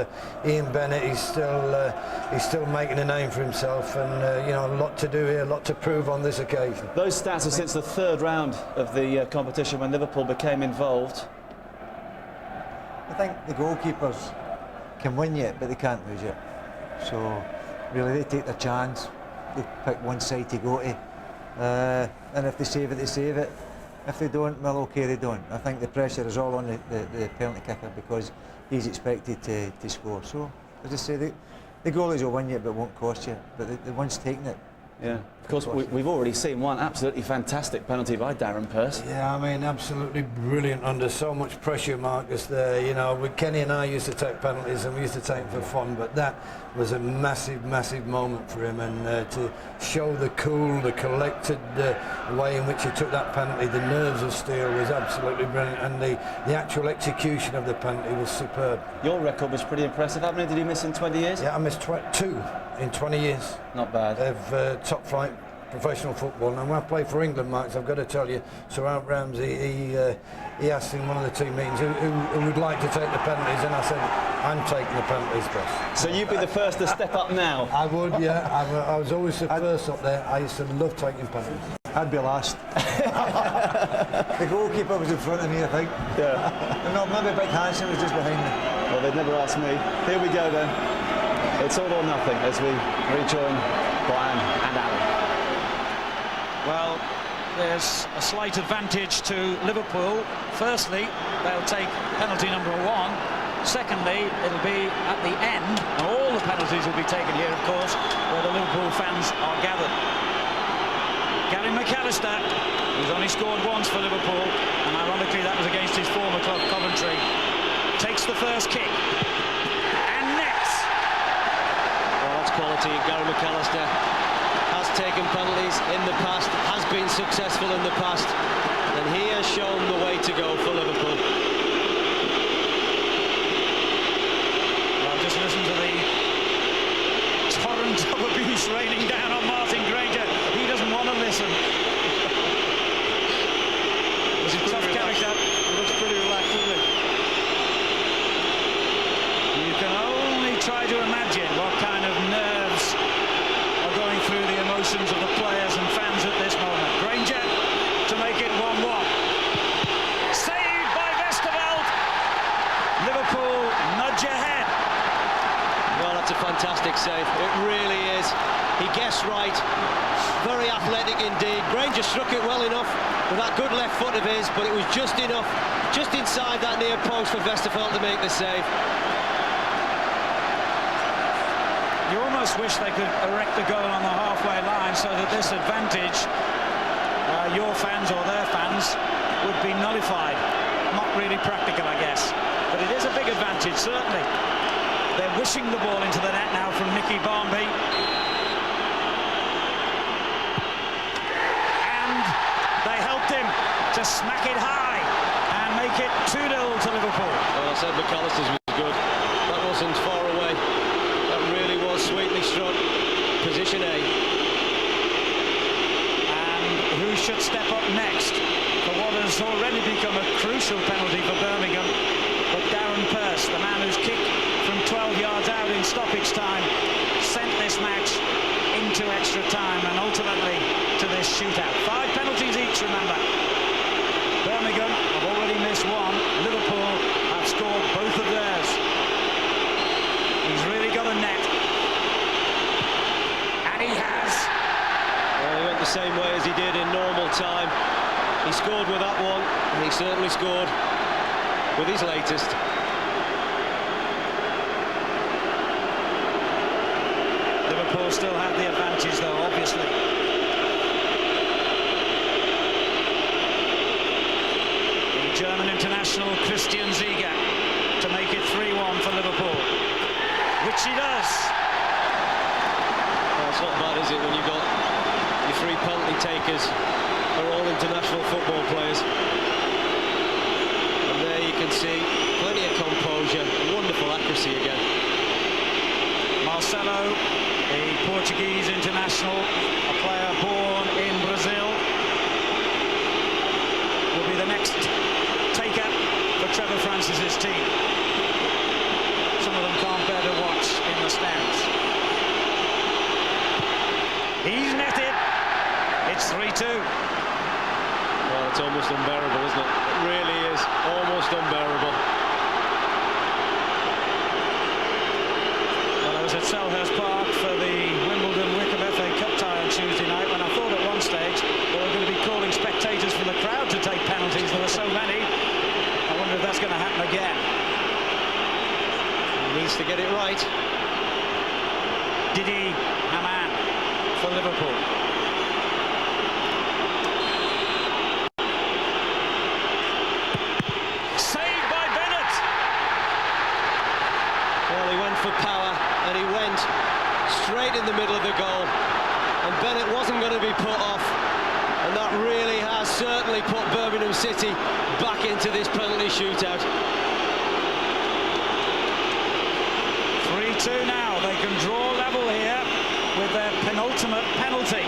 Ian Bennett, he's still making a name for himself, and you know, a lot to do here, a lot to prove on this occasion. Those stats are since the third round of the competition when Liverpool became involved. I think the goalkeepers can win yet, but they can't lose yet. So really, they take their chance. They pick one side to go to, and if they save it, they save it. If they don't, well, okay, they don't. I think the pressure is all on the penalty kicker because he's expected to score. So, as I say, the goalies will win you, but it won't cost you. But the one's taking it. Yeah, of course, we've already seen one absolutely fantastic penalty by Darren Pearce. Yeah, I mean, absolutely brilliant under so much pressure, Marcus, there. You know, Kenny and I used to take penalties and we used to take them for fun, but that was a massive, massive moment for him. And to show the cool, the collected way in which he took that penalty, the nerves of steel was absolutely brilliant. And the actual execution of the penalty was superb. Your record was pretty impressive. How many did you miss in 20 years? Yeah, I missed 2 in 20 years. Not bad. Of top flight professional football. And when I played for England, Marks, I've got to tell you, Sir Ant Ramsey, he asked in one of the team meetings who would like to take the penalties, and I said, I'm taking the penalties, boss. So you'd be the first to step up now? I would, yeah. I was always the first up there. I used to love taking penalties. I'd be last. The goalkeeper was in front of me, I think. Yeah. No, maybe Big Hansen was just behind me. Well, they'd never asked me. Here we go then. It's all or nothing as we rejoin Brian and Alan. Well, there's a slight advantage to Liverpool. Firstly, they'll take penalty number 1. Secondly, it'll be at the end, and all the penalties will be taken here, of course, where the Liverpool fans are gathered. Gary McAllister, who's only scored once for Liverpool, and ironically that was against his former club Coventry, takes the first kick and nets. Well, that's quality. Gary McAllister has taken penalties in the past, has been successful in the past, and he has shown the way to go for Liverpool. Well, just listen to the torrent of abuse raining down on Martin Granger. He doesn't want to listen. He's a tough character. He looks pretty relaxed, doesn't he? You can only try to imagine what kind of nerves are going through the emotions of the players and fans at this moment. Granger to make it 1-1. Saved by Westerveld. Liverpool nudge ahead. Well, that's a fantastic save. It really is. He guessed right. Very athletic indeed. Granger struck it well enough with that good left foot of his, but it was just enough, just inside that near post for Westerveld to make the save. You almost wish they could erect the goal on the halfway line so that this advantage, your fans or their fans, would be nullified. Not really practical, I guess, but it is a big advantage, certainly. They're wishing the ball into the net now from Nicky Barmby. And they helped him to smack it high and make it 2-0 to Liverpool. Well, I said McAllister's was good. That wasn't far away. That really was sweetly struck. Position A. And who should step up next for what has already become a crucial penalty for Birmingham? But Darren Pearce, the man who's kicked from 12 yards out in stoppage ultimately to this shootout. 5 penalties each, remember. Birmingham have already missed one. Liverpool have scored both of theirs. He's really got a net. And he has. Well, he went the same way as he did in normal time. He scored with that one, and he certainly scored with his latest. Liverpool still have the advantage, though, obviously. The German international Christian Ziege to make it 3-1 for Liverpool, which he does. Well, it's not bad, is it, when you've got your 3 penalty takers are all international football players. And there you can see plenty of composure, wonderful accuracy again. Marcelo, the Portuguese international, a player born in Brazil, will be the next taker for Trevor Francis's team. Some of them can't bear to watch in the stands. He's netted. It's 3-2. Well, it's almost unbearable, isn't it? It really is almost unbearable. Well, I was at Selhurst Park for the Wimbledon-Wickham FA Cup tie on Tuesday night when I thought at one stage they were going to be calling spectators from the crowd to take penalties. There were so many. I wonder if that's going to happen again. He needs to get it right. Didi Hamann for Liverpool. Saved by Bennett. Well, he went for power, and he went straight in the middle of the goal. And Bennett wasn't going to be put off. And that really has certainly put Birmingham City back into this penalty shootout. 3-2 now. They can draw level here with their penultimate penalty.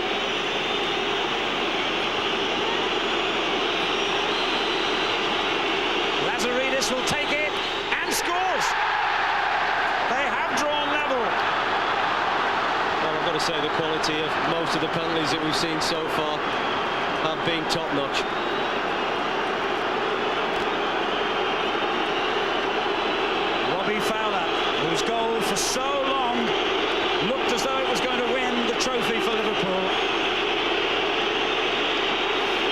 Lazaridis will take it and scores. They have drawn level. Well, I've got to say the quality of most of the penalties that we've seen so far have been top-notch. Robbie Fowler, whose goal for so long looked as though it was going to win the trophy for Liverpool.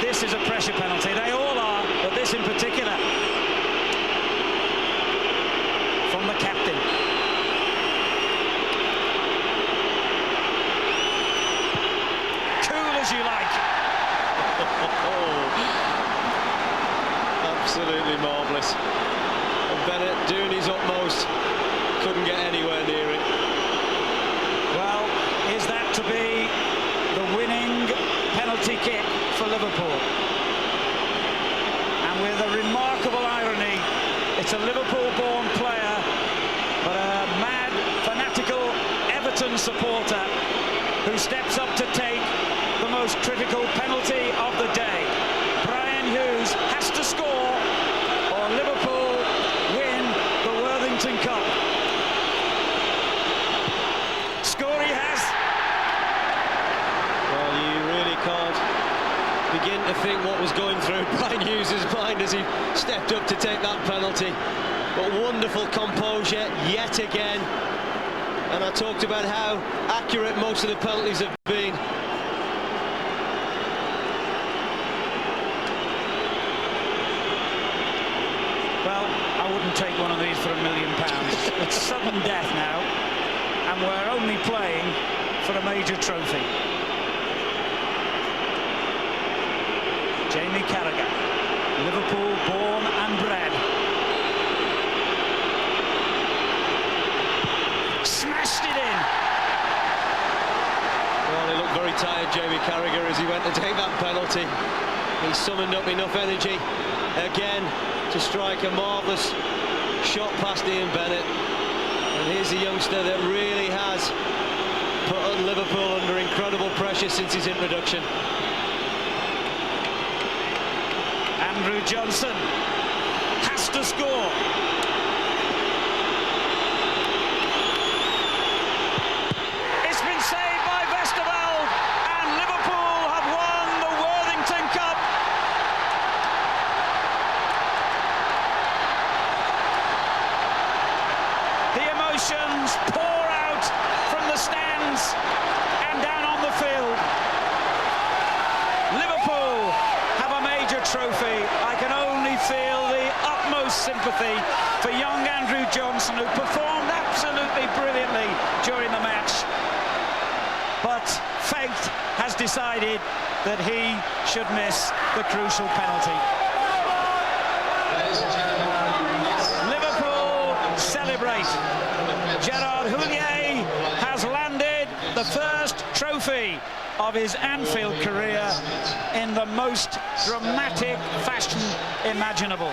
This is a pressure penalty. They all are, but this in particular. From the captain. Cool as you like. Absolutely marvellous. And Bennett doing his utmost, couldn't get anywhere near it. Well, is that to be the winning penalty kick for Liverpool? And with a remarkable irony, it's a Liverpool-born player, but a mad, fanatical Everton supporter who steps up to take the most critical penalty of the day. Brian Hughes has to score or Liverpool win the Worthington Cup. Score he has. Well, you really can't begin to think what was going through Brian Hughes' mind as he stepped up to take that penalty. But wonderful composure yet again. And I talked about how accurate most of the penalties have been. Well, I wouldn't take one of these for £1 million. It's sudden death now, and we're only playing for a major trophy. Jamie Carragher, Liverpool born and bred. Smashed it in. Well, he looked very tired, Jamie Carragher, as he went to take that penalty. He summoned up enough energy again to strike a marvellous shot past Ian Bennett. And here's a youngster that really has put Liverpool under incredible pressure since his introduction. Andrew Johnson has to score. It's been saved by Westerveld, and Liverpool emotions pour out from the stands and down on the field. Liverpool have a major trophy. I can only feel the utmost sympathy for young Andrew Johnson, who performed absolutely brilliantly during the match. But fate has decided that he should miss the crucial penalty. Liverpool celebrate. Gerard Houllier has landed the first trophy of his Anfield career in the most dramatic fashion imaginable.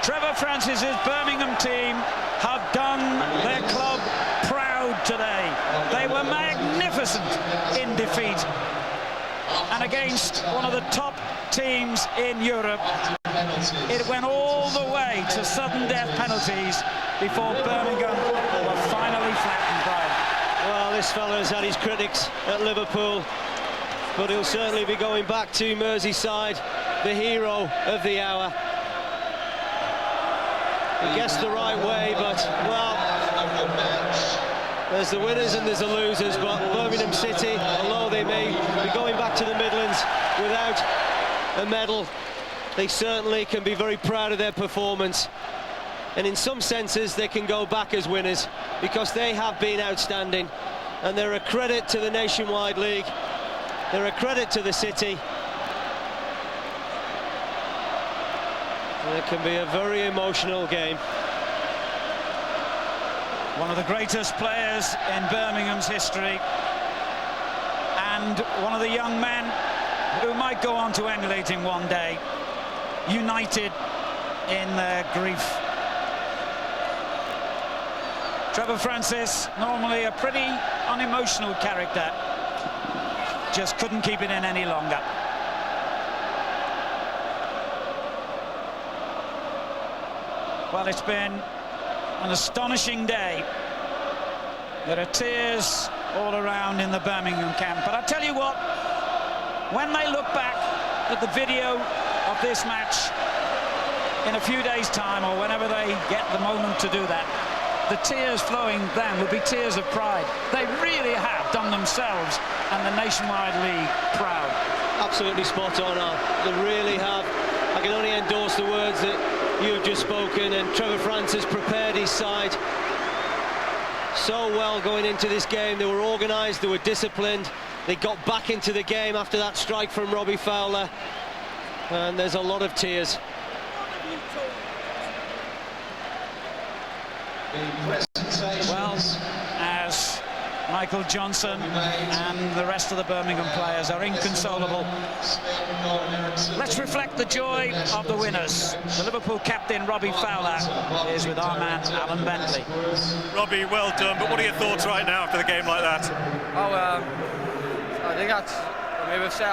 Trevor Francis's Birmingham team have done their club proud today. They were magnificent in defeat, and against one of the top teams in Europe. It went all the way to sudden death penalties before Birmingham were finally flattened, Brian. Well, this fella has had his critics at Liverpool, but he'll certainly be going back to Merseyside, the hero of the hour. He guessed the right way, but, well, there's the winners and there's the losers, but Birmingham City, although they may be going back to the Midlands without a medal, they certainly can be very proud of their performance. And in some senses, they can go back as winners, because they have been outstanding. And they're a credit to the Nationwide League. They're a credit to the city. And it can be a very emotional game. One of the greatest players in Birmingham's history, and one of the young men who might go on to emulate him one day, united in their grief. Trevor Francis, normally a pretty unemotional character, just couldn't keep it in any longer. Well, it's been an astonishing day. There are tears all around in the Birmingham camp, but I tell you what, when they look back at the video of this match in a few days' time, or whenever they get the moment to do that, the tears flowing then will be tears of pride. They really have done themselves and the Nationwide League proud. Absolutely spot on, Al. They really have. I can only endorse the words that you have just spoken, and Trevor Francis prepared his side so well going into this game. They were organised, they were disciplined, they got back into the game after that strike from Robbie Fowler, and there's a lot of tears. Well, as Michael Johnson and the rest of the Birmingham players are inconsolable, let's reflect the joy of the winners. The Liverpool captain, Robbie Fowler, is with our man, Alan Bentley. Robbie, well done, but what are your thoughts right now after the game like that? Oh, I think that's, I mean, we've set